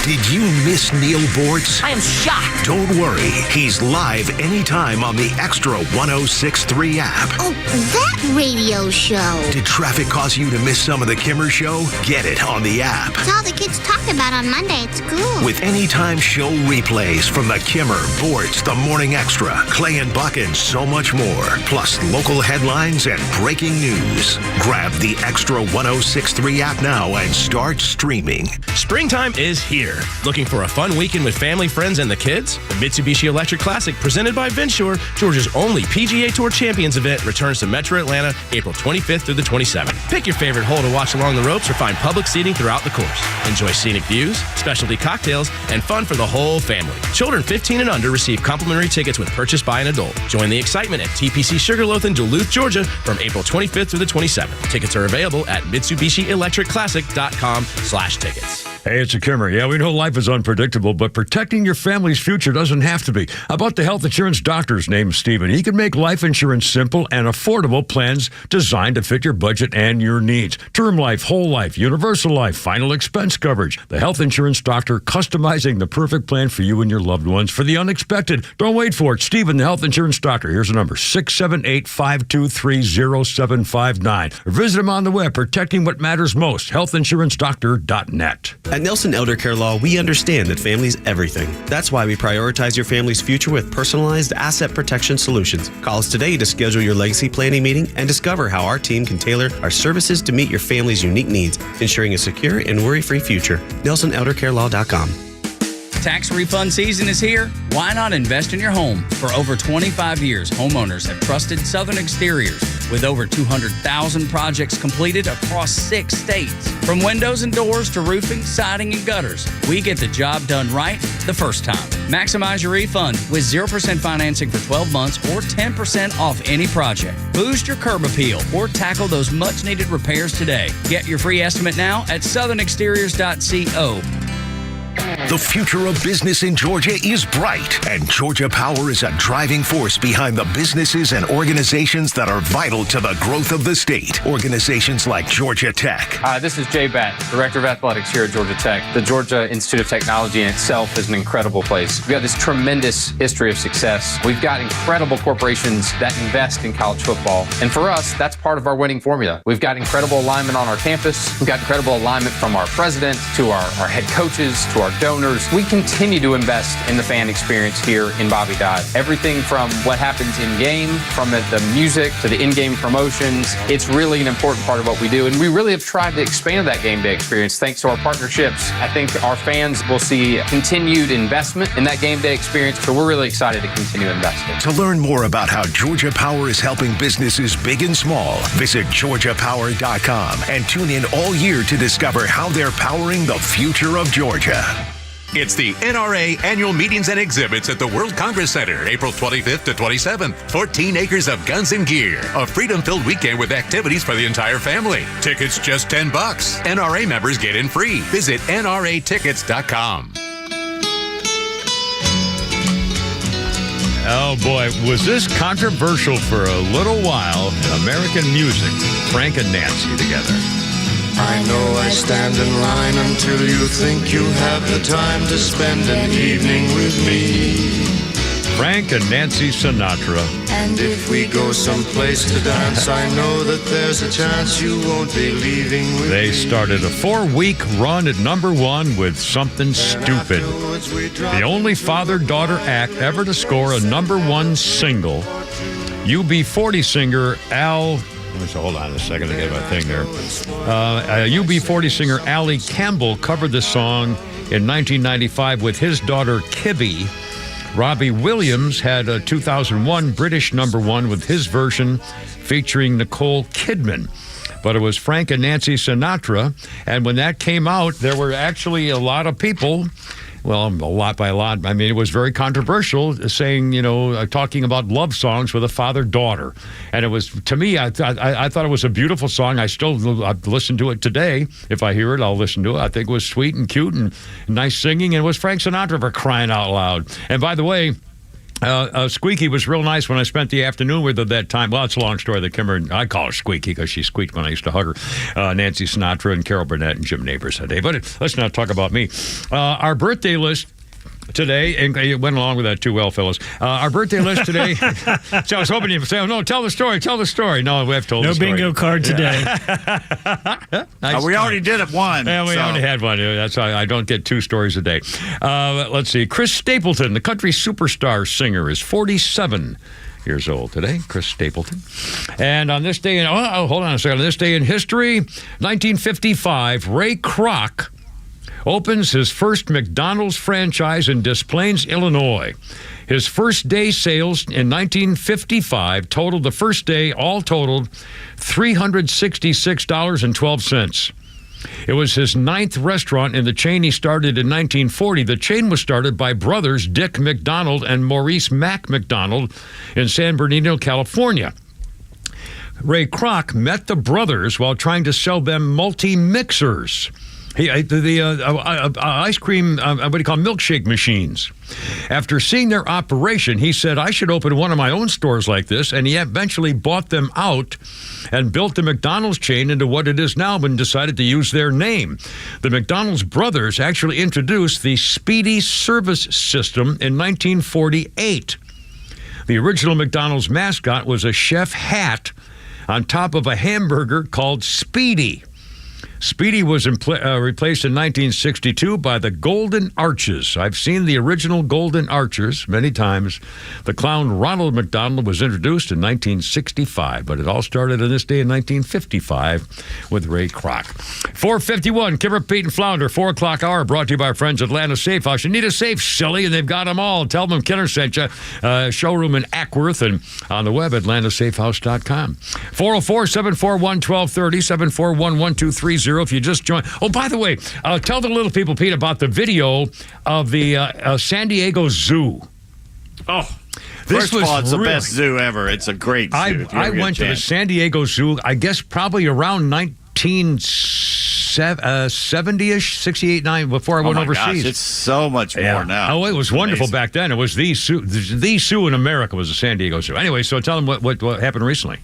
Did you miss Neil Bortz? I am shocked. Don't worry. He's live anytime on the Extra 106.3 app. Oh, that radio show. Did traffic cause you to miss some of the Kimmer Show? Get it on the app. It's all the kids talked about on Monday at school. With anytime show replays from the Kimmer, Bortz, The Morning Extra, Clay and Buck, and so much more. Plus local headlines and breaking news. Grab the Extra 106.3 app now and start streaming. Springtime is here. here. Looking for a fun weekend with family, friends, and the kids? The Mitsubishi Electric Classic, presented by Venture, Georgia's only PGA Tour Champions event, returns to Metro Atlanta April 25th through the 27th. Pick your favorite hole to watch along the ropes or find public seating throughout the course. Enjoy scenic views, specialty cocktails, and fun for the whole family. Children 15 and under receive complimentary tickets with purchase by an adult. Join the excitement at TPC Sugarloaf in Duluth, Georgia from April 25th through the 27th. Tickets are available at MitsubishiElectricClassic.com/tickets. Hey, it's a Kimmer. Yeah, we know life is unpredictable, but protecting your family's future doesn't have to be. How about the health insurance doctor's named Steven? He can make life insurance simple and affordable plans designed to fit your budget and your needs. Term life, whole life, universal life, final expense coverage. The health insurance doctor customizing the perfect plan for you and your loved ones for the unexpected. Don't wait for it. Steven, the health insurance doctor. Here's the number, 678-523-0759. Or visit him on the web, protecting what matters most, healthinsurancedoctor.net. At Nelson Elder Care Law, we understand that family's everything. That's why we prioritize your family's future with personalized asset protection solutions. Call us today to schedule your legacy planning meeting and discover how our team can tailor our services to meet your family's unique needs, ensuring a secure and worry-free future. NelsonElderCareLaw.com. Tax refund season is here. Why not invest in your home? For over 25 years, homeowners have trusted Southern Exteriors with over 200,000 projects completed across 6 states. From windows and doors to roofing, siding, and gutters, we get the job done right the first time. Maximize your refund with 0% financing for 12 months or 10% off any project. Boost your curb appeal or tackle those much-needed repairs today. Get your free estimate now at southernexteriors.co. The future of business in Georgia is bright, and Georgia Power is a driving force behind the businesses and organizations that are vital to the growth of the state. Organizations like Georgia Tech. Hi, this is Jay Batt, Director of Athletics here at Georgia Tech. The Georgia Institute of Technology in itself is an incredible place. We've got this tremendous history of success. We've got incredible corporations that invest in college football. And for us, that's part of our winning formula. We've got incredible alignment on our campus. We've got incredible alignment from our president to our head coaches to our donors. We continue to invest in the fan experience here in Bobby Dodd. Everything from what happens in game, from the music to the in-game promotions, it's really an important part of what we do. And we really have tried to expand that game day experience thanks to our partnerships. I think our fans will see continued investment in that game day experience, so we're really excited to continue investing. To learn more about how Georgia Power is helping businesses big and small, visit GeorgiaPower.com and tune in all year to discover how they're powering the future of Georgia. It's the NRA Annual Meetings and Exhibits at the World Congress Center, April 25th to 27th. 14 acres of guns and gear. A freedom-filled weekend with activities for the entire family. Tickets just $10. NRA members get in free. Visit NRAtickets.com. Oh boy, was this controversial for a little while in American music. Frank and Nancy together. I know I stand in line until you think you have the time to spend an evening with me. Frank and Nancy Sinatra. And if we go someplace to dance, I know that there's a chance you won't be leaving with They me. started a 4-week run at #1 with Something Stupid. The only father-daughter act ever to score a #1 single. UB40 singer Al... Hold on a second to get my thing there. UB40 singer Ali Campbell covered the song in 1995 with his daughter Kibby. Robbie Williams had a 2001 British #1 with his version featuring Nicole Kidman. But it was Frank and Nancy Sinatra, and when that came out, there were actually a lot of people... Well, a lot by a lot. I mean, it was very controversial, saying, talking about love songs with a father-daughter. And it was, to me, I thought it was a beautiful song. I listen to it today. If I hear it, I'll listen to it. I think it was sweet and cute and nice singing. And it was Frank Sinatra for crying out loud. And by the way, Squeaky was real nice when I spent the afternoon with her that time. Well, it's a long story that Kimmer, I call her Squeaky because she squeaked when I used to hug her. Nancy Sinatra and Carol Burnett and Jim Neighbors that day. But let's not talk about me. Our birthday list today, and it went along with that too well, fellas. Our birthday list today. So I was hoping you'd say, "Oh no, tell the story." No, we have told the story. No bingo card today. Nice we already did it one. Yeah, we already had one. That's why I don't get 2 stories a day. Let's see. Chris Stapleton, the country superstar singer, is 47 years old today. Chris Stapleton. And on this day, hold on a second. On this day in history, 1955, Ray Kroc opens his first McDonald's franchise in Des Plaines, Illinois. His first day sales in 1955 totaled $366.12. It was his 9th restaurant in the chain he started in 1940. The chain was started by brothers Dick McDonald and Maurice Mack McDonald in San Bernardino, California. Ray Kroc met the brothers while trying to sell them multi-mixers. Ice cream, milkshake machines. After seeing their operation, he said, I should open one of my own stores like this, and he eventually bought them out and built the McDonald's chain into what it is now and decided to use their name. The McDonald's brothers actually introduced the Speedy Service System in 1948. The original McDonald's mascot was a chef hat on top of a hamburger called Speedy. Speedy was replaced in 1962 by the Golden Arches. I've seen the original Golden Arches many times. The clown Ronald McDonald was introduced in 1965, but it all started on this day in 1955 with Ray Kroc. 4:51, Kimmer, Pete, and Flounder, 4 o'clock hour, brought to you by our friends at Atlanta Safe House. You need a safe, silly, and they've got them all. Tell them Kenner sent you. Showroom in Ackworth and on the web, atlantasafehouse.com. 404-741-1230, 741-1230. If you just joined. Oh, by the way, tell the little people, Pete, about the video of the San Diego Zoo. Oh, first of all, it's the best zoo ever. It's a great zoo. I went to the San Diego Zoo, I guess probably around 1970-ish, 68, 9, before I went overseas. Gosh, it's so much more now. Oh, it was wonderful back then. It was the zoo in America was the San Diego Zoo. Anyway, so tell them what happened recently.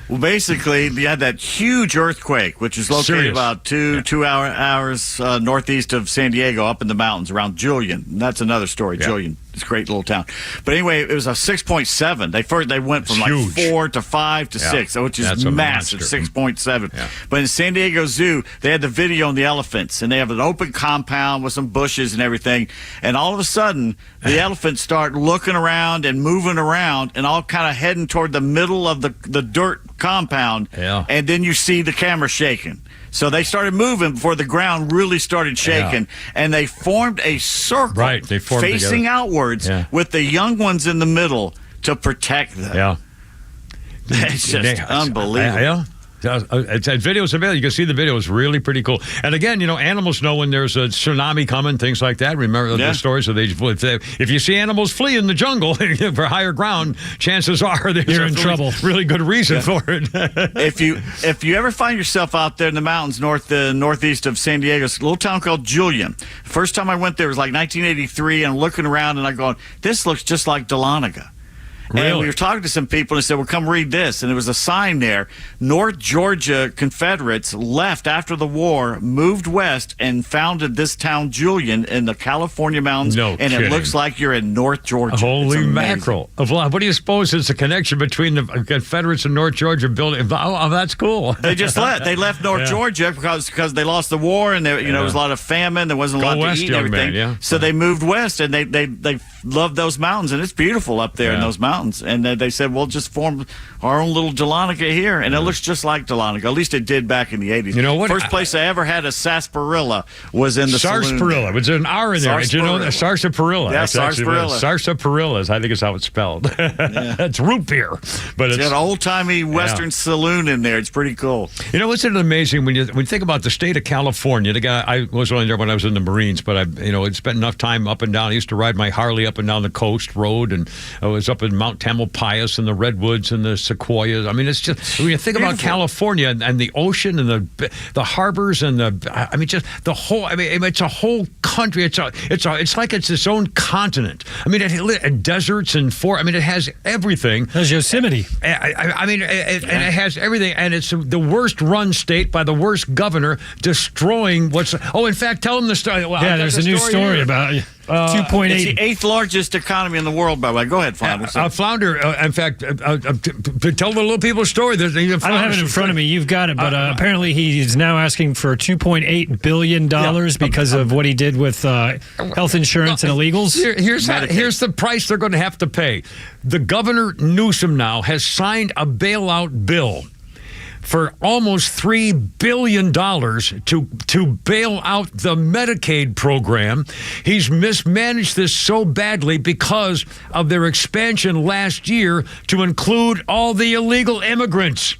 Well, basically, you had that huge earthquake, which is located about two hours northeast of San Diego, up in the mountains around Julian. And that's another story, Julian. It's a great little town. But anyway, it was a 6.7. They went from like 4 to 5 to 6, which is massive, 6.7. Yeah. But in San Diego Zoo, they had the video on the elephants, and they have an open compound with some bushes and everything. And all of a sudden, the elephants start looking around and moving around and all kind of heading toward the middle of the dirt compound. Yeah. And then you see the camera shaking. So they started moving before the ground really started shaking, and they formed a circle facing outwards with the young ones in the middle to protect them. Yeah. It's just unbelievable. Yeah. It's videos available. You can see the video. It's really pretty cool. And again, animals know when there's a tsunami coming, things like that. Remember the stories of if you see animals flee in the jungle for higher ground, chances are you're in trouble. Really good reason for it. If you ever find yourself out there in the mountains northeast of San Diego, it's a little town called Julian. First time I went there was like 1983, and I'm looking around and I'm going, this looks just like Dahlonega. Really? And we were talking to some people and said, well, come read this. And there was a sign there. North Georgia Confederates left after the war, moved west, and founded this town, Julian, in the California mountains. No and kidding. It looks like you're in North Georgia. Holy mackerel. What do you suppose is the connection between the Confederates and North Georgia building? Oh, that's cool. They just left. They left North Georgia because they lost the war, and there was a lot of famine. There wasn't a lot to eat and everything. So they moved west, and they loved those mountains, and it's beautiful up there in those mountains. And they said, we'll just form our own little Dahlonega here. And it looks just like Dahlonega. At least it did back in the 80s. You know what? First place I ever had a sarsaparilla was in the sarsaparilla. Was there an R in there? Did you know that? Sarsaparilla. Yeah, sarsaparilla. Sarsaparillas, I think is how it's spelled. It's root beer. But it's got an old-timey Western saloon in there. It's pretty cool. Isn't it amazing when you think about the state of California? The guy, I was only there when I was in the Marines, but I'd spent enough time up and down. I used to ride my Harley up and down the coast road, and I was up in Mount Tamalpais and the redwoods and the sequoias. I mean, it's just when you think about California and the ocean and the harbors and just the whole. I mean, it's a whole country. It's like it's its own continent. I mean, it deserts and it has everything. There's Yosemite. It has everything, and it's the worst run state by the worst governor, destroying what's. Oh, in fact, tell them the story. Well, there's a new story about 2.8. It's the 8th largest economy in the world, by the way. Go ahead, Flounder. Flounder, in fact, tell the little people a story. I don't have it in front of me. You've got it, but apparently he's now asking for $2.8 billion because of what he did with health insurance and illegals. Here's the price they're going to have to pay. The governor, Newsom, now has signed a bailout bill for almost $3 billion to bail out the Medicaid program. He's mismanaged this so badly because of their expansion last year to include all the illegal immigrants.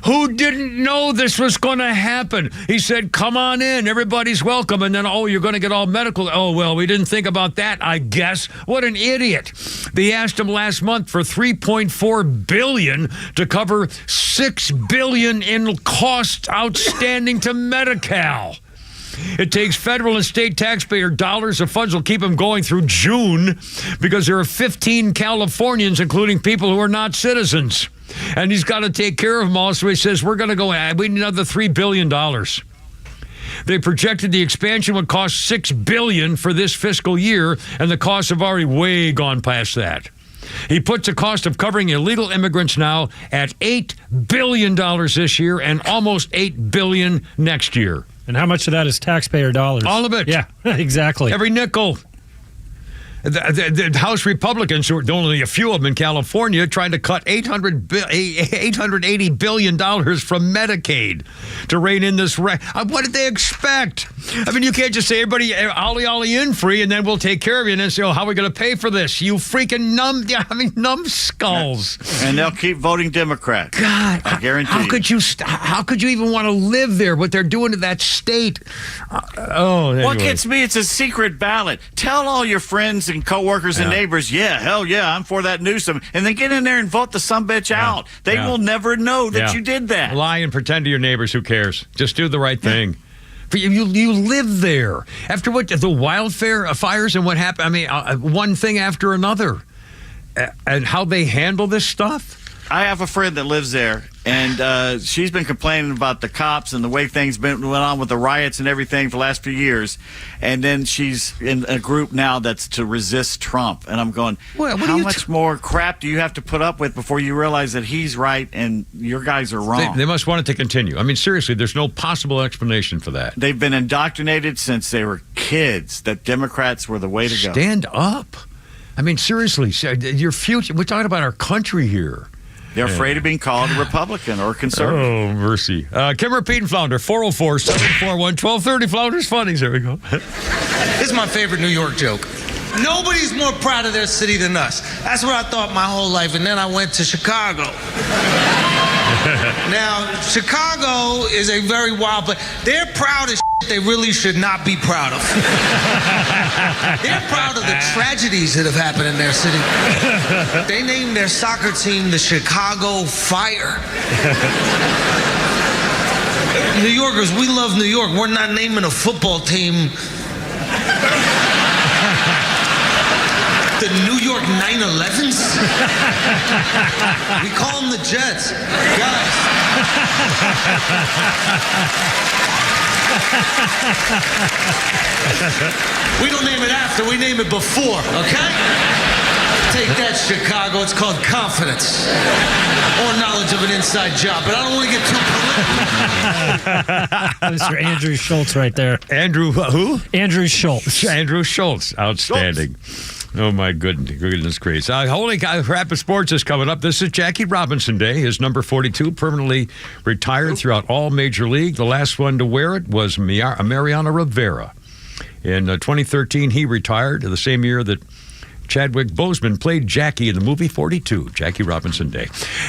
Who didn't know this was going to happen? He said, come on in, everybody's welcome. And then, you're going to get all medical. Oh, well, we didn't think about that, I guess. What an idiot. They asked him last month for $3.4 billion to cover $6 billion in costs outstanding to Medi-Cal. It takes federal and state taxpayer dollars. The funds will keep him going through June because there are 15 Californians, including people who are not citizens. And he's got to take care of them all. So he says, we need another $3 billion. They projected the expansion would cost $6 billion for this fiscal year, and the costs have already way gone past that. He puts the cost of covering illegal immigrants now at $8 billion this year and almost $8 billion next year. And how much of that is taxpayer dollars? All of it. Yeah, exactly. Every nickel. The House Republicans, who are only a few of them in California, trying to cut $880 billion from Medicaid to rein in this. What did they expect? I mean, you can't just say, everybody, ollie in free, and then we'll take care of you. And then say, how are we going to pay for this? You freaking numbskulls. And they'll keep voting Democrat. God, I guarantee how could you even want to live there? What they're doing to that state? Anyway. What gets me? It's a secret ballot. Tell all your friends and coworkers and neighbors, hell yeah, I'm for that Newsom, and then get in there and vote the sumbitch out. They will never know that you did that. Lie and pretend to your neighbors. Who cares? Just do the right thing. You live there. After what the wildfire fires and what happened, I mean, one thing after another, and how they handle this stuff. I have a friend that lives there, and she's been complaining about the cops and the way things went on with the riots and everything for the last few years. And then she's in a group now that's to resist Trump. And I'm going, how much more crap do you have to put up with before you realize that he's right and your guys are wrong? They must want it to continue. I mean, seriously, there's no possible explanation for that. They've been indoctrinated since they were kids that Democrats were the way to go. Stand up. I mean, seriously, your future. We're talking about our country here. They're afraid of being called a Republican or a conservative. Oh, mercy. Kimmer, Pete, and Flounder, 404-741-1230. Flounder's Funnies. There we go. This is my favorite New York joke. Nobody's more proud of their city than us. That's what I thought my whole life, and then I went to Chicago. Now, Chicago is a very wild place. They're proud of they really should not be proud of. They're proud of the tragedies that have happened in their city. They named their soccer team the Chicago Fire. New Yorkers, we love New York. We're not naming a football team the New York 9/11s. We call them the Jets. Guys. We don't name it after, we name it before, okay? Take that, Chicago. It's called confidence or knowledge of an inside job, but I don't want to get too political. Mr. Andrew Schultz right there. Andrew who? Andrew Schultz. Andrew Schultz. Outstanding. Oh, my goodness gracious. Holy crap of sports is coming up. This is Jackie Robinson Day. His number 42 permanently retired throughout all Major League. The last one to wear it was Mariano Rivera. In 2013, he retired the same year that Chadwick Boseman played Jackie in the movie 42, Jackie Robinson Day.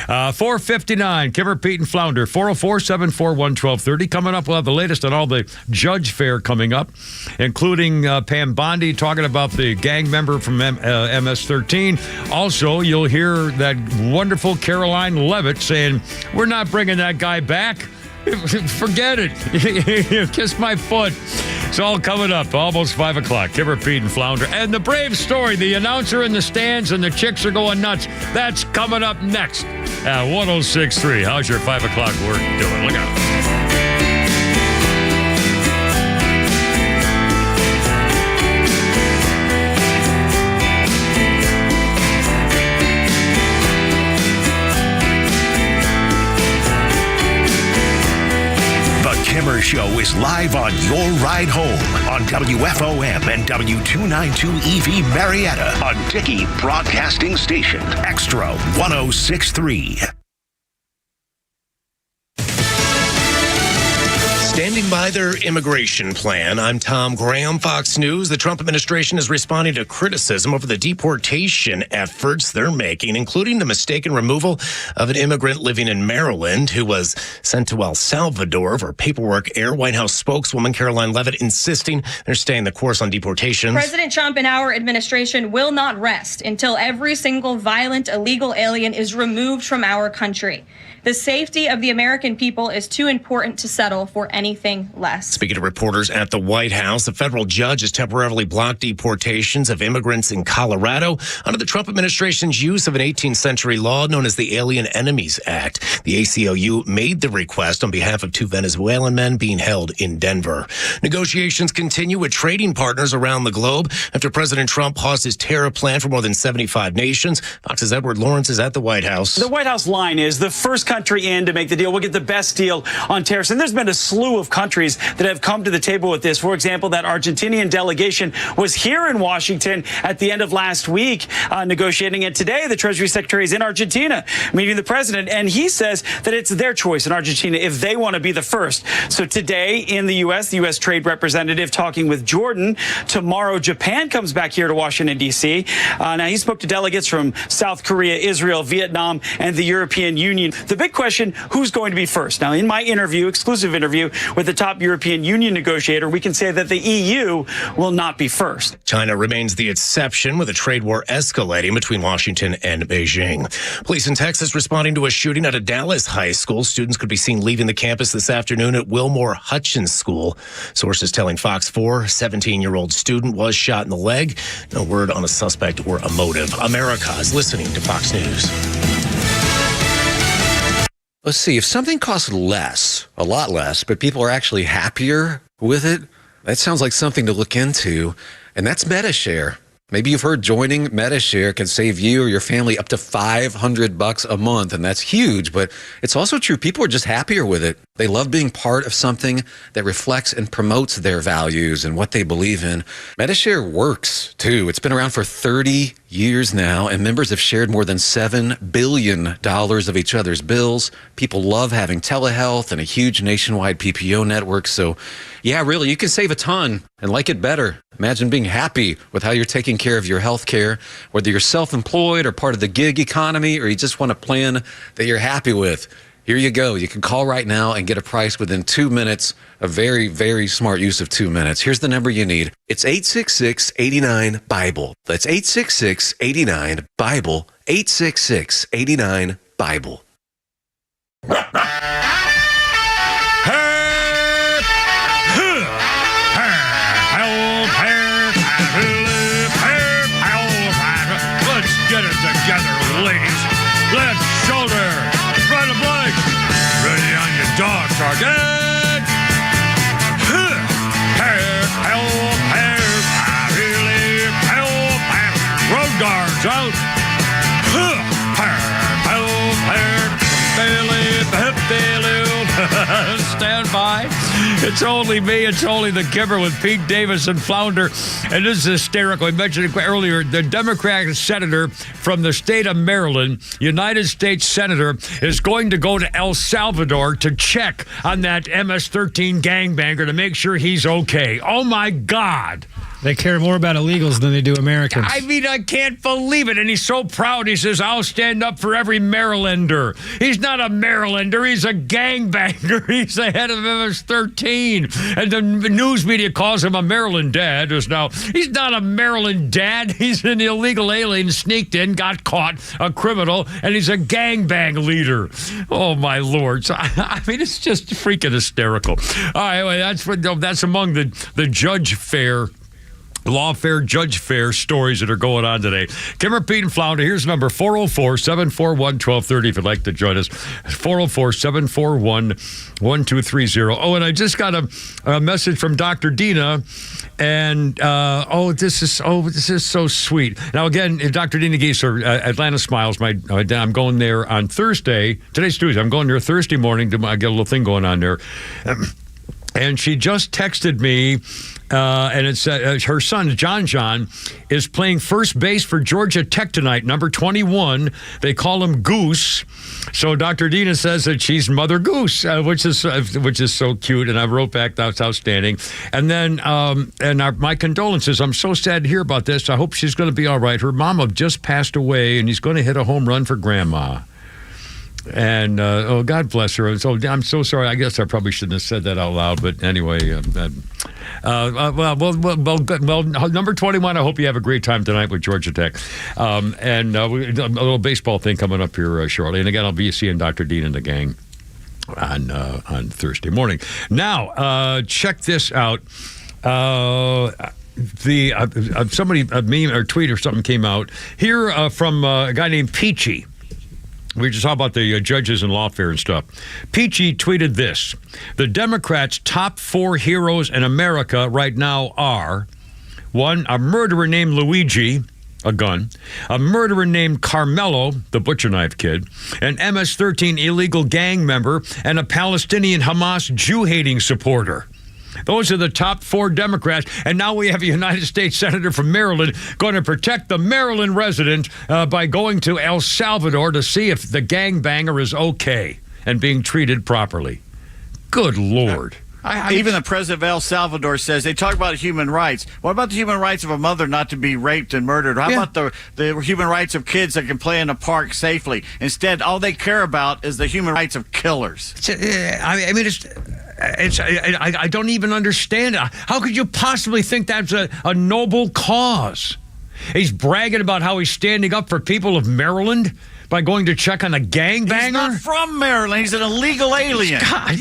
4:59, Kimmer, Pete, and Flounder, 404-741-1230. Coming up, we'll have the latest on all the judge fare coming up, including Pam Bondi talking about the gang member from MS-13. Also, you'll hear that wonderful Caroline Levitt saying, we're not bringing that guy back. Forget it. Kiss my foot. It's all coming up. Almost 5 o'clock. Kimmer, Pete, and Flounder. And the brave story. The announcer in the stands and the chicks are going nuts. That's coming up next at 106.3. How's your 5 o'clock work doing? Look out. Kimmer Show is live on your ride home on WFOM and W292 EV Marietta on Dickey Broadcasting Station, Extra 106.3. Standing by their immigration plan, I'm Tom Graham, Fox News. The Trump administration is responding to criticism over the deportation efforts they're making, including the mistaken removal of an immigrant living in Maryland who was sent to El Salvador for paperwork error. White House spokeswoman Caroline Leavitt insisting they're staying the course on deportations. President Trump and our administration will not rest until every single violent illegal alien is removed from our country. The safety of the American people is too important to settle for anything less. Speaking to reporters at the White House, a federal judge has temporarily blocked deportations of immigrants in Colorado under the Trump administration's use of an 18th century law known as the Alien Enemies Act. The ACLU made the request on behalf of 2 Venezuelan men being held in Denver. Negotiations continue with trading partners around the globe after President Trump paused his tariff plan for more than 75 nations. Fox's Edward Lawrence is at the White House. The White House line is the first country in to make the deal will get the best deal on tariffs. And there's been a slew of countries that have come to the table with this. For example, that Argentinian delegation was here in Washington at the end of last week negotiating. And today, the Treasury Secretary is in Argentina meeting the president. And he says that it's their choice in Argentina if they want to be the first. So today in the U.S., the U.S. Trade Representative talking with Jordan. Tomorrow, Japan comes back here to Washington, D.C. Now, he spoke to delegates from South Korea, Israel, Vietnam, and the European Union. The big question, who's going to be first? Now, in my interview, exclusive interview with the top European Union negotiator, we can say that the EU will not be first. China remains the exception, with a trade war escalating between Washington and Beijing. Police in Texas responding to a shooting at a Dallas high school. Students could be seen leaving the campus this afternoon at Wilmore Hutchins School. Sources telling Fox 4, 17-year-old student was shot in the leg. No word on a suspect or a motive. America is listening to Fox News. Let's see, if something costs less, a lot less, but people are actually happier with it, that sounds like something to look into, and that's MetaShare. Maybe you've heard joining MetaShare can save you or your family up to $500 a month, and that's huge, but it's also true. People are just happier with it. They love being part of something that reflects and promotes their values and what they believe in. MetaShare works, too. It's been around for 30 years now, and members have shared more than $7 billion of each other's bills. People love having telehealth and a huge nationwide PPO network. So, yeah, really, you can save a ton and like it better. Imagine being happy with how you're taking care of your health care, whether you're self-employed or part of the gig economy, or you just want a plan that you're happy with. Here you go. You can call right now and get a price within 2 minutes. A very, very smart use of 2 minutes. Here's the number you need. It's 866-89-BIBLE. That's 866-89-BIBLE. 866-89-BIBLE. Let's get it together, ladies. Left shoulder, front of blank. Ready on your dog target. Road guards out. Stand by. It's only me. It's only the Kipper with Pete Davis and Flounder. And this is hysterical. I mentioned it earlier. The Democratic senator from the state of Maryland, United States senator, is going to go to El Salvador to check on that MS-13 gangbanger to make sure he's okay. Oh, my God. They care more about illegals than they do Americans. I mean, I can't believe it. And he's so proud. He says, I'll stand up for every Marylander. He's not a Marylander. He's a gangbanger. He's the head of MS-13. And the news media calls him a Maryland dad. He's not a Maryland dad. He's an illegal alien, sneaked in, got caught, a criminal, and he's a gangbang leader. Oh, my Lord. So, I mean, it's just freaking hysterical. All right, well, that's among the judge fair. Law fair, judge fair stories that are going on today. Kimmer, Pete, and Flounder. Here's number 404-741-1230 if you'd like to join us. 404-741-1230. Oh, and I just got a message from Dr. Dina. And, this is so sweet. Now, again, Dr. Dina Gieser, Atlanta Smiles, I'm going there on Thursday. Today's Tuesday. I'm going there Thursday morning to get a little thing going on there. And she just texted me, and it said her son, John, is playing first base for Georgia Tech tonight, number 21. They call him Goose. So Dr. Dina says that she's Mother Goose, which is so cute. And I wrote back, that's outstanding. And then, my condolences. I'm so sad to hear about this. I hope she's going to be all right. Her mama just passed away, and he's going to hit a home run for Grandma. And God bless her. So I'm so sorry. I guess I probably shouldn't have said that out loud. But anyway, number 21. I hope you have a great time tonight with Georgia Tech, and a little baseball thing coming up here shortly. And again, I'll be seeing Dr. Dean and the gang on Thursday morning. Now, check this out. A meme or tweet or something came out here from a guy named Peachy. We just talked about the judges and lawfare and stuff. Peachy tweeted this. The Democrats' top 4 heroes in America right now are, 1, a murderer named Luigi, a gun, a murderer named Carmelo, the butcher knife kid, an MS-13 illegal gang member, and a Palestinian Hamas Jew-hating supporter. Those are the top 4 Democrats, and now we have a United States Senator from Maryland going to protect the Maryland resident by going to El Salvador to see if the gangbanger is okay and being treated properly. Good Lord. Even the president of El Salvador says they talk about human rights. What about the human rights of a mother not to be raped and murdered? How about the human rights of kids that can play in a park safely? Instead, all they care about is the human rights of killers. I don't even understand it. How could you possibly think that's a noble cause? He's bragging about how he's standing up for people of Maryland by going to check on a gangbanger? He's not from Maryland. He's an illegal alien. God,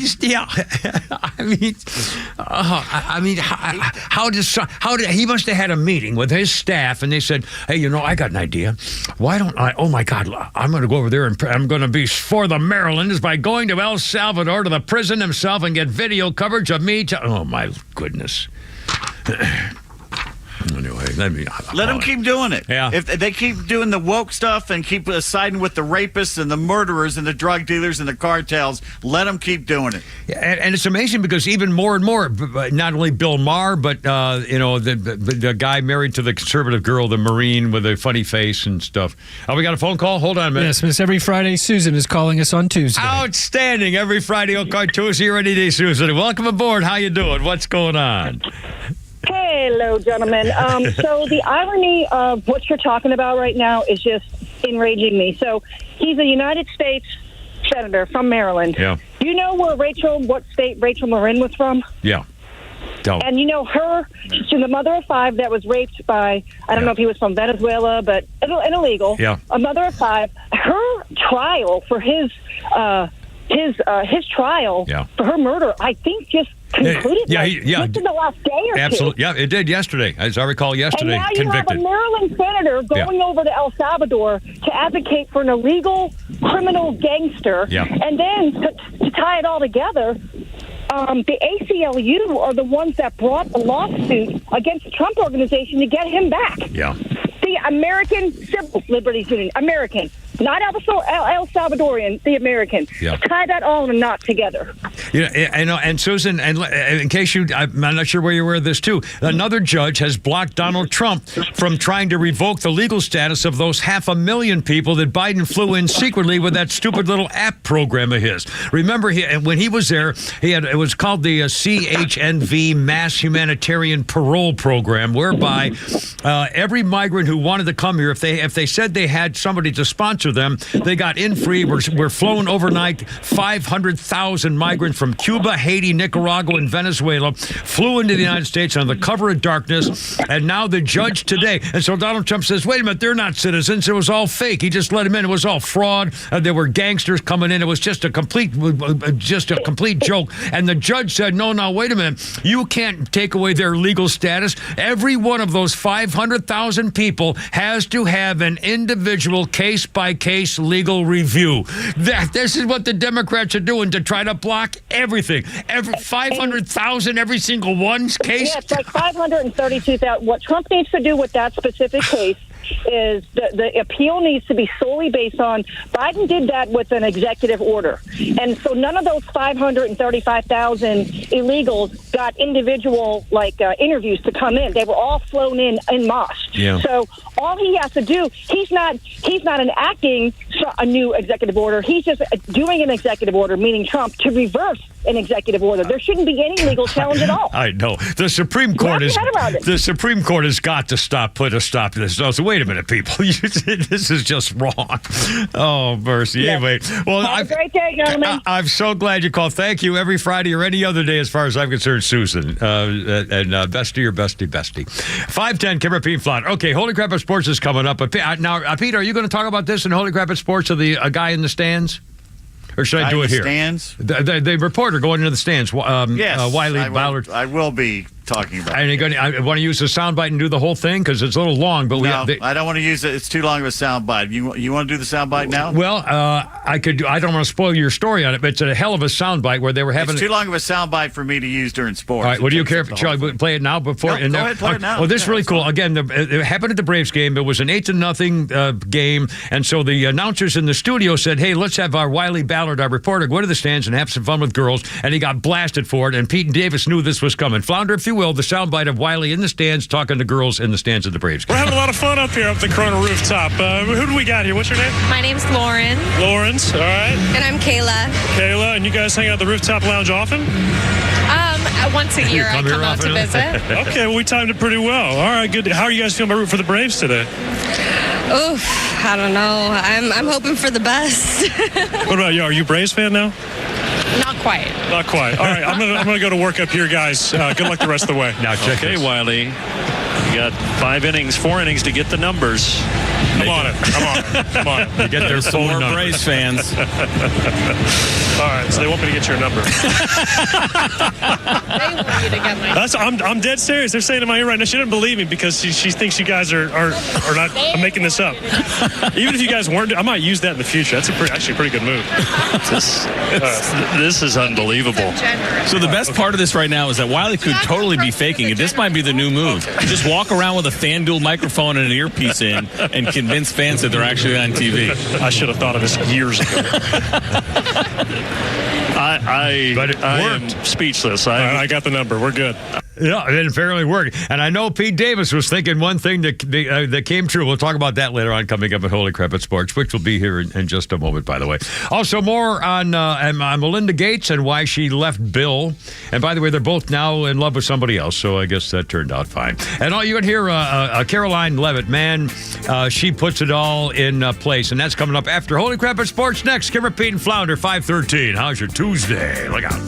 he must have had a meeting with his staff, and they said, hey, I got an idea. Why don't I, oh my God, I'm going to go over there and I'm going to be for the Marylanders by going to El Salvador to the prison himself and get video coverage of me. Oh my goodness. Anyway, let them keep doing it. Yeah. If they keep doing the woke stuff and keep siding with the rapists and the murderers and the drug dealers and the cartels, let them keep doing it. Yeah, and it's amazing because even more and more, not only Bill Maher, but the guy married to the conservative girl, the Marine with a funny face and stuff. Oh, we got a phone call? Hold on a minute. Yes, Miss Every Friday Susan is calling us on Tuesday. Outstanding. Every Friday, Tuesday, any day, Susan. Welcome aboard. How you doing? What's going on? Hello, gentlemen. So the irony of what you're talking about right now is just enraging me. So he's a United States senator from Maryland. Yeah. Do you know what state Rachel Marin was from? Yeah. Don't. And you know her, she's the mother of 5 that was raped by, I don't know if he was from Venezuela, but an illegal. Yeah. A mother of 5. Her trial for his trial for her murder, I think just concluded within the last day or Absolutely. two. Yeah, it did yesterday. As I recall, yesterday, and now you convicted. have a Maryland senator going over to El Salvador to advocate for an illegal criminal gangster. Yeah. And then to tie it all together, the ACLU are the ones that brought the lawsuit against the Trump organization to get him back. Yeah. The American Civil Liberties Union, American, not El Salvadorian, the American. Yeah. Tie that all in a knot together. Yeah, and Susan, and in case I'm not sure where you're aware of this too, another judge has blocked Donald Trump from trying to revoke the legal status of those 500,000 people that Biden flew in secretly with that stupid little app program of his. Remember, when he was there, it was called the CHNV Mass Humanitarian Parole Program, whereby every migrant who wanted to come here, if they said they had somebody to sponsor them, they got in free. We're flown overnight. 500,000 migrants from Cuba, Haiti, Nicaragua, and Venezuela flew into the United States under the cover of darkness. And now the judge today, and so Donald Trump says, wait a minute, they're not citizens. It was all fake. He just let them in. It was all fraud. There were gangsters coming in. It was just a complete joke. And the judge said, no, wait a minute. You can't take away their legal status. Every one of those 500,000 people has to have an individual case-by-case legal review. This is what the Democrats are doing to try to block everything. Every 500,000, every single one's case. Yeah, it's like 532,000. What Trump needs to do with that specific case is the appeal needs to be solely based on Biden did that with an executive order. And so none of those 535,000 illegals got individual interviews to come in. They were all flown in masse. Yeah. So all he has to do, he's not enacting a new executive order. He's just doing an executive order, meaning Trump, to reverse an executive order. There shouldn't be any legal challenge at all. I know. The Supreme Court has got to put a stop to this. So wait a minute, people. This is just wrong. Oh, mercy. Yeah. Anyway, well, have a great day, gentlemen. I'm so glad you called. Thank you. Every Friday or any other day, as far as I'm concerned, Susan. And bestie or bestie. 510, Kimmer Pete Flounder. Okay, Holy Crap at Sports is coming up. Now, Pete, are you going to talk about this in Holy Crap at Sports of a guy in the stands? Or should I do it here? Stands? The reporter going into the stands. Yes, Wiley Ballard. I will be talking about it. And I want to use the soundbite and do the whole thing because it's a little long. But I don't want to use it. It's too long of a soundbite. You want to do the soundbite now? Well, I could. I don't want to spoil your story on it, but it's a hell of a soundbite where they were having. It's too long of a soundbite for me to use during sports. All right. Well, do you care if shall I play it now before? No, go ahead, play it now. Well, this is really cool. Again, it happened at the Braves game. It was an 8-0 game, and so the announcers in the studio said, "Hey, let's have our Wiley Ballard, our reporter, go to the stands and have some fun with girls." And he got blasted for it. And Pete and Davis knew this was coming. Flounder, if you will, the soundbite of Wiley in the stands talking to girls in the stands of the Braves game. We're having a lot of fun up here up the Corona rooftop. Who do we got here? What's your name? My name's Lauren. Lawrence, all right. And I'm Kayla. Kayla, and you guys hang out at the rooftop lounge often? Once a year I come out to visit. Okay, well, we timed it pretty well. All right, good. How are you guys feeling about rooting for the Braves today? Oof, I don't know. I'm hoping for the best. What about you? Are you a Braves fan now? Not quite. Not quite. All right, I'm gonna go to work up here, guys. Good luck the rest of the way. Now check this. Wiley. You got 4 innings to get the numbers. Come on it. To get their phone more numbers. Braves fans. All right, so they want me to get your number. They want you to get my number. I'm dead serious. They're saying in my ear right now. She didn't believe me because she thinks you guys are not. I'm making this up. Even if you guys weren't, I might use that in the future. That's actually a pretty good move. This is unbelievable. So the best part of this right now is that Wiley could totally be faking it. This might be the new move. Just walk around with a FanDuel microphone and an earpiece in and convince fans that they're actually on TV. I should have thought of this years ago. But it am speechless. I got the number. We're good. Yeah, it apparently worked. And I know Pete Davis was thinking one thing that came true. We'll talk about that later on coming up at Holy Crap at Sports, which will be here in just a moment, by the way. Also, more on Melinda Gates and why she left Bill. And by the way, they're both now in love with somebody else, so I guess that turned out fine. And you can hear Caroline Levitt, man, she puts it all in place. And that's coming up after Holy Crap at Sports next. Kimmer, Pete, and Flounder, 5:13. How's your Tuesday? Look out.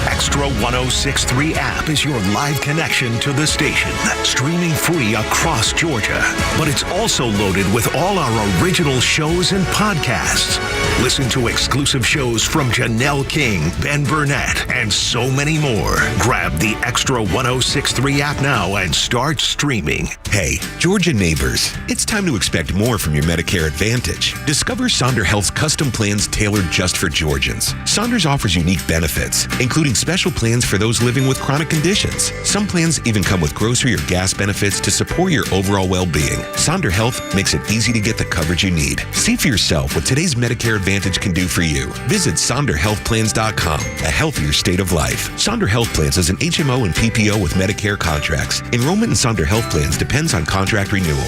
Extra 106.3 app is your live connection to the station, streaming free across Georgia. But it's also loaded with all our original shows and podcasts. Listen to exclusive shows from Janelle King, Ben Burnett, and so many more. Grab the Extra 106.3 app now and start streaming. Hey, Georgia neighbors, it's time to expect more from your Medicare Advantage. Discover Sonder Health's custom plans tailored just for Georgians. Saunders offers unique benefits, including special plans for those living with chronic conditions. Some plans even come with grocery or gas benefits to support your overall well-being. Sonder Health makes it easy to get the coverage you need. See for yourself what today's Medicare Advantage can do for you. Visit SonderHealthPlans.com, a healthier state of life. Sonder Health Plans is an HMO and PPO with Medicare contracts. Enrollment in Sonder Health Plans depends on contract renewal.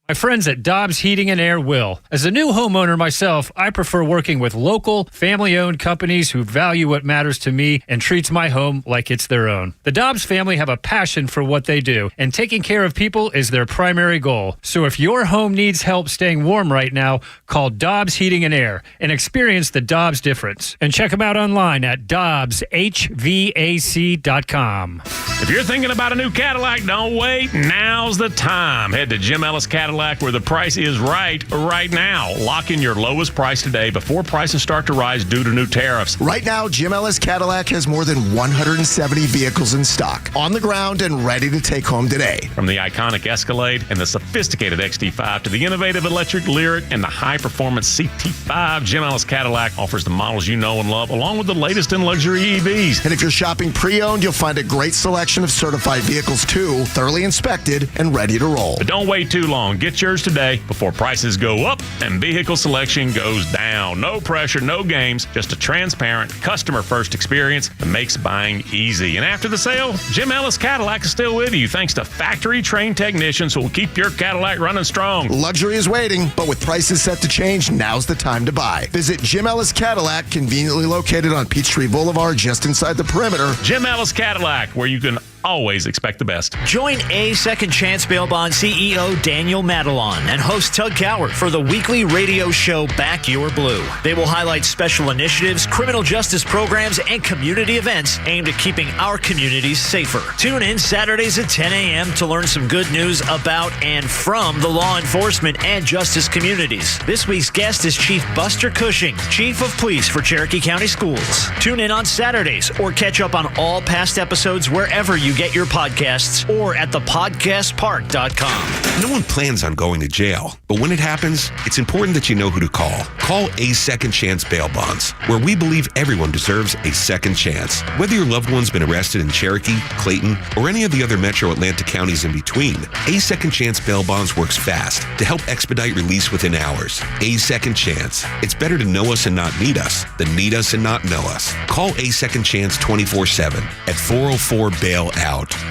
My friends at Dobbs Heating and Air will. As a new homeowner myself, I prefer working with local, family-owned companies who value what matters to me and treats my home like it's their own. The Dobbs family have a passion for what they do, and taking care of people is their primary goal. So if your home needs help staying warm right now, call Dobbs Heating and Air and experience the Dobbs difference. And check them out online at dobbshvac.com. If you're thinking about a new Cadillac, don't wait. Now's the time. Head to Jim Ellis Cadillac Cadillac, where the price is right now. Lock in your lowest price today before prices start to rise due to new tariffs. Right now, Jim Ellis Cadillac has more than 170 vehicles in stock, on the ground and ready to take home today. From the iconic Escalade and the sophisticated XT5 to the innovative electric Lyric and the high-performance CT5, Jim Ellis Cadillac offers the models you know and love, along with the latest in luxury EVs. And if you're shopping pre-owned, you'll find a great selection of certified vehicles too, thoroughly inspected and ready to roll. But don't wait too long. Get yours today before prices go up and vehicle selection goes down. No pressure, no games, just a transparent, customer-first experience that makes buying easy. And after the sale, Jim Ellis Cadillac is still with you thanks to factory-trained technicians who will keep your Cadillac running strong. Luxury is waiting, but with prices set to change, now's the time to buy. Visit Jim Ellis Cadillac, conveniently located on Peachtree Boulevard, just inside the perimeter. Jim Ellis Cadillac, where you can always expect the best. Join A Second Chance Bail Bond CEO Daniel Madelon and host Tug Coward for the weekly radio show Back Your Blue. They will highlight special initiatives, criminal justice programs, and community events aimed at keeping our communities safer. Tune in Saturdays at 10 a.m. to learn some good news about and from the law enforcement and justice communities. This week's guest is Chief Buster Cushing, Chief of Police for Cherokee County Schools. Tune in on Saturdays or catch up on all past episodes wherever you get your podcasts or at thepodcastpark.com. No one plans on going to jail, but when it happens, it's important that you know who to call. Call A Second Chance Bail Bonds, where we believe everyone deserves a second chance. Whether your loved one's been arrested in Cherokee, Clayton, or any of the other metro Atlanta counties in between, A Second Chance Bail Bonds works fast to help expedite release within hours. A Second Chance. It's better to know us and not need us than need us and not know us. Call A Second Chance 24/7 at 404-BAIL-OUT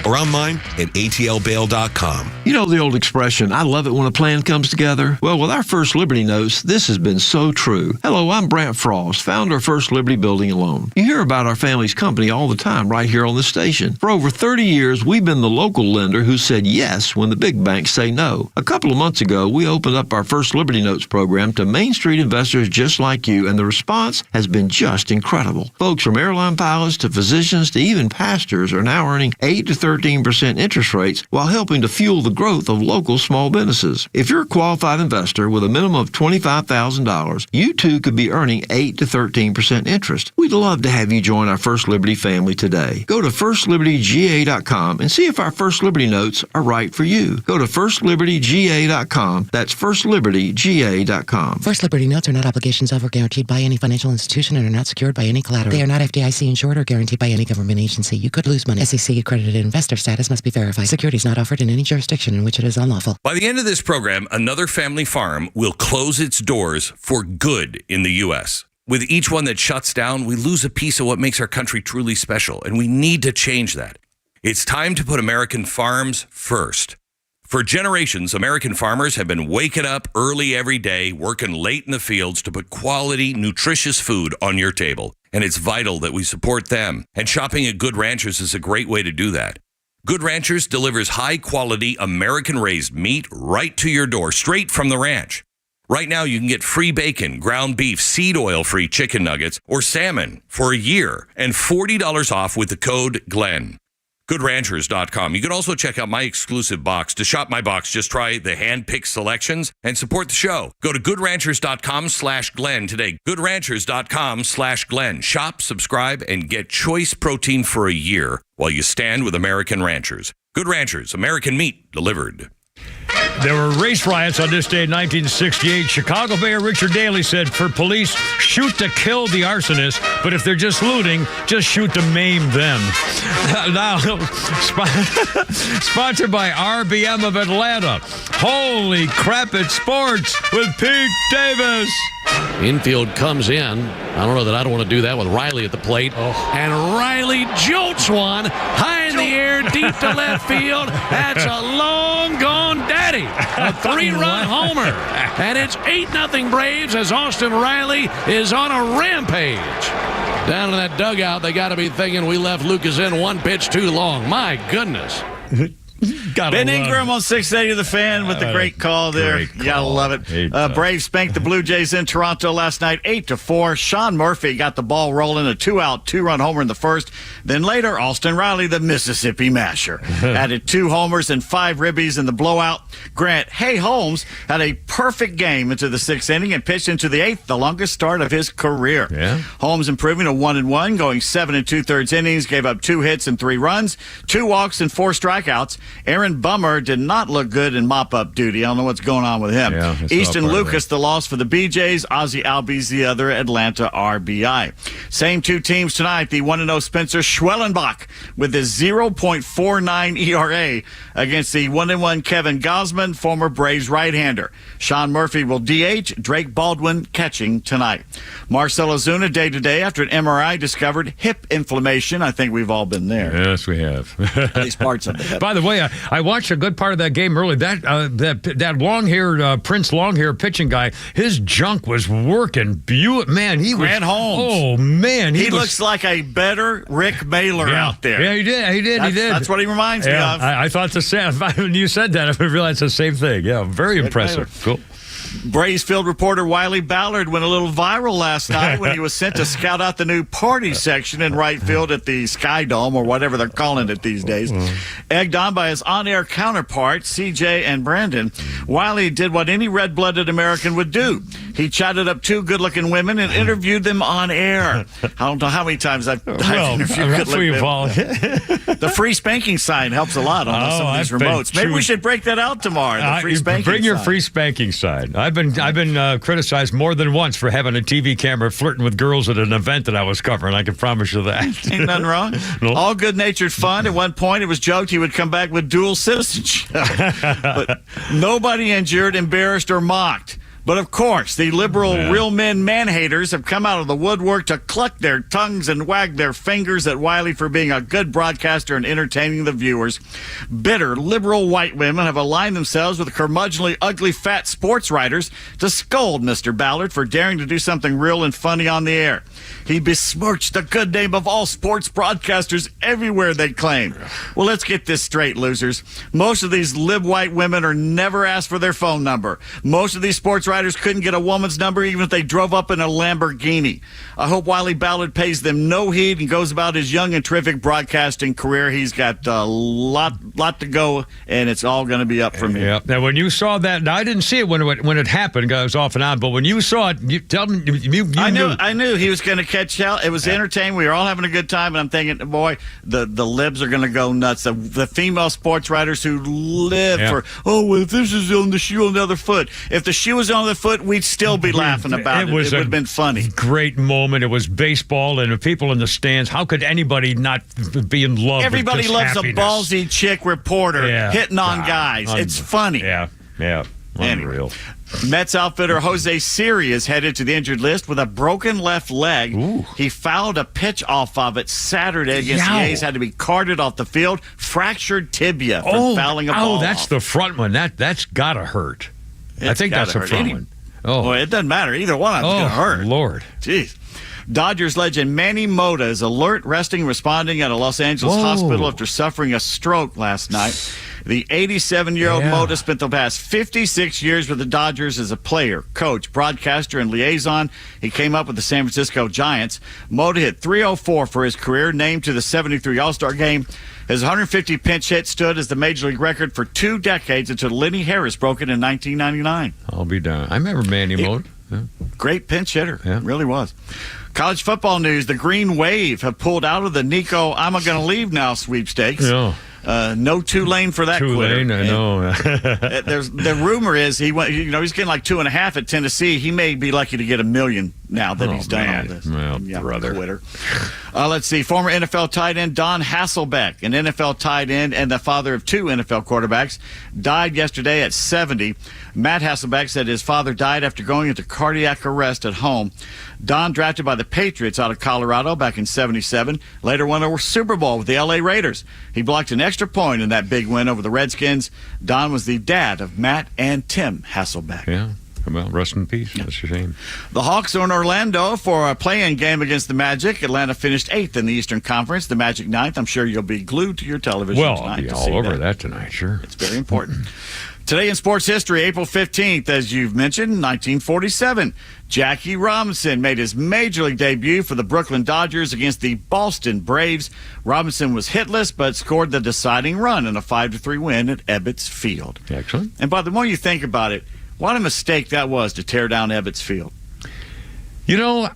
or online at atlbail.com. You know the old expression, I love it when a plan comes together? Well, with our First Liberty Notes, this has been so true. Hello, I'm Brant Frost, founder of First Liberty Building and Loan. You hear about our family's company all the time right here on the station. For over 30 years, we've been the local lender who said yes when the big banks say no. A couple of months ago, we opened up our First Liberty Notes program to Main Street investors just like you, and the response has been just incredible. Folks from airline pilots to physicians to even pastors are now earning 8 to 13% interest rates while helping to fuel the growth of local small businesses. If you're a qualified investor with a minimum of $25,000, you too could be earning 8 to 13% interest. We'd love to have you join our First Liberty family today. Go to firstlibertyga.com and see if our First Liberty Notes are right for you. Go to firstlibertyga.com. That's firstlibertyga.com. First Liberty Notes are not obligations of or guaranteed by any financial institution and are not secured by any collateral. They are not FDIC insured or guaranteed by any government agency. You could lose money. SEC accredited investor status must be verified. Securities not offered in any jurisdiction in which it is unlawful. By the end of this program, another family farm will close its doors for good in the U.S. With each one that shuts down, we lose a piece of what makes our country truly special, and we need to change that. It's time to put American farms first. For generations, American farmers have been waking up early every day, working late in the fields to put quality, nutritious food on your table. And it's vital that we support them. And shopping at Good Ranchers is a great way to do that. Good Ranchers delivers high-quality, American-raised meat right to your door, straight from the ranch. Right now, you can get free bacon, ground beef, seed oil-free chicken nuggets, or salmon for a year, and $40 off with the code GLENN. GoodRanchers.com. You can also check out my exclusive box. To shop my box, just try the hand-picked selections and support the show. Go to GoodRanchers.com/Glenn today. GoodRanchers.com/Glenn. Shop, subscribe, and get choice protein for a year while you stand with American ranchers. Good Ranchers, American meat delivered. There were race riots on this day in 1968. Chicago Mayor Richard Daley said for police, shoot to kill the arsonists, but if they're just looting, just shoot to maim them. Now, sponsored by RBM of Atlanta. Holy crap, it's sports with Pete Davis. Infield comes in. I don't know that I don't want to do that with Riley at the plate. And Riley jolts one high in the air, deep to left field. That's a long gone daddy. A 3-run homer. And it's 8-0 Braves as Austin Riley is on a rampage. Down in that dugout, they got to be thinking we left Lucas in one pitch too long. My goodness. Ben Ingram on 680 The Fan with the great call there. You gotta love it. Braves spanked the Blue Jays in Toronto last night, 8-4. Sean Murphy got the ball rolling, a 2-out, 2-run homer in the first. Then later, Austin Riley, the Mississippi Masher, added 2 homers and 5 ribbies in the blowout. Grant Holmes had a perfect game into the 6th inning and pitched into the 8th, the longest start of his career. Yeah. Holmes improving to 1-1, going 7 2/3 innings, gave up 2 hits and 3 runs, 2 walks and 4 strikeouts. Aaron Bummer did not look good in mop-up duty. I don't know what's going on with him. Yeah, Easton Lucas, the loss for the BJs. Ozzie Albies, the other Atlanta RBI. Same 2 teams tonight. The 1-0 Spencer Schwellenbach with his 0.49 ERA against the 1-1 Kevin Gausman, former Braves right-hander. Sean Murphy will DH. Drake Baldwin catching tonight. Marcell Ozuna day-to-day after an MRI discovered hip inflammation. I think we've all been there. Yes, we have. At least parts of the hip. By the way, I watched a good part of that game early. That long-haired Prince long-hair pitching guy, his junk was working. Man, he Grant Holmes. Oh man, he looks like a better Rick Mailer out there. Yeah, he did. That's what he reminds me of. I thought the same. When you said that, I realized the same thing. Yeah, very impressive. Cool. Braves field reporter Wiley Ballard went a little viral last night when he was sent to scout out the new party section in right field at the Sky Dome, or whatever they're calling it these days. Egged on by his on-air counterparts, CJ and Brandon, Wiley did what any red-blooded American would do. He chatted up 2 good-looking women and interviewed them on air. I don't know how many times I've interviewed good-looking women. The free spanking sign helps a lot on some of these remotes. Maybe we should break that out tomorrow. The free spanking Bring your sign. free spanking sign. I've been criticized more than once for having a TV camera flirting with girls at an event that I was covering. I can promise you that. Ain't nothing wrong. No. All good-natured fun. At one point, it was joked he would come back with dual citizenship. But nobody injured, embarrassed, or mocked. But of course, the liberal real men man-haters have come out of the woodwork to cluck their tongues and wag their fingers at Wiley for being a good broadcaster and entertaining the viewers. Bitter liberal white women have aligned themselves with curmudgeonly, ugly, fat sports writers to scold Mr. Ballard for daring to do something real and funny on the air. He besmirched the good name of all sports broadcasters everywhere, they claim. Well, let's get this straight, losers. Most of these lib white women are never asked for their phone number. Most of these sports writers couldn't get a woman's number even if they drove up in a Lamborghini. I hope Wiley Ballard pays them no heed and goes about his young and terrific broadcasting career. He's got a lot to go, and it's all going to be up from here. Yeah. Now, when you saw that, now I didn't see it when it happened. I was off and on, but when you saw it, you tell me you knew. I knew he was going to catch hell. It was entertaining. We were all having a good time, and I'm thinking, boy, the libs are going to go nuts. The female sports writers who live for, well, if this is on the shoe on the other foot. If the shoe was on the foot, we'd still be laughing about it. It would have been funny. Great moment. It was baseball and the people in the stands. How could anybody not be in love? Everybody with loves happiness? A ballsy chick reporter hitting on guys. It's funny. Yeah. Unreal. Mets outfitter Jose Siri is headed to the injured list with a broken left leg. Ooh. He fouled a pitch off of it Saturday against the A's, had to be carted off the field. Fractured tibia from fouling a ball. Oh, that's off. the front one. That's got to hurt. I think that's the front one. Oh, well, it doesn't matter. Either one of them's going to hurt. Lord. Jeez. Dodgers legend Manny Mota is alert, resting, responding at a Los Angeles hospital after suffering a stroke last night. The 87-year-old Mota spent the past 56 years with the Dodgers as a player, coach, broadcaster, and liaison. He came up with the San Francisco Giants. Mota hit .304 for his career, named to the '73 All-Star Game. His 150 pinch hit stood as the Major League record for 2 decades until Lenny Harris broke it in 1999. I'll be darned. I remember Manny Mota. Yeah. Great pinch hitter. Yeah. Really was. College football news. The Green Wave have pulled out of the Nico I'm going to leave now sweepstakes. Yeah. No Tulane for that Tulane, quitter. I know. The rumor is he's getting like 2.5 at Tennessee. He may be lucky to get $1 million now that he's done all this. Well, brother. Quitter. Let's see. Former NFL tight end Don Hasselbeck, an NFL tight end and the father of 2 NFL quarterbacks, died yesterday at 70. Matt Hasselbeck said his father died after going into cardiac arrest at home. Don, drafted by the Patriots out of Colorado back in '77, later won a Super Bowl with the L.A. Raiders. He blocked an extra point in that big win over the Redskins. Don was the dad of Matt and Tim Hasselbeck. Yeah. Well, rest in peace. That's a shame. The Hawks are in Orlando for a play-in game against the Magic. Atlanta finished 8th in the Eastern Conference. The Magic 9th. I'm sure you'll be glued to your television well, tonight. I'll be to all see over that tonight, sure. It's very important. Today in sports history, April 15th, as you've mentioned, 1947, Jackie Robinson made his Major League debut for the Brooklyn Dodgers against the Boston Braves. Robinson was hitless, but scored the deciding run in a 5-3 win at Ebbets Field. Excellent. And by the more you think about it, what a mistake that was to tear down Ebbets Field. You know,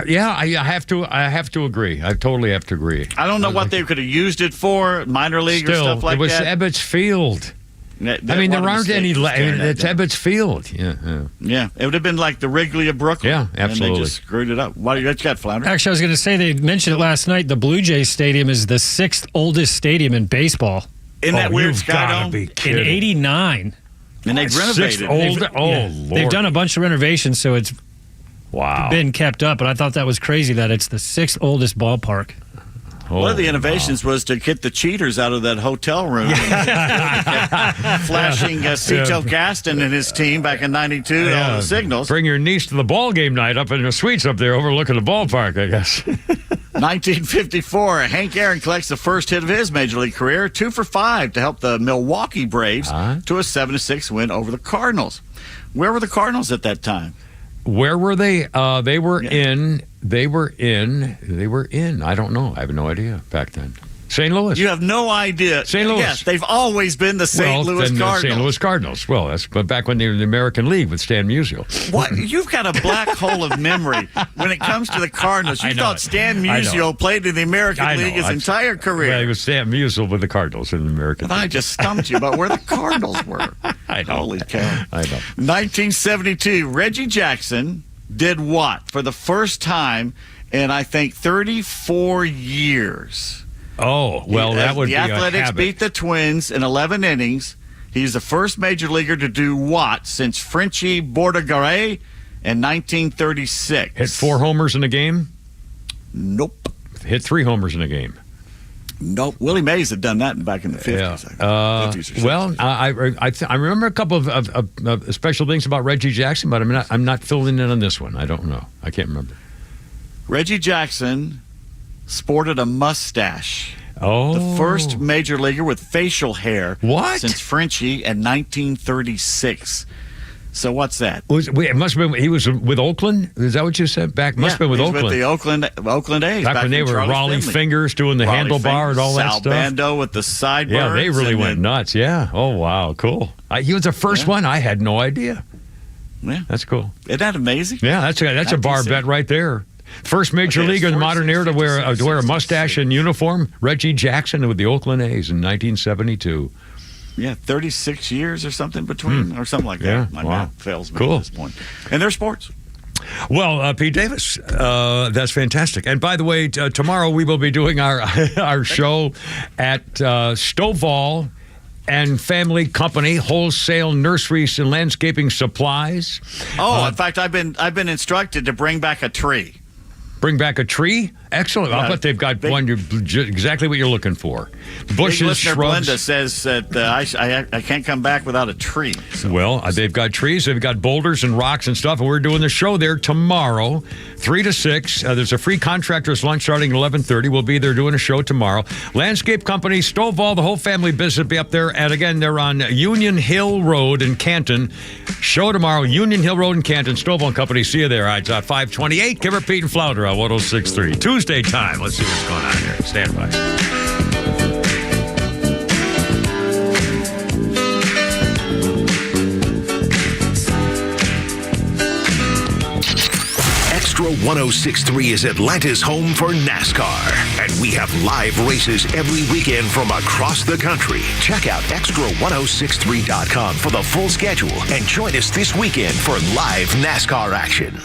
yeah, I have to agree. I totally have to agree. I don't know what they could have used it for, minor league or stuff like that. It was Ebbets Field. I mean, there aren't any. It's Ebbets Field. Yeah, it would have been like the Wrigley of Brooklyn. Yeah, absolutely. And they just screwed it up. What you got, Flounder? Actually, I was going to say, they mentioned it last night. The Blue Jays Stadium is the 6th oldest stadium in baseball. In that weird Sky Dome? In '89. And they've renovated. Lord. They've done a bunch of renovations, so it's wow been kept up. And I thought that was crazy that it's the 6th oldest ballpark. One of the innovations was to get the cheaters out of that hotel room. Flashing Cito Gaston and his team back in '92, all the signals. Bring your niece to the ball game night up in the suites up there overlooking the ballpark, I guess. 1954, Hank Aaron collects the first hit of his Major League career, 2 for 5 to help the Milwaukee Braves to a 7-6 win over the Cardinals. Where were the Cardinals at that time? Where were they? They were in. I don't know. I have no idea back then. St. Louis. You have no idea. St. Louis. Yes, they've always been the St. Louis Cardinals. St. Louis Cardinals. Well, that's back when they were in the American League with Stan Musial. What? You've got a black hole of memory when it comes to the Cardinals. You thought Stan Musial played in the American League his entire career. Yeah, he was Stan Musial with the Cardinals in the American League. I just stumped you about where the Cardinals were. I know. Holy cow. I know. 1972, Reggie Jackson did what for the first time in, I think, 34 years? Oh, well, that would be a The Athletics habit. beat the Twins in 11 innings. He's the first major leaguer to do what since Frenchie Bordegaray in 1936. Hit 4 homers in a game? Nope. Hit 3 homers in a game? Nope. Willie Mays had done that back in the 50s. 50s or well, I remember a couple of special things about Reggie Jackson, but I'm not filling in on this one. I don't know. I can't remember. Reggie Jackson sported a mustache. Oh. The first major leaguer with facial hair since Frenchie in 1936. So what's that? It must have been he was with Oakland. Is that what you said? Must have been with Oakland. With the Oakland A's. Back when they were Raleigh Fingers doing the handlebar and all that stuff. Sal Bando with the sideburns. Yeah, they really went nuts. Yeah. Oh wow, cool. He was the first one. I had no idea. Yeah, that's cool. Isn't that amazing? Yeah, that's a bar bet right there. First major leaguer in the modern era to wear a mustache and uniform, Reggie Jackson with the Oakland A's in 1972. Yeah, 36 years or something between, or something like that. Yeah, My wow. math fails me at this point. And they're sports. Well, Pete Davis, that's fantastic. And by the way, tomorrow we will be doing our show at Stovall and Family Company, wholesale nurseries and landscaping supplies. Oh, in fact, I've been instructed to bring back a tree. Bring back a tree? Excellent. I'll bet they've got one exactly what you're looking for. Bushes, Big listener shrubs. Belinda says that I can't come back without a tree. So. Well, they've got trees, they've got boulders and rocks and stuff, and we're doing the show there tomorrow, 3 to 6. There's a free contractor's lunch starting at 11:30. We'll be there doing a show tomorrow. Landscape Company, Stovall, the whole family business will be up there. And again, they're on Union Hill Road in Canton. Show tomorrow, Union Hill Road in Canton, Stovall Company. See you there. All right, it's 528. Kimmer, Pete, and Flounder on 106.3. Tuesday time. Let's see what's going on here. Stand by. Extra 106.3 is Atlanta's home for NASCAR. And we have live races every weekend from across the country. Check out extra1063.com for the full schedule and join us this weekend for live NASCAR action.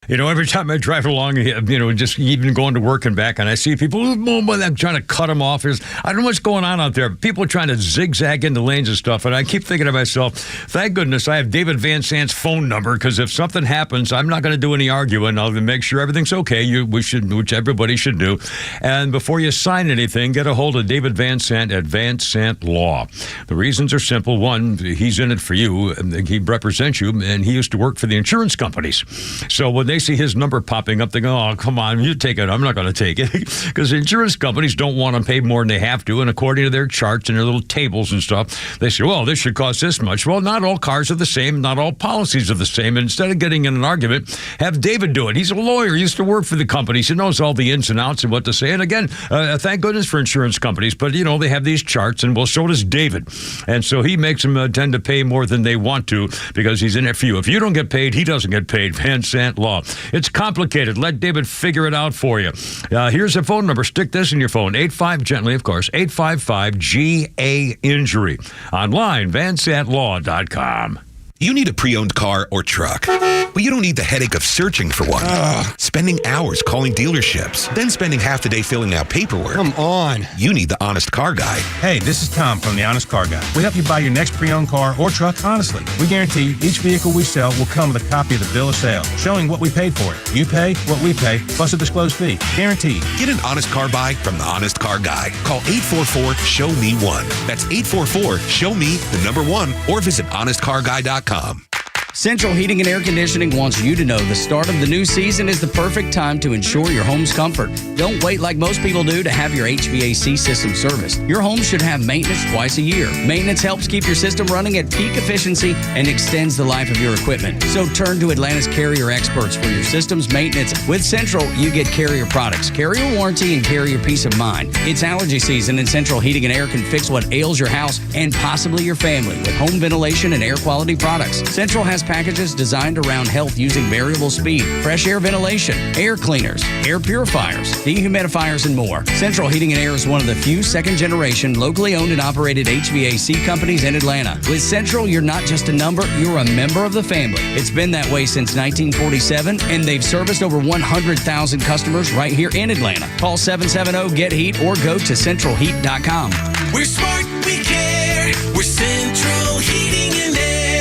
You know, every time I drive along, just even going to work and back, and I see people I'm trying to cut them off. I don't know what's going on out there. People are trying to zigzag into lanes and stuff, and I keep thinking to myself, thank goodness I have David Van Sant's phone number, because if something happens, I'm not going to do any arguing. I'll make sure everything's okay, which everybody should do. And before you sign anything, get a hold of David Van Sant at Van Sant Law. The reasons are simple. One, he's in it for you. He represents you, and he used to work for the insurance companies. So when they see his number popping up, they go, oh, come on, you take it. I'm not going to take it. Because insurance companies don't want to pay more than they have to. And according to their charts and their little tables and stuff, they say, well, this should cost this much. Well, not all cars are the same. Not all policies are the same. And instead of getting in an argument, have David do it. He's a lawyer. He used to work for the companies. He knows all the ins and outs and what to say. And again, thank goodness for insurance companies. But, they have these charts. And, well, so does David. And so he makes them tend to pay more than they want to, because he's in it for you. If you don't get paid, he doesn't get paid. Van Sant Law. It's complicated. Let David figure it out for you. Here's a phone number. Stick this in your phone. 85-GENTLY, of course. 855-GA-INJURY. Online, vansantlaw.com. You need a pre-owned car or truck, but you don't need the headache of searching for one. Spending hours calling dealerships, then spending half the day filling out paperwork. Come on. You need the Honest Car Guy. Hey, this is Tom from the Honest Car Guy. We help you buy your next pre-owned car or truck honestly. We guarantee each vehicle we sell will come with a copy of the bill of sale, showing what we paid for it. You pay what we pay, plus a disclosed fee. Guaranteed. Get an Honest Car Buy from the Honest Car Guy. Call 844-SHOW-ME-1. That's 844-SHOW-ME-1, or visit honestcarguy.com. Central Heating and Air Conditioning wants you to know the start of the new season is the perfect time to ensure your home's comfort. Don't wait like most people do to have your HVAC system serviced. Your home should have maintenance twice a year. Maintenance helps keep your system running at peak efficiency and extends the life of your equipment. So turn to Atlanta's Carrier experts for your system's maintenance. With Central, you get Carrier products, Carrier warranty, and Carrier peace of mind. It's allergy season, and Central Heating and Air can fix what ails your house and possibly your family with home ventilation and air quality products. Central has packages designed around health using variable speed, fresh air ventilation, air cleaners, air purifiers, dehumidifiers, and more. Central Heating and Air is one of the few second-generation, locally owned and operated HVAC companies in Atlanta. With Central, you're not just a number, you're a member of the family. It's been that way since 1947, and they've serviced over 100,000 customers right here in Atlanta. Call 770-GET-HEAT or go to centralheat.com. We're smart, we care. We're Central Heating and Air.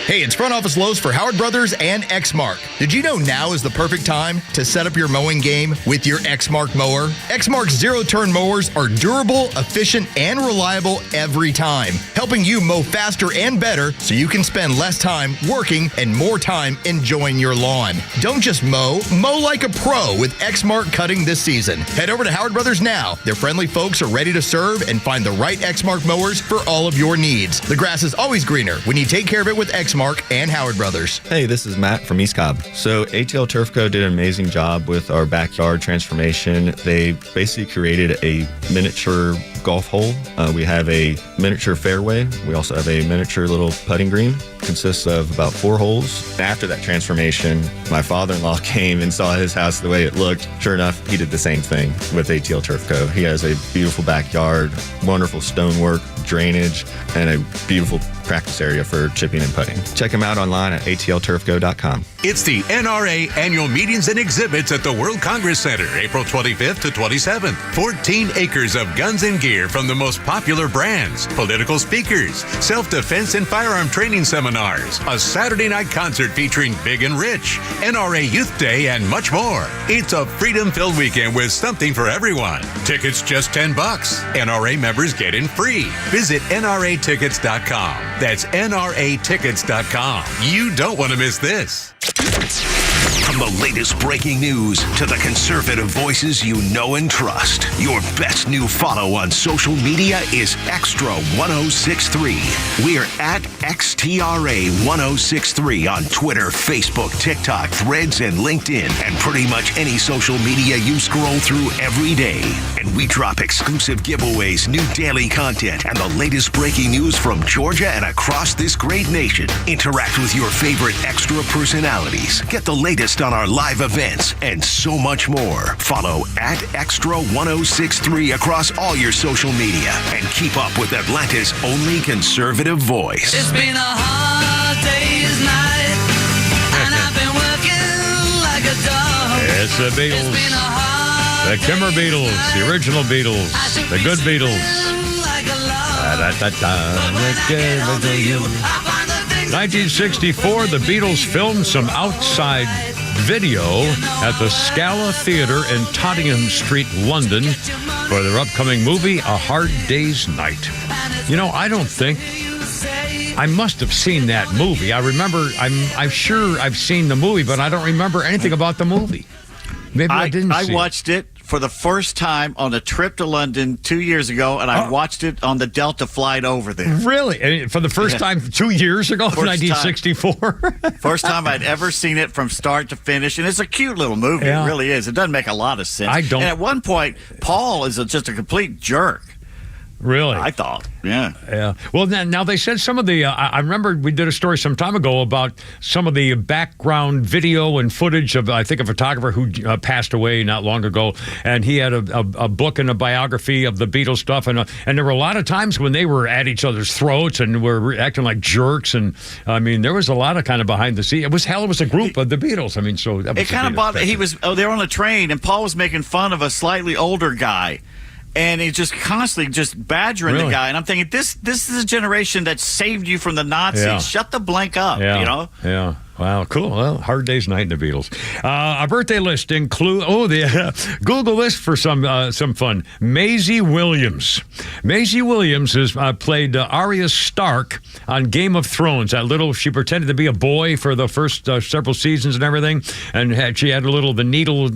Hey, it's Front Office Lowe's for Howard Brothers and Exmark. Did you know now is the perfect time to set up your mowing game with your Exmark mower? Exmark's zero-turn mowers are durable, efficient, and reliable every time, helping you mow faster and better so you can spend less time working and more time enjoying your lawn. Don't just mow like a pro with Exmark cutting this season. Head over to Howard Brothers now. Their friendly folks are ready to serve and find the right Exmark mowers for all of your needs. The grass is always greener when you take care of it with Exmark and Howard Brothers. Hey, this is Matt from East Cobb. So ATL Turf Co. did an amazing job with our backyard transformation. They basically created a miniature golf hole. We have a miniature fairway. We also have a miniature little putting green. Consists of about 4 holes. After that transformation, my father-in-law came and saw his house the way it looked. Sure enough, he did the same thing with ATL Turf Co. He has a beautiful backyard, wonderful stonework, drainage, and a beautiful practice area for chipping and putting. Check him out online at atlturfco.com. It's the NRA Annual Meetings and Exhibits at the World Congress Center, April 25th to 27th. 14 acres of guns and gear from the most popular brands, political speakers, self-defense and firearm training seminars, a Saturday night concert featuring Big and Rich, NRA Youth Day, and much more. It's a freedom-filled weekend with something for everyone. Tickets just $10. NRA members get in free. Visit nratickets.com. That's nratickets.com. You don't want to miss this. From the latest breaking news to the conservative voices you know and trust, your best new follow on social media is Extra 1063. We're at XTRA 1063 on Twitter, Facebook, TikTok, Threads, and LinkedIn, and pretty much any social media you scroll through every day. And we drop exclusive giveaways, new daily content, and the latest breaking news from Georgia and across this great nation. Interact with your favorite Extra personalities. Get the latest on our live events and so much more. Follow at Extra 1063 across all your social media and keep up with Atlanta's only conservative voice. It's been a hard day's night, and I've been working the Beatles. The Kimmer Beatles, the original Beatles, the good Beatles. 1964, the Beatles filmed some outside video at the Scala Theatre in Tottenham Street, London, for their upcoming movie, A Hard Day's Night. You know, I don't think... I must have seen that movie. I remember, I'm sure I've seen the movie, but I don't remember anything about the movie. Maybe I didn't see it. I watched it for the first time on a trip to London 2 years ago, and I watched it on the Delta flight over there. Really? For the first time 2 years ago, 1964? First time I'd ever seen it from start to finish, and it's a cute little movie. Yeah. It really is. It doesn't make a lot of sense. And at one point, Paul is just a complete jerk. Really? I thought, yeah. Yeah. Well, now they said some of the, I remember we did a story some time ago about some of the background video and footage of, I think, a photographer who passed away not long ago, and he had a book and a biography of the Beatles stuff, and there were a lot of times when they were at each other's throats and were acting like jerks, and I mean, there was a lot of kind of behind the scenes. It was a group of the Beatles. I mean, so that was it kind of bothered. They were on a train, and Paul was making fun of a slightly older guy. And he's just constantly just badgering the guy. And I'm thinking, this is a generation that saved you from the Nazis. Yeah. Shut the blank up, you know? Yeah. Wow, cool. Well, Hard Day's Night in the Beatles. A birthday list include Google this for some fun. Maisie Williams. Maisie Williams has played Arya Stark on Game of Thrones. She pretended to be a boy for the first several seasons and everything, and she had the needle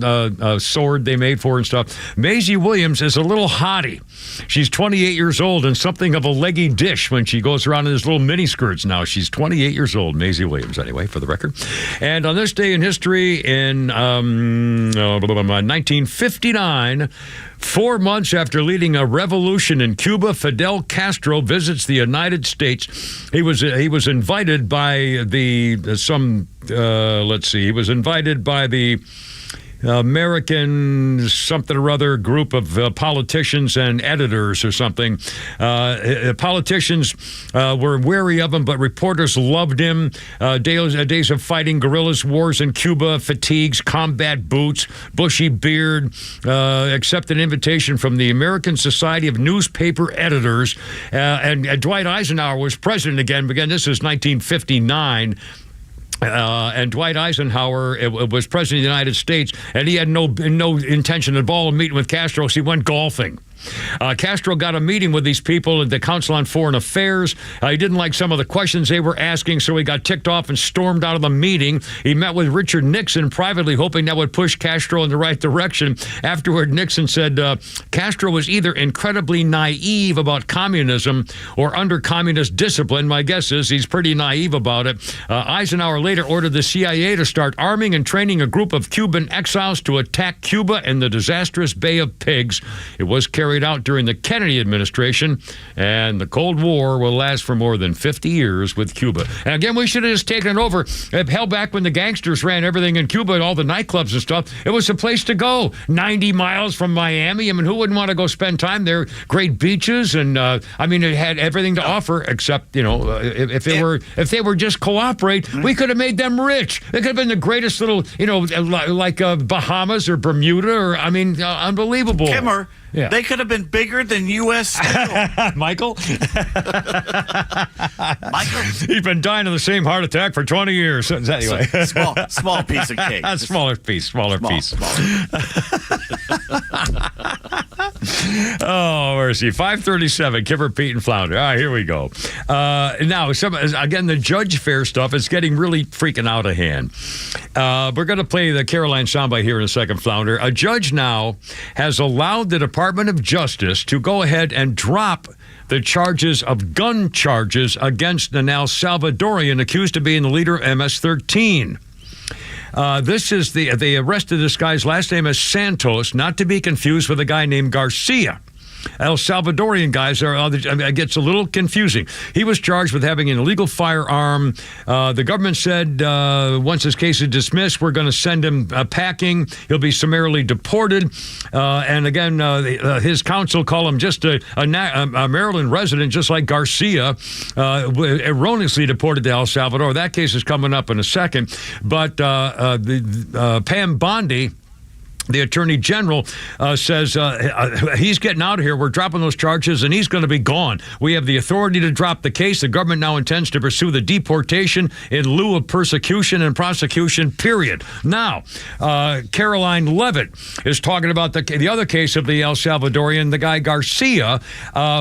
sword they made for her and stuff. Maisie Williams is a little hottie. She's 28 years old and something of a leggy dish when she goes around in his little mini skirts now. She's 28 years old, Maisie Williams, anyway, for the record. And on this day in history in 1959, 4 months after leading a revolution in Cuba, Fidel Castro visits the United States. He was invited by the American something or other group of politicians and editors or something. Politicians were wary of him, but reporters loved him. Days of fighting guerrillas, wars in Cuba, fatigues, combat boots, bushy beard, accept an invitation from the American Society of Newspaper Editors. And Dwight Eisenhower was president again. This is 1959. And Dwight Eisenhower was president of the United States, and he had no intention at all of meeting with Castro, so he went golfing. Castro got a meeting with these people at the Council on Foreign Affairs. He didn't like some of the questions they were asking, so he got ticked off and stormed out of the meeting. He met with Richard Nixon privately, hoping that would push Castro in the right direction. Afterward, Nixon said Castro was either incredibly naive about communism or under communist discipline. My guess is he's pretty naive about it. Eisenhower later ordered the CIA to start arming and training a group of Cuban exiles to attack Cuba in the disastrous Bay of Pigs. It was carried out during the Kennedy administration, and the Cold War will last for more than 50 years with Cuba. And again, we should have just taken it over. Hell, back when the gangsters ran everything in Cuba and all the nightclubs and stuff, it was a place to go. 90 miles from Miami. I mean, who wouldn't want to go spend time there? Great beaches, and it had everything to offer, except, if they were just cooperate, we could have made them rich. They could have been the greatest little, like Bahamas or Bermuda, or, unbelievable. Kimmer, yeah. They could have been bigger than U.S. Michael? He's been dying of the same heart attack for 20 years. Anyway. Small piece of cake. Smaller piece. Oh, mercy. 537, Kipper, Pete, and Flounder. All right, here we go. Now, again, the Judge Fair stuff is getting really freaking out of hand. We're going to play the Caroline soundbite here in a second, Flounder. A judge now has allowed the Department of Justice to go ahead and drop the charges of gun charges against the now Salvadorian accused of being the leader of MS-13. This is they arrested this guy's last name is Santos, not to be confused with a guy named Garcia. El Salvadorian guys it gets a little confusing. He was charged with having an illegal firearm. The government said once his case is dismissed, we're going to send him packing. He'll be summarily deported. And again, his counsel call him just a Maryland resident, just like Garcia, erroneously deported to El Salvador. That case is coming up in a second. But Pam Bondi The Attorney General says he's getting out of here. We're dropping those charges, and he's going to be gone. We have the authority to drop the case. The government now intends to pursue the deportation in lieu of persecution and prosecution, period. Now, Caroline Levitt is talking about the other case of the El Salvadorian, the guy Garcia,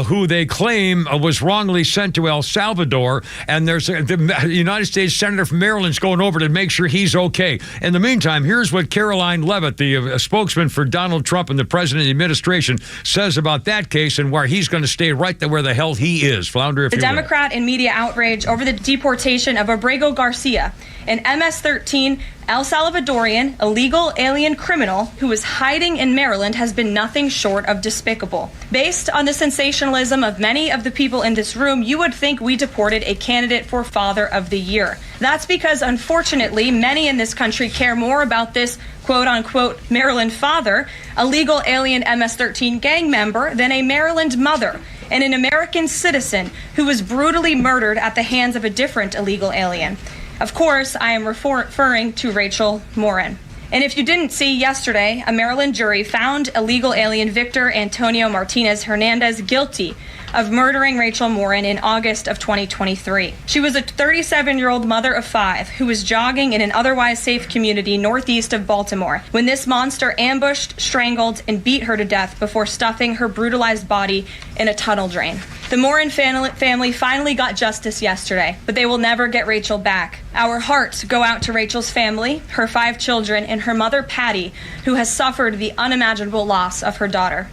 who they claim was wrongly sent to El Salvador, and there's the United States Senator from Maryland's going over to make sure he's okay. In the meantime, here's what Caroline Levitt, the spokesman for Donald Trump and the president of the administration, says about that case and where he's going to stay right there where the hell he is. Flounder, if the you will. Democrat and media outrage over the deportation of Abrego Garcia, an MS-13 El Salvadorian illegal alien criminal who was hiding in Maryland, has been nothing short of despicable. Based on the sensationalism of many of the people in this room, you would think we deported a candidate for Father of the Year. That's because, unfortunately, many in this country care more about this quote-unquote Maryland father, a legal alien MS-13 gang member, than a Maryland mother and an American citizen who was brutally murdered at the hands of a different illegal alien. Of course, I am referring to Rachel Morin. And if you didn't see, yesterday, a Maryland jury found illegal alien Victor Antonio Martinez Hernandez guilty of murdering Rachel Morin in August of 2023. She was a 37-year-old mother of 5 who was jogging in an otherwise safe community northeast of Baltimore when this monster ambushed, strangled, and beat her to death before stuffing her brutalized body in a tunnel drain. The Morin family finally got justice yesterday, but they will never get Rachel back. Our hearts go out to Rachel's family, her 5 children, and her mother, Patty, who has suffered the unimaginable loss of her daughter.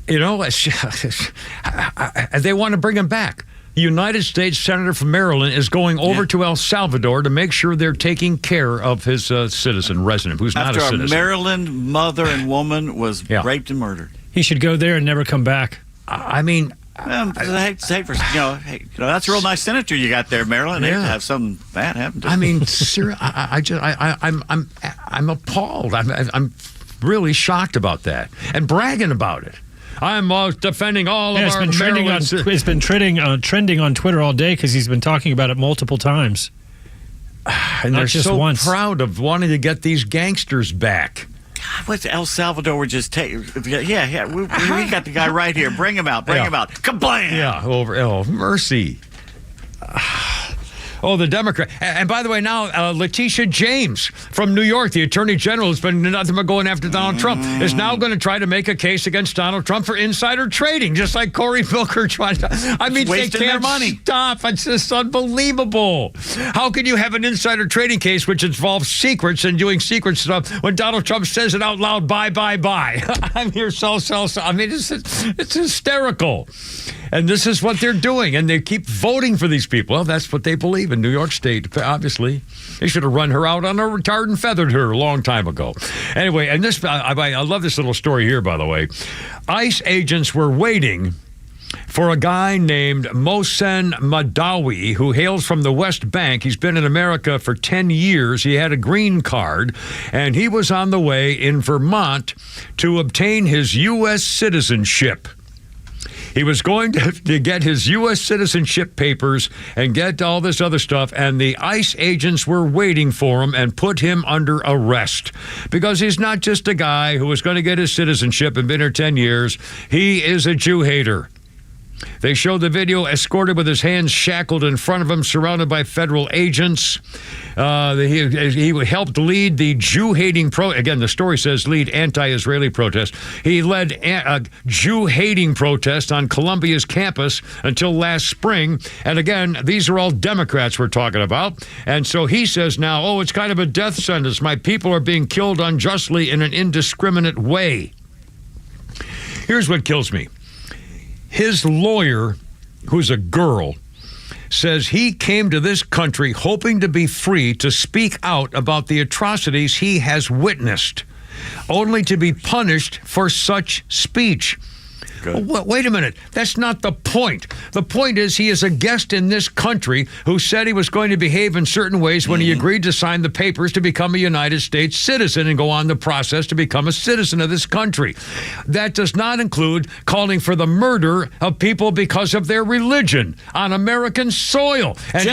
You know, they want to bring him back. The United States Senator from Maryland is going over to El Salvador to make sure they're taking care of his citizen resident who's not a citizen. After a Maryland mother and woman was raped and murdered. He should go there and never come back. I mean... I hate for, that's a real nice senator you got there, Maryland. They have something bad happen to him. I mean, seriously, I'm appalled. I'm really shocked about that and bragging about it. I'm defending all of our Maryland. It's been trending on Twitter all day because he's been talking about it multiple times. And they're so proud of wanting to get these gangsters back. God, what's El Salvador? We're just taking. Yeah. We got the guy right here. Bring him out. Bring him out. Kablam! Yeah, mercy. Oh, the Democrat. And by the way, now Letitia James from New York, the Attorney General, has been nothing but going after Donald Trump, is now going to try to make a case against Donald Trump for insider trading, just like Cory Booker tried to. I mean, they can't stop. It's just unbelievable. How can you have an insider trading case which involves secrets and doing secret stuff when Donald Trump says it out loud, buy. I'm here, sell. I mean, it's hysterical. And this is what they're doing. And they keep voting for these people. Well, that's what they believe in New York State, obviously. They should have run her out on a retard and feathered her a long time ago. Anyway, and this, I love this little story here, by the way. ICE agents were waiting for a guy named Mohsen Madawi, who hails from the West Bank. He's been in America for 10 years. He had a green card, and he was on the way in Vermont to obtain his U.S. citizenship. He was going to get his U.S. citizenship papers and get all this other stuff, and the ICE agents were waiting for him and put him under arrest because he's not just a guy who was going to get his citizenship and been here 10 years. He is a Jew hater. They showed the video escorted with his hands shackled in front of him, surrounded by federal agents. He helped lead the Jew-hating again, the story says lead anti-Israeli protest. He led a Jew-hating protest on Columbia's campus until last spring. And again, these are all Democrats we're talking about. And so he says now, it's kind of a death sentence. My people are being killed unjustly in an indiscriminate way. Here's what kills me. His lawyer, who's a girl, says he came to this country hoping to be free to speak out about the atrocities he has witnessed, only to be punished for such speech. Wait a minute. That's not the point. The point is he is a guest in this country who said he was going to behave in certain ways when he agreed to sign the papers to become a United States citizen and go on the process to become a citizen of this country. That does not include calling for the murder of people because of their religion on American soil and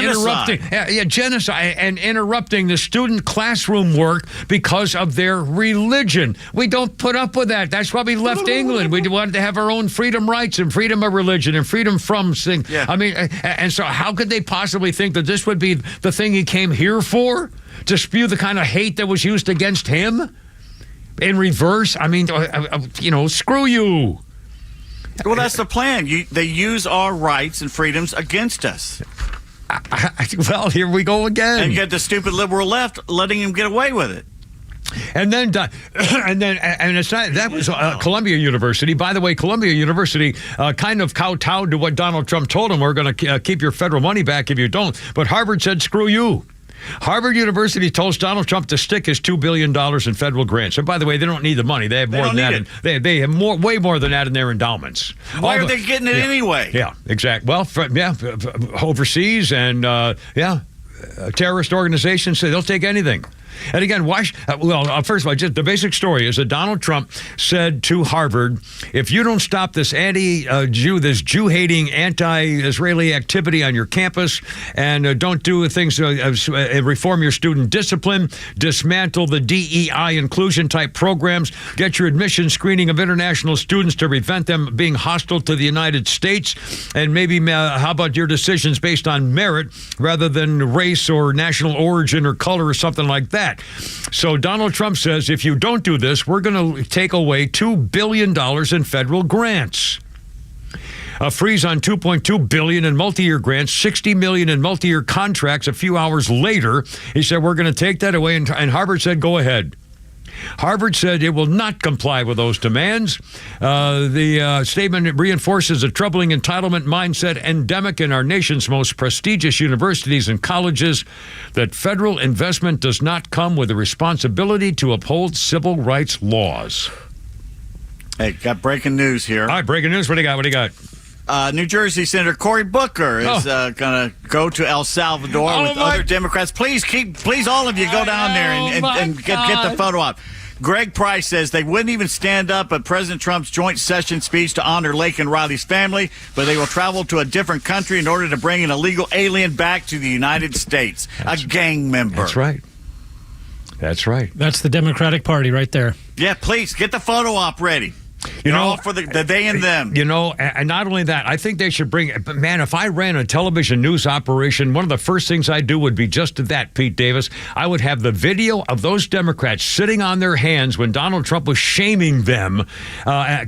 genocide and interrupting the student classroom work because of their religion. We don't put up with that. That's why we left England. We wanted to have our own freedom rights and freedom of religion and freedom from things. Yeah. I mean, and so how could they possibly think that this would be the thing he came here for? To spew the kind of hate that was used against him in reverse? I mean, screw you. Well, that's the plan. They use our rights and freedoms against us. Well, here we go again. And you get the stupid liberal left letting him get away with it. And then it's not, that was Columbia University. By the way, Columbia University kind of kowtowed to what Donald Trump told them. We're going to keep your federal money back if you don't. But Harvard said, screw you. Harvard University told Donald Trump to stick his $2 billion in federal grants. And by the way, they don't need the money. They have more than that. They have way more than that in their endowments. Why are they getting it anyway? Yeah, exactly. Well, overseas and terrorist organizations say they'll take anything. And again, first of all, just the basic story is that Donald Trump said to Harvard, if you don't stop this this Jew-hating, anti-Israeli activity on your campus and don't do things, reform your student discipline, dismantle the DEI inclusion-type programs, get your admission screening of international students to prevent them being hostile to the United States, and maybe how about your decisions based on merit rather than race or national origin or color or something like that. So Donald Trump says, if you don't do this, we're going to take away $2 billion in federal grants. A freeze on $2.2 billion in multi-year grants, $60 million in multi-year contracts. A few hours later, he said, we're going to take that away. And Harvard said, go ahead. Harvard said it will not comply with those demands. The statement reinforces a troubling entitlement mindset endemic in our nation's most prestigious universities and colleges, that federal investment does not come with a responsibility to uphold civil rights laws. Hey, got breaking news here. All right, breaking news. What do you got? New Jersey Senator Cory Booker is going to go to El Salvador with other Democrats. Please, all of you go down there and get the photo op. Greg Price says they wouldn't even stand up at President Trump's joint session speech to honor Lake and Riley's family, but they will travel to a different country in order to bring an illegal alien back to the United States, a gang member. That's right. That's the Democratic Party right there. Yeah, please, get the photo op ready. All for the they and them. And not only that, I think they should bring, man, if I ran a television news operation, one of the first things I'd do would be just that, Pete Davis. I would have the video of those Democrats sitting on their hands when Donald Trump was shaming them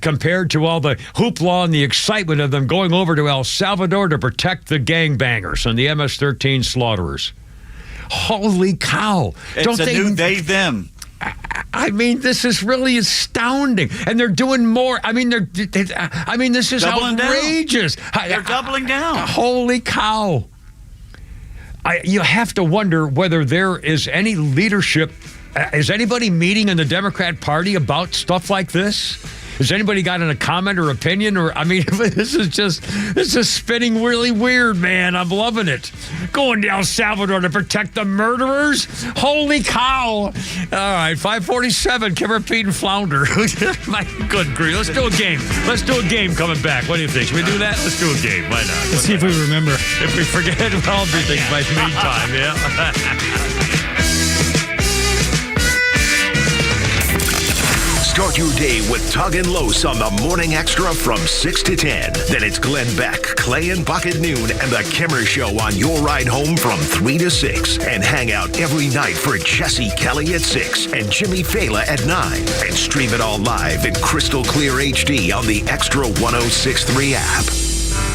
compared to all the hoopla and the excitement of them going over to El Salvador to protect the gangbangers and the MS-13 slaughterers. Holy cow. It's new they-them. I mean, this is really astounding, and they're doing more. I mean, this is doubling outrageous. They're doubling down. Holy cow! You have to wonder whether there is any leadership. Is anybody meeting in the Democrat Party about stuff like this? Has anybody got a comment or opinion? This is spinning really weird, man. I'm loving it. Going to El Salvador to protect the murderers? Holy cow. All right, 547, Kimmer, Pete, and Flounder. My good grief. Let's do a game. Let's do a game coming back. What do you think? Should we do that? Let's do a game. Why not? Let's see if we remember. If we forget everything by meantime, yeah. Start your day with Tug and Los on the Morning Extra from 6 to 10. Then it's Glenn Beck, Clay and Buck at noon, and the Kimmer Show on your ride home from 3 to 6. And hang out every night for Jesse Kelly at 6 and Jimmy Fela at 9. And stream it all live in crystal clear HD on the Extra 106.3 app.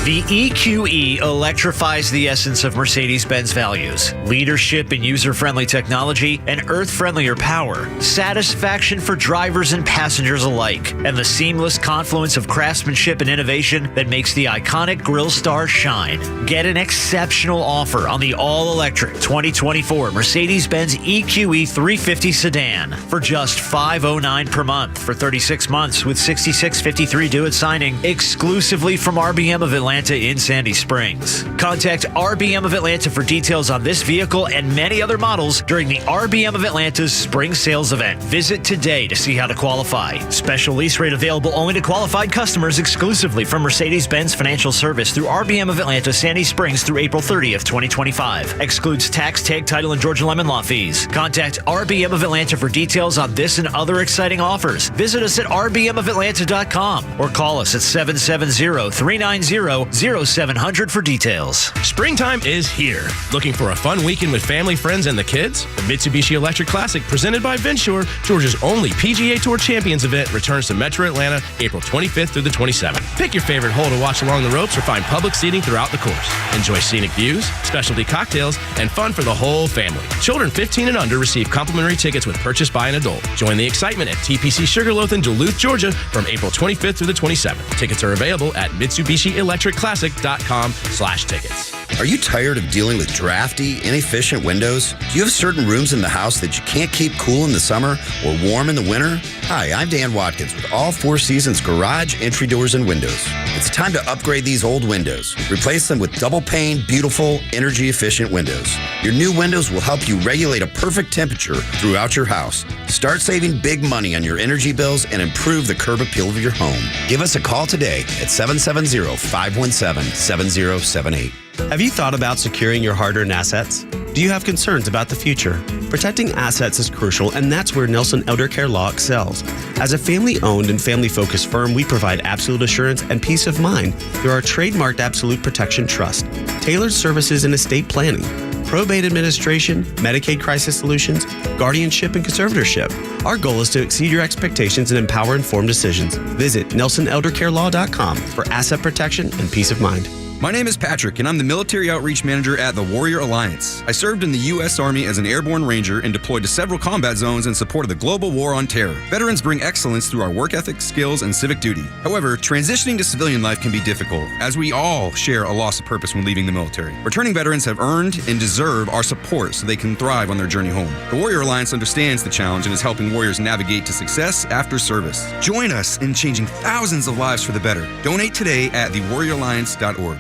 The EQE electrifies the essence of Mercedes-Benz values. Leadership in user-friendly technology and earth-friendlier power. Satisfaction for drivers and passengers alike. And the seamless confluence of craftsmanship and innovation that makes the iconic Grille Star shine. Get an exceptional offer on the all-electric 2024 Mercedes-Benz EQE 350 sedan for just $509 per month for 36 months with $66.53 due at signing, exclusively from RBM of Atlanta in Sandy Springs. Contact RBM of Atlanta for details on this vehicle and many other models during the RBM of Atlanta's spring sales event. Visit today to see how to qualify. Special lease rate available only to qualified customers exclusively from Mercedes-Benz Financial Service through RBM of Atlanta, Sandy Springs through April 30th, 2025. Excludes tax, tag, title, and Georgia Lemon Law fees. Contact RBM of Atlanta for details on this and other exciting offers. Visit us at rbmofatlanta.com or call us at 770-390-0700 for details. Springtime is here. Looking for a fun weekend with family, friends, and the kids? The Mitsubishi Electric Classic, presented by Venture, Georgia's only PGA Tour Champions event, returns to Metro Atlanta April 25th through the 27th. Pick your favorite hole to watch along the ropes or find public seating throughout the course. Enjoy scenic views, specialty cocktails, and fun for the whole family. Children 15 and under receive complimentary tickets with purchase by an adult. Join the excitement at TPC Sugarloaf in Duluth, Georgia from April 25th through the 27th. Tickets are available at MitsubishiElectricClassic.com/tickets. Are you tired of dealing with drafty, inefficient windows? Do you have certain rooms in the house that you can't keep cool in the summer or warm in the winter? Hi, I'm Dan Watkins with All Four Seasons Garage Entry Doors and Windows. It's time to upgrade these old windows. Replace them with double pane, beautiful, energy-efficient windows. Your new windows will help you regulate a perfect temperature throughout your house. Start saving big money on your energy bills and improve the curb appeal of your home. Give us a call today at 770-517-7078. Have you thought about securing your hard-earned assets? Do you have concerns about the future? Protecting assets is crucial, and that's where Nelson Elder Care Law excels. As a family-owned and family-focused firm, we provide absolute assurance and peace of mind through our trademarked Absolute Protection Trust, tailored services in estate planning, probate administration, Medicaid crisis solutions, guardianship, and conservatorship. Our goal is to exceed your expectations and empower informed decisions. Visit NelsonElderCareLaw.com for asset protection and peace of mind. My name is Patrick, and I'm the Military Outreach Manager at the Warrior Alliance. I served in the U.S. Army as an airborne ranger and deployed to several combat zones in support of the global war on terror. Veterans bring excellence through our work ethic, skills, and civic duty. However, transitioning to civilian life can be difficult, as we all share a loss of purpose when leaving the military. Returning veterans have earned and deserve our support so they can thrive on their journey home. The Warrior Alliance understands the challenge and is helping warriors navigate to success after service. Join us in changing thousands of lives for the better. Donate today at thewarrioralliance.org.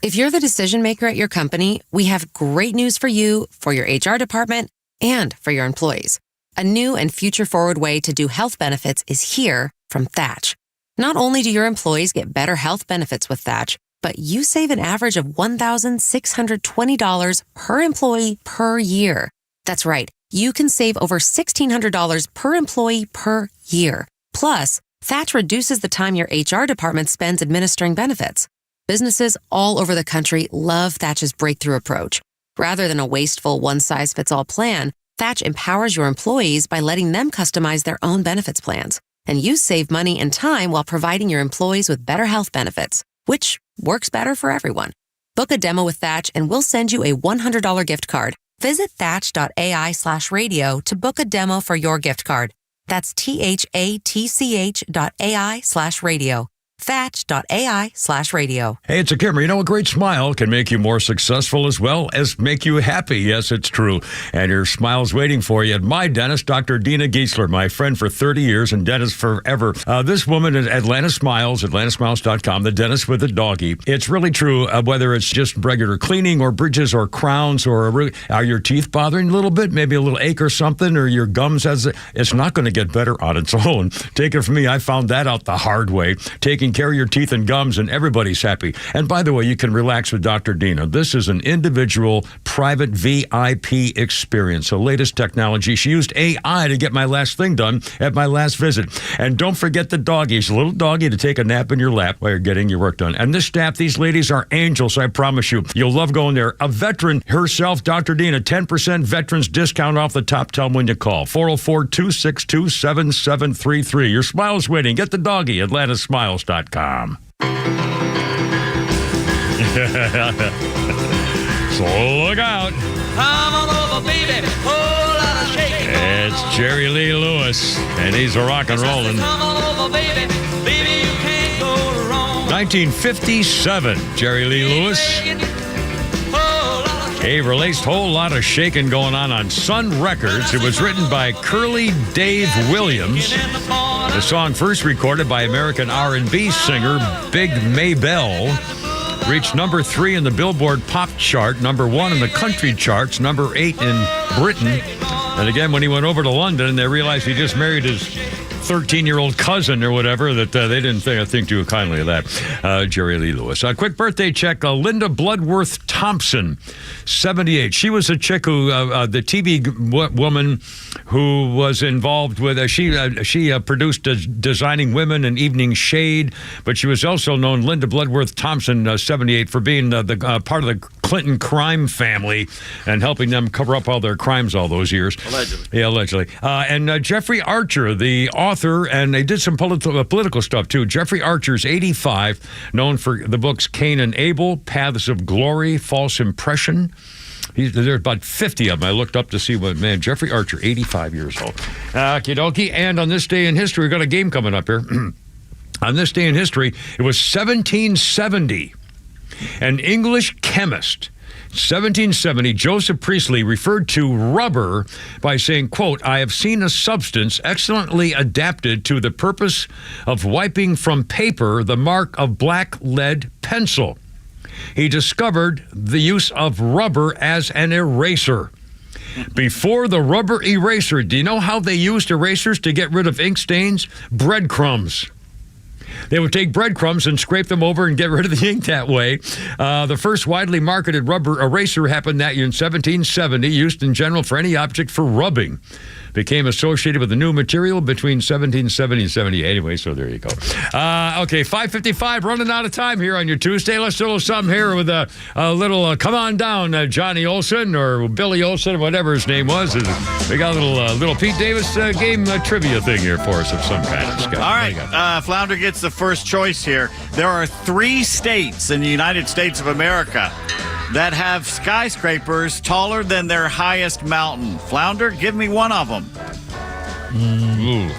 If you're the decision maker at your company, we have great news for you, for your HR department, and for your employees. A new and future-forward way to do health benefits is here from Thatch. Not only do your employees get better health benefits with Thatch, but you save an average of $1,620 per employee per year. That's right. You can save over $1,600 per employee per year. Plus, Thatch reduces the time your HR department spends administering benefits. Businesses all over the country love Thatch's breakthrough approach. Rather than a wasteful one-size-fits-all plan, Thatch empowers your employees by letting them customize their own benefits plans. And you save money and time while providing your employees with better health benefits, which works better for everyone. Book a demo with Thatch and we'll send you a $100 gift card. Visit thatch.ai/radio to book a demo for your gift card. That's THATCH.ai/radio. Thatch.ai/radio. Hey, it's a Kimmer. You know, a great smile can make you more successful as well as make you happy. Yes, it's true. And your smile's waiting for you at my dentist, Dr. Dina Giesler, my friend for 30 years and dentist forever. This woman at Atlanta Smiles, AtlantaSmiles.com, the dentist with the doggy. It's really true, whether it's just regular cleaning or bridges or crowns or are your teeth bothering a little bit, maybe a little ache or something, or your gums it's not going to get better on its own. Take it from me, I found that out the hard way. Taking care of your teeth and gums, and everybody's happy. And by the way, you can relax with Dr. Dina. This is an individual, private VIP experience. The latest technology. She used AI to get my last thing done at my last visit. And don't forget the doggies, a little doggy to take a nap in your lap while you're getting your work done. And this staff, these ladies are angels, I promise you. You'll love going there. A veteran herself, Dr. Dina, 10% veterans discount off the top. Tell them when you call. 404-262-7733. Your smile's waiting. Get the doggy, AtlantaSmiles.com. So look out. Come on over, baby. Whole lot of shaking. It's Jerry Lee Lewis, and he's a rock and rolling. Come on over, baby. Baby, you can't go wrong. 1957, Jerry Lee Lewis. He released a whole lot of shaking going on Sun Records. It was written by Curly Dave Williams. The song, first recorded by American R&B singer Big Maybelle, reached number 3 in the Billboard Pop Chart, number 1 in the country charts, number 8 in Britain. And again, when he went over to London, they realized he just married his 13-year-old cousin or whatever, that they didn't think too kindly of that. Jerry Lee Lewis. A quick birthday check. Linda Bloodworth Thompson, 78. She was a chick who, the TV woman who was involved with, she produced Designing Women and Evening Shade, but she was also known, Linda Bloodworth Thompson, 78, for being the part of the Clinton crime family and helping them cover up all their crimes all those years. Allegedly. Yeah, allegedly. And Jeffrey Archer, the author, and they did some political stuff too. Jeffrey Archer's 85, known for the books Cain and Abel, Paths of Glory, False Impression. There's about 50 of them. I looked up to see what, man, Jeffrey Archer, 85 years old. Okie dokie. And on this day in history, we've got a game coming up here. On this day in history, it was 1770. An English chemist, 1770, Joseph Priestley, referred to rubber by saying, quote, I have seen a substance excellently adapted to the purpose of wiping from paper the mark of black lead pencil. He discovered the use of rubber as an eraser. Before the rubber eraser, do you know how they used erasers to get rid of ink stains? Breadcrumbs. They would take breadcrumbs and scrape them over and get rid of the ink that way. The first widely marketed rubber eraser happened that year in 1770, used in general for any object for rubbing. Became associated with the new material between 1770 and 78. Anyway, so there you go. Okay, 5:55, running out of time here on your Tuesday. Let's do a little something here with a little come on down, Johnny Olson or Billy Olson, or whatever his name was. We got a little Pete Davis game trivia thing here for us of some kind. Scott, all right, Flounder gets the first choice here. There are 3 states in the United States of America that have skyscrapers taller than their highest mountain. Flounder, give me one of them.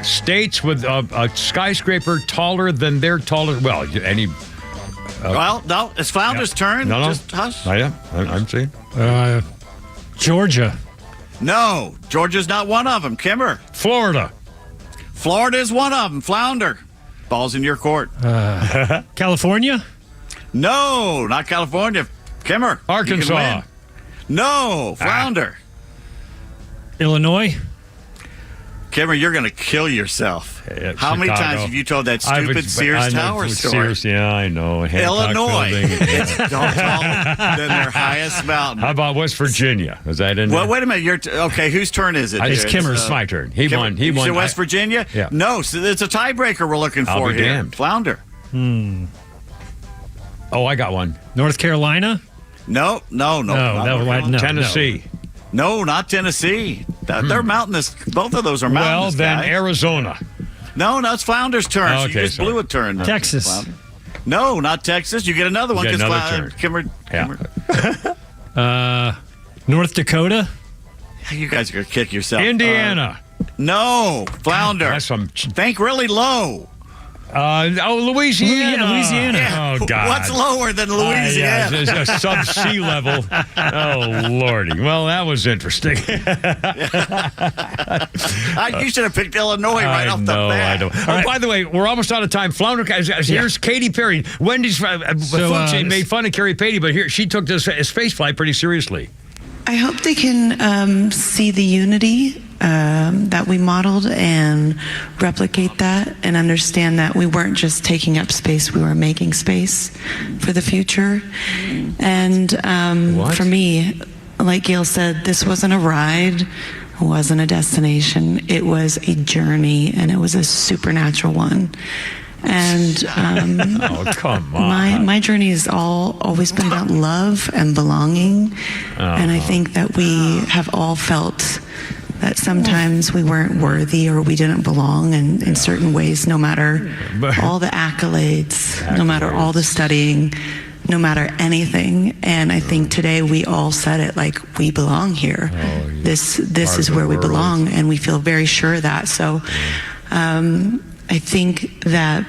States with a skyscraper taller than their taller. Well, any. Well, no, it's Flounder's turn. No. Just hush. I'm saying. Georgia. No, Georgia's not one of them. Kimmer. Florida. Florida is one of them. Flounder. Ball's in your court. California? No, not California. Kimmer. Arkansas. No, Flounder. Illinois? Kimmer, you're going to kill yourself. How many times have you told that stupid Sears Tower story? Yeah, I know. Illinois. It's taller than their highest mountain. How about West Virginia? Is that in there? Well, wait a minute. Okay, whose turn is it? It's Kimmer's. My turn. He won. He won. West Virginia? Yeah. No, so it's a tiebreaker we're looking for I'll be here. damned. Flounder. Oh, I got one. North Carolina? No. Tennessee. No, not Tennessee. They're mountainous. Both of those are mountainous. Well, then guys. Arizona. No, it's Flounder's turn. Oh, so you just blew a turn. Texas. Flounder. No, not Texas. You get another one. You get another turn. Kimmer. North Dakota? You guys are going to kick yourself. Indiana. No, Flounder. That's some. Think really low. Louisiana. Louisiana. Oh, God. What's lower than Louisiana? It's a sub-sea level. Oh, Lordy. Well, that was interesting. You should have picked Illinois right off the bat. I know. Oh, by the way, we're almost out of time. Flounder, here's Katy Perry. Wendy's food chain made fun of Carrie Patey, but here she took this space flight pretty seriously. I hope they can see the unity that we modeled and replicate that and understand that we weren't just taking up space, we were making space for the future. And for me, like Gail said, this wasn't a ride, it wasn't a destination, it was a journey, and it was a supernatural one. And oh, come on. My journey has always been about love and belonging. And I think that we have all felt that sometimes we weren't worthy or we didn't belong in certain ways, no matter all the accolades, no matter all the studying. no matter anything. And I think today we all said it, like, we belong here. This is where we belong, and we feel very sure of that. So I think that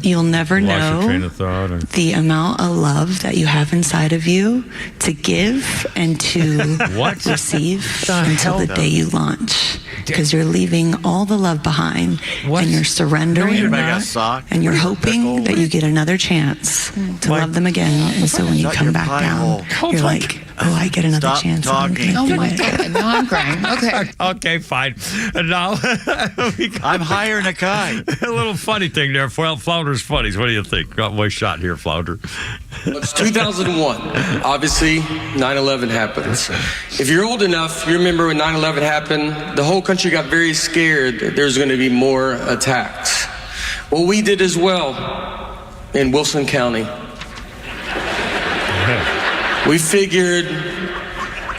you'll never know the amount of love that you have inside of you to give and to receive until the day you launch. Because you're leaving all the love behind, and you're surrendering, and you're hoping that you get another chance to love them again. And so when you come back down, you're like, oh, I get another chance. Talking. Oh my God! Now I'm crying. Okay. Okay, fine. And now I'm higher than a kite. A little funny thing there. Well, Flounder's funnies. What do you think? Got my shot here, Flounder. It's 2001. Obviously, 9/11 happens. If you're old enough, you remember when 9/11 happened, the whole country got very scared that there's going to be more attacks. Well, we did as well in Wilson County. We figured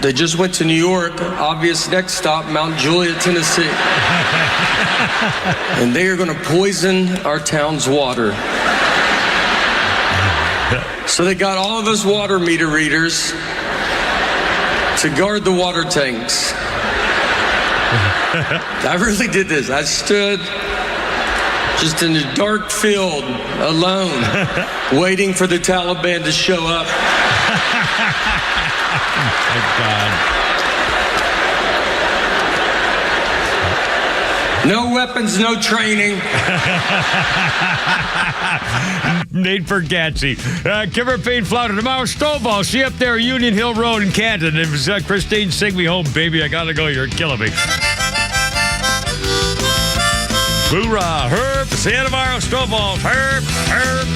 they just went to New York, obvious next stop, Mount Juliet, Tennessee. And they are going to poison our town's water. So they got all of us water meter readers to guard the water tanks. I really did this. I stood just in a dark field alone, waiting for the Taliban to show up. Thank God. No weapons, no training. Nate Bergazzi. Kimmer Payne Flounder. Tomorrow, Stovall. See you up there, Union Hill Road in Canton. It was Christine, sing me home, baby. I gotta go. You're killing me. Hoorah, Herb. See you tomorrow, Stovall. Herb, Herb.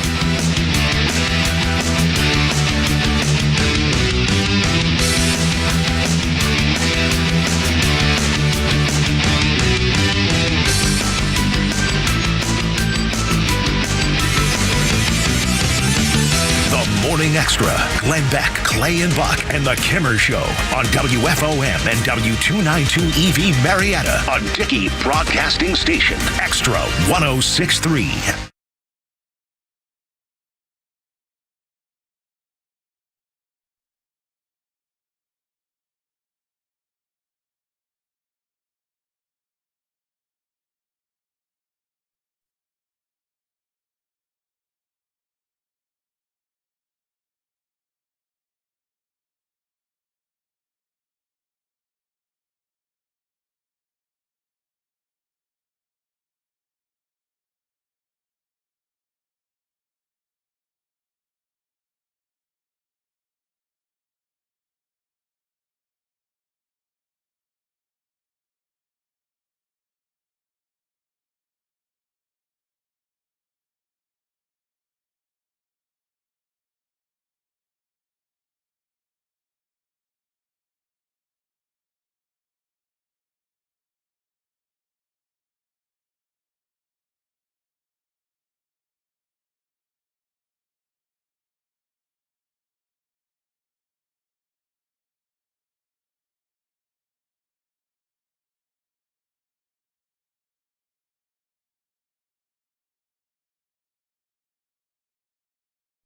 Morning Extra. Glenn Beck, Clay and Buck, and The Kimmer Show on WFOM and W292 EV Marietta, a Dickey Broadcasting Station. Extra 106.3.